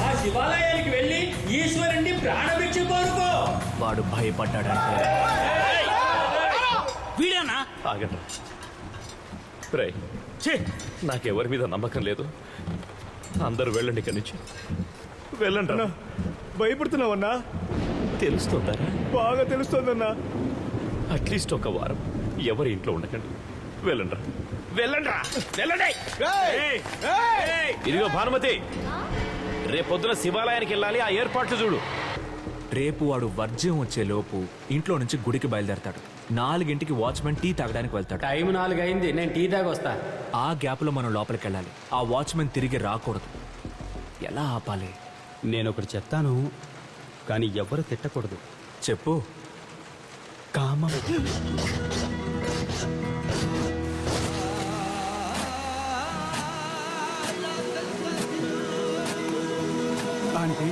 ఆ శివాలయానికి వెళ్ళి ఈశ్వరుణ్ణి ప్రాణభిక్ష కోరుకో. వాడు భయపడ్డాడంటే వీడేనా? ఆగండి రే, నాకెవరి మీద నమ్మకం లేదు. అందరూ వెళ్ళండి ఇక్కడి నుంచి. వెళ్ళండి రా. భయపడుతున్నావన్నా? తెలుస్తుందా? బాగా తెలుస్తోందన్నా. అట్లీస్ట్ ఒక వారం ఎవరి ఇంట్లో ఉండకండి. వెళ్ళండి రా. వెళ్ళండి రా. వెళ్ళండి. ఇదిగో భానుమతి, రేపొద్దున శివాలయానికి వెళ్ళాలి. ఆ ఏర్పాట్లు చూడు. రేపు వాడు వర్జ్యం వచ్చే లోపు ఇంట్లో నుంచి గుడికి బయలుదేరతాడు. 4 వాచ్మెన్ టీ తాగడానికి వెళ్తాడు. టైం 4 అయింది, నేను టీ తాగి వస్తా. ఆ గ్యాప్ లో మనం లోపలికి వెళ్ళాలి. ఆ వాచ్మెన్ తిరిగి రాకూడదు. ఎలా ఆపాలి? నేను ఒకటి చెప్తాను, కానీ ఎవ్వరూ తిట్టకూడదు. చెప్పు. కామం. ఆంటీ,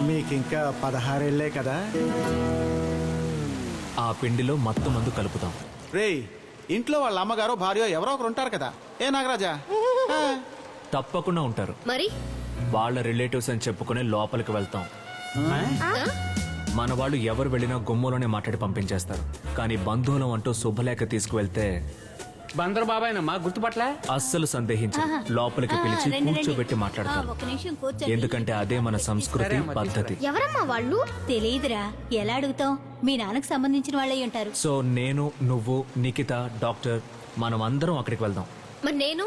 మీకింకా 16 ఏళ్లే కదా? ఆ పిండిలో మత్తు మందు కలుపుతాం. రేయ్, ఇంట్లో వాళ్ళ అమ్మగారు భార్య ఎవరో ఒకరు ఉంటారు కదా. ఏ నాగరాజా? తప్పకుండా ఉంటారు. మరి వాళ్ళ రిలేటివ్స్ అని చెప్పుకుని లోపలికి వెళ్తాం. మన వాళ్ళు ఎవరు వెళ్ళినా గుమ్మలోనే మాట్లాడి పంపించేస్తారు. కానీ బంధువులం అంటూ శుభలేఖ తీసుకువెళ్తే బందరు బాబాయ్నమ్మా, గుర్తుపట్ల? అస్సలు సందేహించరు. లోపలికి పిలిచి కూర్చోబెట్టి మాట్లాడతారు. ఎందుకంటే అదే మన సంస్కృతి పద్ధతి. ఎవరమ్మా వాళ్ళు? తెలియదురా, ఎలా అడుగుతాం? మీ నాన్నకు సంబంధించిన వాళ్ళే ఉంటారు. సో నేను, నువ్వు, నిఖిత, డాక్టర్ మనం అందరం అక్కడికి వెళ్దాం. మరి నేను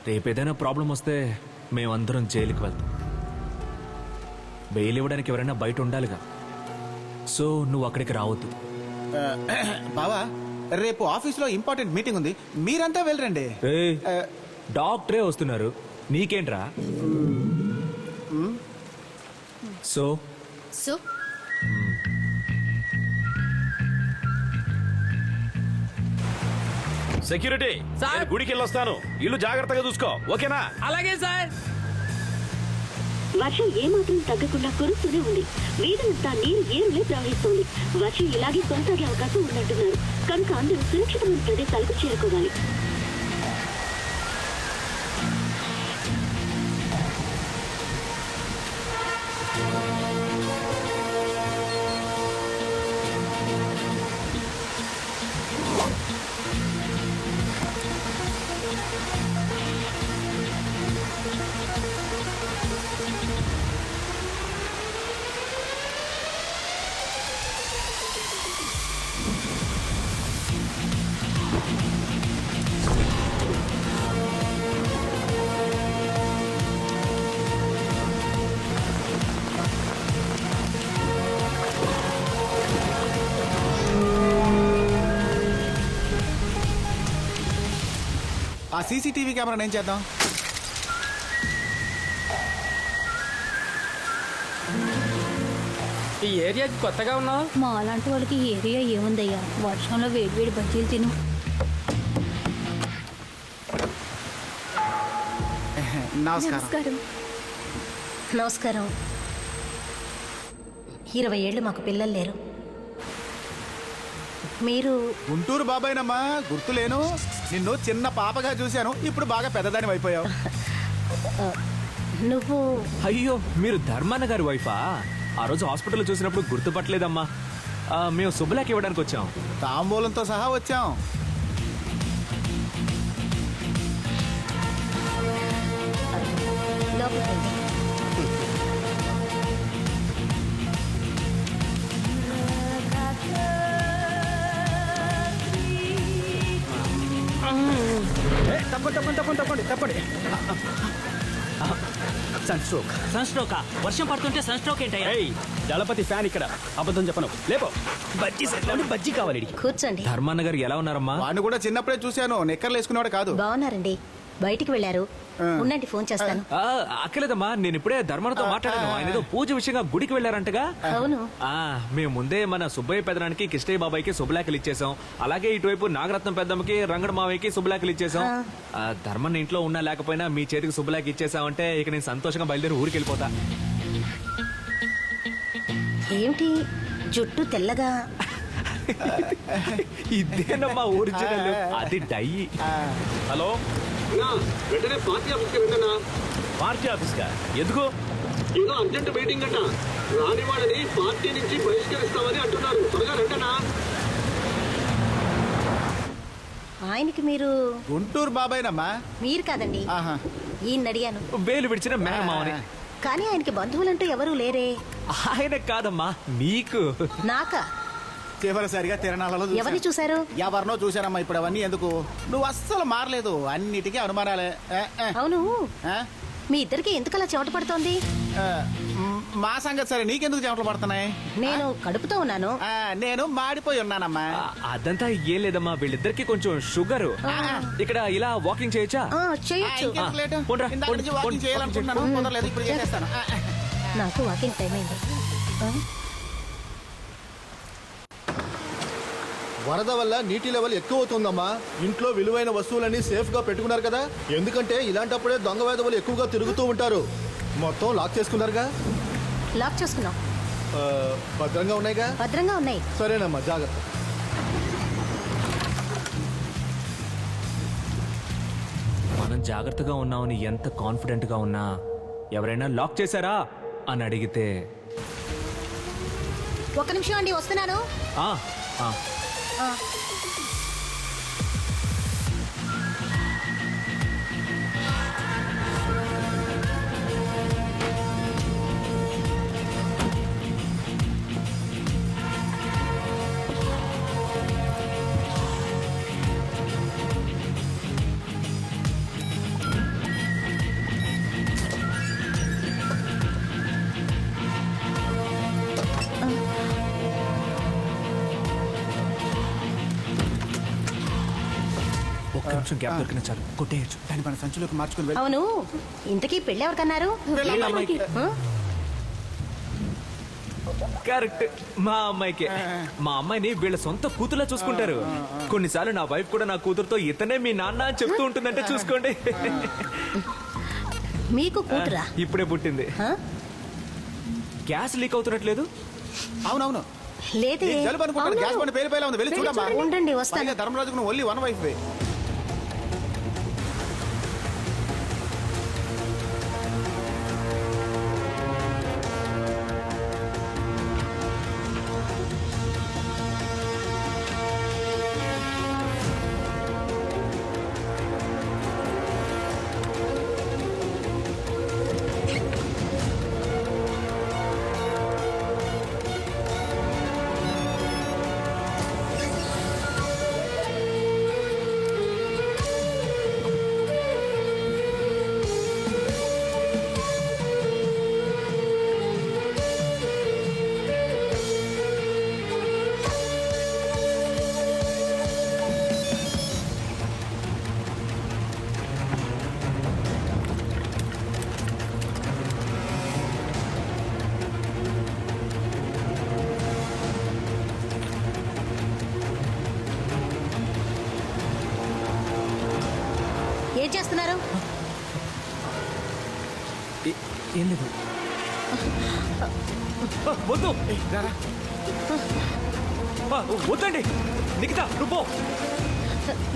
రేపేదైనా ప్రాబ్లం వస్తే మేమందరం జైలుకి వెళ్తాం. బెయిల్ ఇవ్వడానికి ఎవరైనా బయట ఉండాలిగా. సో నువ్వు అక్కడికి రావద్దు. బావా, రేపు ఆఫీస్లో ఇంపార్టెంట్ మీటింగ్ ఉంది, మీరంతా వెళ్ళరండి. డాక్టరే వస్తున్నారు, నీకేంట్రా? సో సో సెక్యూరిటీ, నేను గుడికి వెళ్ళొస్తాను. ఇల్లు జాగ్రత్తగా చూసుకో, ఓకేనా? అలాగే సార్. వర్షం ఏమాత్రం తగ్గకుండా కురుస్తూనే ఉంది. వీధంతా నీరు ఏరులే ప్రవహిస్తోంది. వర్షం ఇలాగే కొనసాగే అవకాశం ఉన్నట్టున్నారు. కనుక అందరూ సురక్షితమైన ప్రదేశాలకు చేరుకోవాలి. ఆ సీసీటీవీ కెమెరా ఏం చేద్దాం? ఈ ఏరియాకి కొత్తగా ఉన్నావు. మా అలాంటి వాళ్ళకి ఈ ఏరియా ఏముందయ్యా? వర్షంలో వేడివేడి బజ్జీలు తిను. నమస్కారం. నమస్కారం. 20 ఏళ్ళు మాకు పిల్లలు లేరు. మీరు గుంటూరు బాబాయ్నమ్మా, గుర్తులేను. నిన్ను చిన్న పాపగా చూశాను, ఇప్పుడు బాగా పెద్దదాని అయిపోయావు. నువ్వు? అయ్యో, మీరు ధర్మాన్న గారి వైఫా? ఆ రోజు హాస్పిటల్లో చూసినప్పుడు గుర్తుపట్టలేదమ్మా. మేము శుభలేఖ ఇవ్వడానికి వచ్చాం. తాంబూలంతో సహా వచ్చాం. తప్పండి. Sun stroke. వర్షం పడుతుంటే సన్ స్ట్రోక్ ఏంటయ్యా? దళపతి ఫ్యాన్ ఇక్కడ. అబద్ధం చెప్పను. లేపో. బజ్జీ సెట్ బజ్జీ కావాలి. కూర్చోండి. ధర్మాన్న గారు ఎలా ఉన్నారమ్మా? వాడిని కూడా చిన్నప్పుడే చూశాను, నిక్కర్లు వేసుకునేవాడు కాదు. బాగున్నారండి. బయటికి వెళ్ళారు. ఉండండి, ఫోన్ చేస్తాను. అక్కలేదమ్మా, నేను ఇప్పుడే ధర్మనతో మాట్లాడాను. ఆయన ఏదో పూజ విషయంగా గుడికి వెళ్ళారంటగా. అవును. మేము ముందే మన సుబ్బయ్య పెదనానికి కిష్టయ్య బాబాయ్కి శుభలేఖలు ఇచ్చేసాం. అలాగే ఇటువైపు నాగరత్నం పెద్దమ్మకి రంగడ మావయ్యకి శుభలేఖలు ఇచ్చేసాం. ధర్మన్ ఇంట్లో ఉన్నా లేకపోయినా మీ చేతికి శుభలేఖ ఇచ్చేసామంటే ఇక నేను సంతోషంగా బయలుదేరి ఊరికి వెళ్ళిపోతా. ఏమిటి జుట్టు తెల్లగా? ఇదేనమ్మా ఒరిజినల్, అది డై. హలో, వెంటనే పార్టీ ఆఫీస్కి వెళ్ళనా? పార్టీ ఆఫీస్కా? ఎందుకు? ఏదో అర్జెంట్ మీటింగ్ అంట. రాని వాళ్ళని పార్టీ నుంచి బహిష్కరిస్తామని అంటున్నారు. త్వరగా రండనా. ఆయనకి మీరు గుంటూరు బాబాయ్నమ్మా? మీరు కాదండి, ఈయన అడిగాను. వేలు విడిచిన మేనమావని. కానీ ఆయనకి బంధువులంటూ ఎవరూ లేరే. ఆయన కాదమ్మా, నీకు. నాకా? చివరిసరిగా తిరణాలలో ఎవరిని చూశారు? ఎవరినో చూశానమ్మా. ఇప్పుడు అవన్నీ ఎందుకు? నువ్వు అస్సలు మారలేదు, అన్నిటికీ అనుమానాలే. అవును, మీ ఇద్దరికి ఎందుకలా చెమట పడుతోంది? మా సంగతి సరే, నీకెందుకు చెమటలు పడుతున్నాయి? నేను కడుపుతో ఉన్నాను. నేను మాడిపోయి ఉన్నానమ్మా. అదంతా ఏం లేదమ్మా, వీళ్ళిద్దరికి కొంచెం షుగర్. ఇక్కడ ఇలా వాకింగ్ చేయొచ్చా? చేయొచ్చు. వాకింగ్ చేయాలనుకుంటున్నాను, కుదరలేదు. ఇప్పుడు చేసేస్తాను. నాకు వాకింగ్ టైం అయింది. వరద వల్ల నీటి లెవెల్ ఎక్కువ అవుతుందమ్మా. ఇంట్లో విలువైన వస్తువులన్నీ సేఫ్ గా పెట్టుకున్నారు కదా, ఎందుకంటే ఇలాంటప్పుడే దొంగ వేధవులు ఎక్కువగా తిరుగుతూ ఉంటారు. మొత్తం లాక్ చేసుకున్నారుగా? లాక్ చేసుకున్నాం. భద్రంగా ఉన్నాయిగా? భద్రంగా ఉన్నాయి. సరేనమ్మా, జాగ్రత్త. మనం జాగ్రత్తగా ఉన్నామని ఎంత కాన్ఫిడెంట్ గా ఉన్నా ఎవరైనా లాక్ చేశారా అని అడిగితే, ఒక్క నిమిషం అండి, వస్తున్నాను. ఒక్క నిమిషం గ్యాప్ దొరికిన చాలు, కొట్టేయచ్చు. దాన్ని మన సంచులోకి మార్చుకుని. అవును, ఇంతకీ పెళ్ళి ఎవరికన్నారు? కరెక్ట్, మా అమ్మాయికే. మా అమ్మాయిని వీళ్ళ సొంత కూతురులా చూసుకుంటారు. కొన్నిసార్లు నా వైఫ్ కూడా నా కూతురుతో ఇతనే మీ నాన్న అని చెప్తూ ఉంటుందంటే చూసుకోండి. మీకు కూతురా? ఇప్పుడే పుట్టింది. గ్యాస్ లీక్ అవుతున్నట్లేదు? అవునవును, లేదే. జలుబు అనుకుంటాను. గ్యాస్ బండ పేలిపోయేలా ఉంది, వెళ్ళి చూడమ్మా. ఉండండి, వస్తాను. ధర్మరాజుకు ఓన్లీ వన్ వైఫ్. ఏం చేస్తున్నారు? ఏం లేదు. వద్దు, వద్దండి. నిఖిత, నువ్వు పో.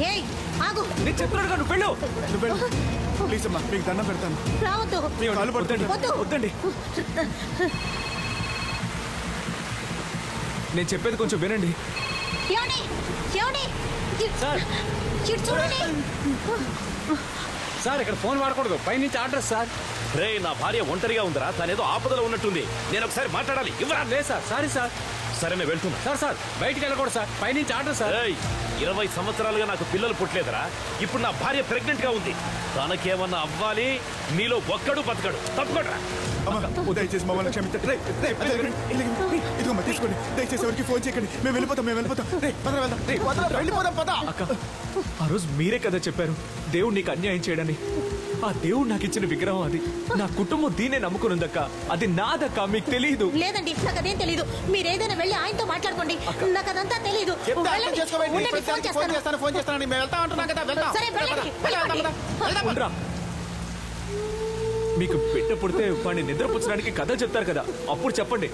ఏయ్, ఆగు. నేను చెప్తున్నాడుగా, నువ్వు వెళ్ళు. ప్లీజ్ అమ్మా, మీకు దండం పెడతాను. రావద్దు. వద్దండి. నేను చెప్పేది కొంచెం వినండి. సార్, ఇక్కడ ఫోన్ వాడకూడదు, పైనుంచి అడ్రస్ సార్. రే, నా భార్య ఒంటరిగా ఉందిరా, తనేదో ఆపదలో ఉన్నట్టుంది. నేను ఒకసారి మాట్లాడాలి. ఇవ్వరా? లేదు సార్, సారీ సార్. సరేనే వెళ్తున్నా. సార్ బయటికి వెళ్ళకూడదు సార్, పైనుంచి ఆర్డర్ సార్. 20 సంవత్సరాలుగా నాకు పిల్లలు పుట్టలేదురా. ఇప్పుడు నా భార్య ప్రెగ్నెంట్ గా ఉంది. తనకేమన్నా అవ్వాలి, నీలో ఒక్కడు బతకడు. తప్పకుండా దయచేసి మమ్మల్ని క్షమించండి. ఇదిగో తీసుకోండి. దయచేసి ఎవరికి ఫోన్ చేయకండి. మేము వెళ్ళిపోతాం. వెళ్ళిపోదాం పద. అక్క, ఆ రోజు మీరే కదా చెప్పారు దేవుడు నీకు అన్యాయం చేయడని. ఆ దేవుడు నాకు ఇచ్చిన విగ్రహం అది. నా కుటుంబం దీనే నమ్ముకునుందక్క. అది నాదక్క, మీకు తెలియదు. లేదండి, నాకు అదేం తెలీదు. మీరేదైనా వెళ్ళి ఆయనతో మాట్లాడుకోండి. నాకు అదంతా తెలీదు. ఫోన్ చేస్తానండి. మేము వెళ్తా ఉంటున్నాం కదా. ఉండరా. మీకు బిడ్డ పుడితే వాడిని నిద్రపుచ్చడానికి కథ చెప్తారు కదా, అప్పుడు చెప్పండి.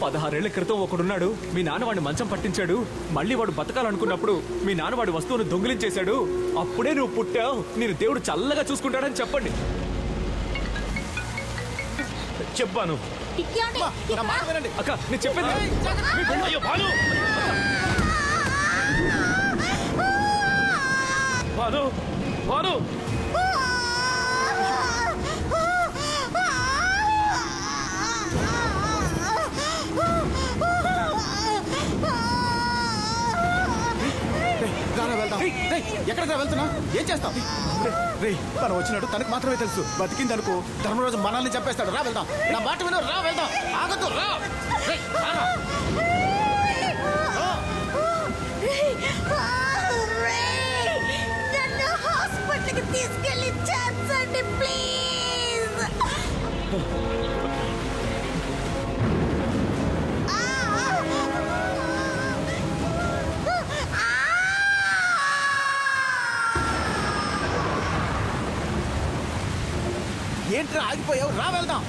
16 ఏళ్ల క్రితం ఒకడున్నాడు, మీ నాన్న వాడిని మంచం పట్టించాడు. మళ్ళీ వాడు బతకాలనుకున్నప్పుడు మీ నాన్న వాడి వస్తువును దొంగిలించేశాడు. అప్పుడే నువ్వు పుట్టావు. నేను దేవుడు చల్లగా చూసుకుంటాడని చెప్పండి. చెప్పాను అక్క, నేను చెప్పేది. అయ్యో భాను, భాను, భాను. ఎక్కడికి వెళ్తున్నా? ఏం చేస్తావు? తను వచ్చినట్టు తనకు మాత్రమే తెలుసు. బతికిందనుకో ధర్మరాజు మనల్ని చంపేస్తాడు. రా వెళ్దాం. నా మాట విను. రా వెళ్దాం. ఆగద్దు. రా. నన్ను హాస్పిటల్కి తీసుకెళ్ళి చేర్చండి ప్లీజ్. ఏంట్రా ఆగిపోయావు? రా వెళ్దాం.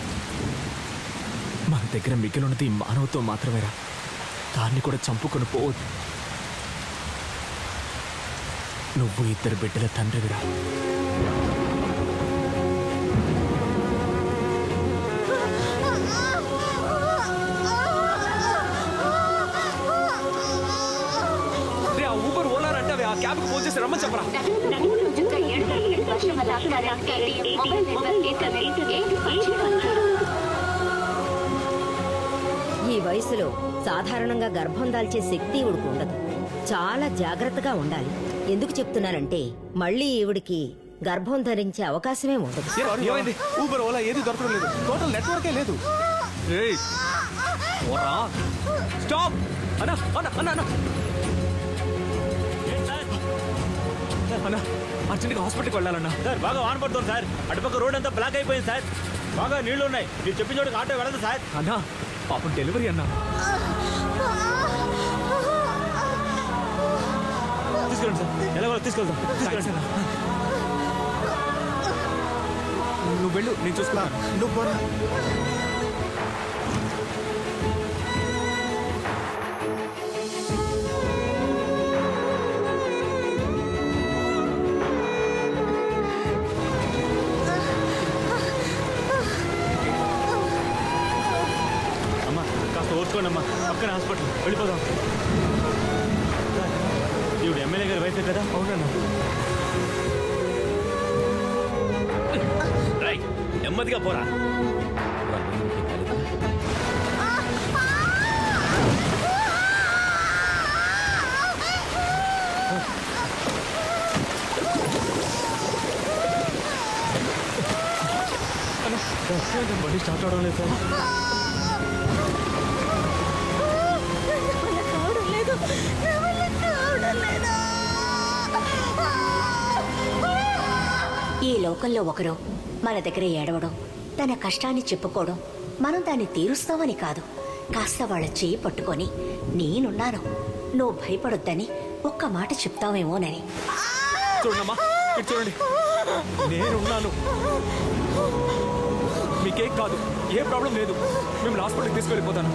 మన దగ్గర మిగిలినది మానవత్వం మాత్రమేరా. దాన్ని కూడా చంపుకొని పోవద్దు. నువ్వు 2 బిడ్డల తండ్రివిరా. ఊబర్ ఓలా అంటే ఆ క్యాబ్కి ఫోన్ చేసి రమ్మని చెప్పరా. ఈ వయసులో సాధారణంగా గర్భం దాల్చే శక్తి ఈవిడికి ఉండదు. చాలా జాగ్రత్తగా ఉండాలి. ఎందుకు చెప్తున్నానంటే మళ్ళీ ఈవిడికి గర్భం ధరించే అవకాశమే ఉండదు. ఏమైంది? ఊబర్ ఓలా ఏది దొరకడం లేదు. టోటల్ నెట్వర్కే లేదు. స్టాప్ అన్నా అన్నా అన్నా అన్నా అన్నా, అర్జెంట్గా హాస్పిటల్కి వెళ్ళాలన్నా. సార్ బాగా వాన పడుతుంది సార్. అటుపక్క రోడ్ అంతా బ్లాక్ అయిపోయింది సార్. బాగా నీళ్లు ఉన్నాయి. మీరు చెప్పిన చోటుకి ఆటో వెళ్ళదు సార్. అన్నా పాపం డెలివరీ అన్నా. తీసుకెళ్ళండి సార్. ఎలా తీసుకెళ్తాం. నువ్వు వెళ్ళు, నేను చూసుకున్నా. నువ్వు పోరా. ఓర్చుకోండమ్మా. పక్కన హాస్పిటల్ వెళ్ళిపోదాం. ఈవిడ ఎమ్మెల్యే గారి వైఫే కదా? అవునన్నా. రైట్, నెమ్మదిగా పోరా. బండి స్టార్ట్ అవడం లేదు సార్. ఈ లోకంలో ఒకరు మన దగ్గర ఏడవడం, తన కష్టాన్ని చెప్పుకోవడం, మనం దాన్ని తీరుస్తామని కాదు, కాస్త వాళ్ళ చేయి పట్టుకొని నేనున్నాను, నువ్వు భయపడొద్దని ఒక్క మాట చెప్తావేమోనని. చూడమ్మా, ఇటు చూడండి, నేనున్నాను, మీకేం కాదు, ఏ ప్రాబ్లం లేదు, మేము హాస్పిటల్కి తీసుకెళ్ళిపోతాను.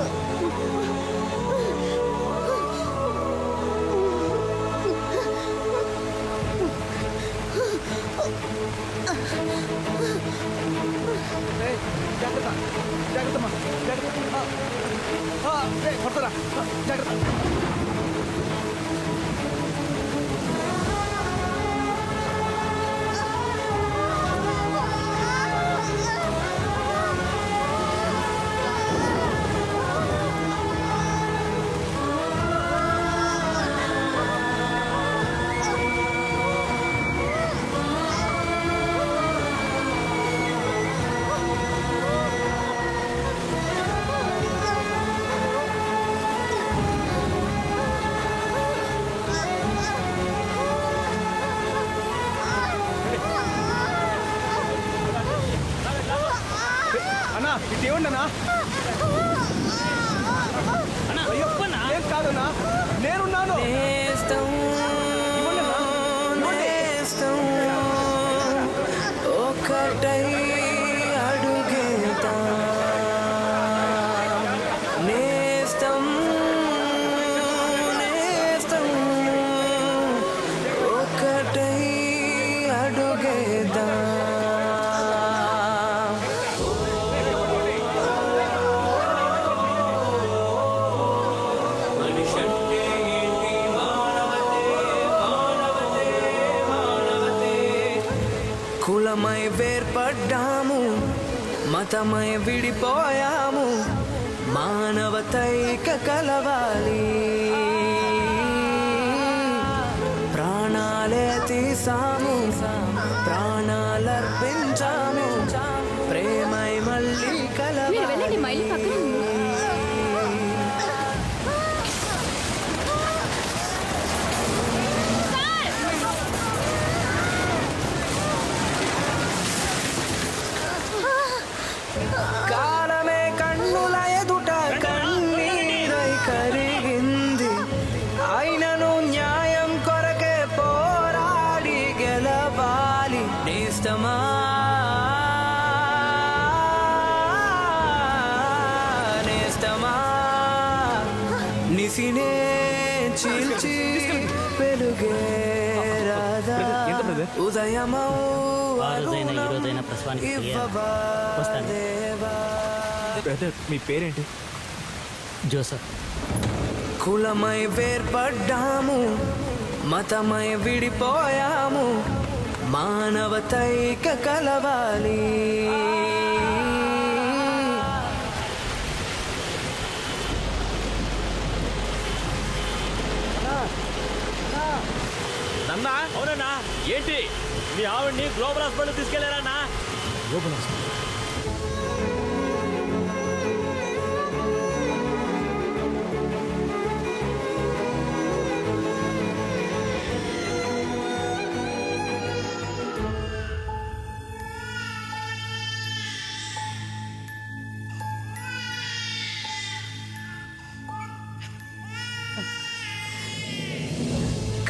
ఇవ్వండి అన్నా. అయ్యో, ఏం కాదన్నా, నేనున్నాను. ఇవ్వండి అన్నా, ఇవ్వండి. ఒకటై అడుగేతా నేస్తం నేస్తం ఒకటై అడుగేతా కులమై వేర్పడ్డాము, మతమై విడిపోయాము, మానవతైక కలవాలి. ప్రాణాలే తీసాము, ప్రాణాలర్పించాము, ప్రేమై మళ్ళీ కలవాలి. కాలమే కన్నుల ఎదుట కన్నీరై కరిగింది, అయినను న్యాయం కొరకే పోరాడి గెలవాలి. నేస్తమా నేస్తమా నిసినే చీల్చి పెలుగే రాదా ఉదయమౌ బ్రదర్, మీ పేరేంటి? జోసఫ్. కులమై వేర్పడ్డాము, మతమై విడిపోయాము, మానవతైక కలవాలి. నన్నా? అవునన్నా. ఏంటి మీ ఆవిడ్ని గ్లోబల్ హాస్పిటల్ తీసుకెళ్లారన్నా? Global hospital?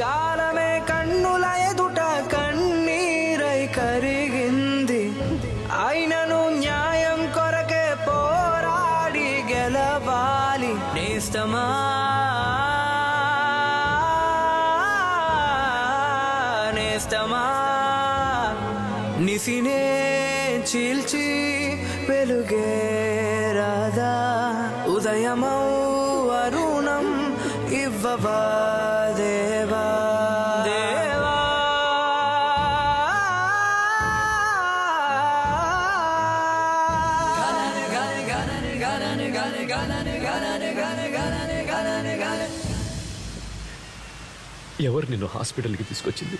కాలమే కన్నుల ఎదుట కన్నీరై కరిగింది, అయినను న్యాయం కొరకే పోరాడి గెలవాలి. నేస్తమా నేస్తమా నిసినే చీల్చి వెలుగే రాదా ఉదయమౌ అరుణం ఇవ్వవా దేవా దేవా. ఎవరు నిన్ను హాస్పిటల్కి తీసుకొచ్చింది?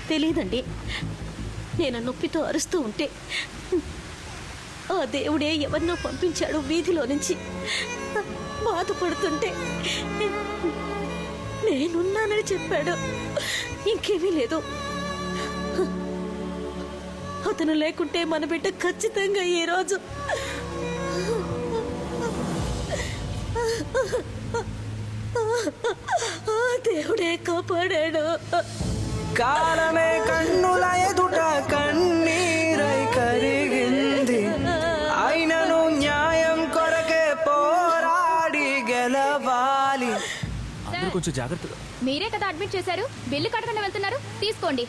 తెలీదండి. నేను నొప్పితో అరుస్తూ ఉంటే ఆ దేవుడే ఎవరినో పంపించాడు వీధిలో నుంచి. బాధపడుతుంటే నేనున్నానని చెప్పాడు. ఇంకేమీ లేదు. అతను లేకుంటే మన బిడ్డ ఖచ్చితంగా ఈరోజు దేవుడే కాపాడాడు. కాలమే కన్నుల ఎదుట కన్నీరై కరిగింది, అయినను న్యాయం కొరకే పోరాడి గెలవాలి. అందరూ కొంచెం జాగ్రత్తగా. మీరే కదా అడ్మిట్ చేశారు, బిల్లు కట్టకుండా వెళ్తున్నారు. తీసుకోండి.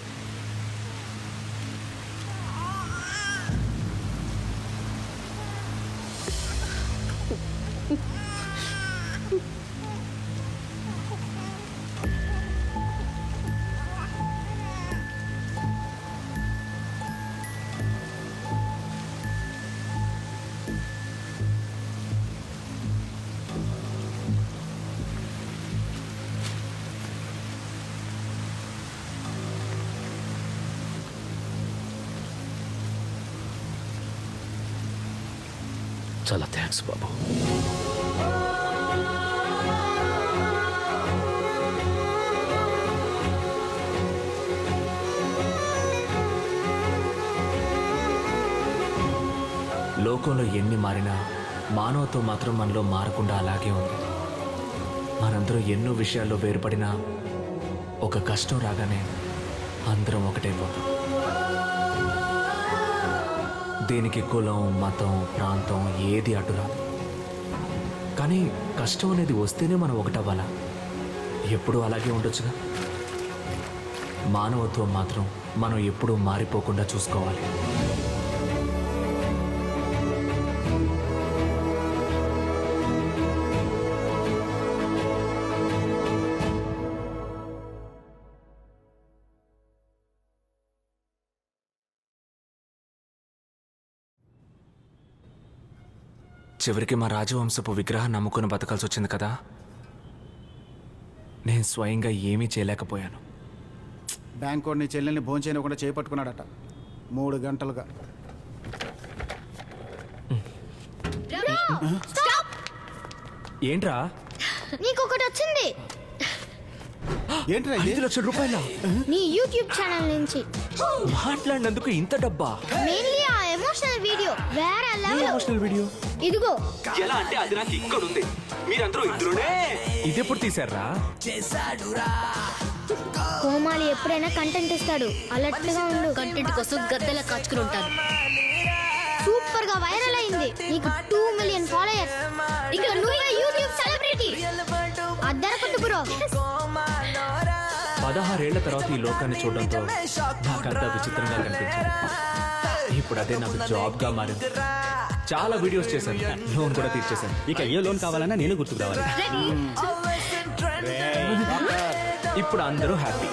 చాలా థ్యాంక్స్ బాబు. లోకంలో ఎన్ని మారినా మానవత్వం మాత్రం మనలో మారకుండా అలాగే ఉంది. మనందరం ఎన్నో విషయాల్లో వేరుపడినా ఒక కష్టం రాగానే అందరం ఒకటైపోతాం. దీనికి కులం, మతం, ప్రాంతం ఏది అడ్డురాదు. కానీ కష్టం అనేది వస్తేనే మనం ఒకటవ్వాలా? ఎప్పుడూ అలాగే ఉండొచ్చుగా. మానవత్వం మాత్రం మనం ఎప్పుడూ మారిపోకుండా చూసుకోవాలి. చివరికి మా రాజవంశపు విగ్రహం నమ్ముకుని బతకాల్సి వచ్చింది కదా. నేను స్వయంగా ఏమీ చేయలేకపోయాను. బ్యాంక్ వాడు నీ చెల్లెల్ని భోంచేయకుండా చేపట్టుకున్నాడట 3 గంటలుగా. ఏంట్రా? నీకొకటి వచ్చింది. ఏంట్రా 5 లక్షల రూపాయల? నీ యూట్యూబ్ ఛానల్ నుంచి. మాట్లాడినందుకు ఇంత డబ్బా? మెయిన్లీ ఆ ఎమోషనల్ వీడియో వేరే లెవెల్. ఎమోషనల్ వీడియో ఇదిగో. ఎలా అంటే అది నాకు ఇక్కడ ఉంది, మీరందరూ ఇందులోనే. ఇది ఎప్పుడు తీశారా? కోమాలి ఎప్పుడైనా కంటెంట్ ఇస్తాడు, అలర్ట్ గా ఉండు. కంటెంట్ కోసం గద్దెలా కాచుకుని ఉంటాను. సూపర్ గా వైరల్ అయింది. నీకు 2 మిలియన్ ఫాలోయర్స్. ఇక నువ్వే యూట్యూబ్ సెలబ్రిటీ. అద్దరకొట్టు బ్రో. 16 ఏళ్ల తర్వాత ఈ లోకాన్ని చూడడంతో నాకంతా విచిత్రంగా కనిపించింది. ఇప్పుడు అదే నాకు జాబ్ గా మారింది. చాలా వీడియోస్ చేశాను, లోన్ కూడా తీర్చేశాను. ఇక ఏ లోన్ కావాలన్నా నేను గుర్తుకు రావాలి. ఇప్పుడు అందరూ హ్యాపీ.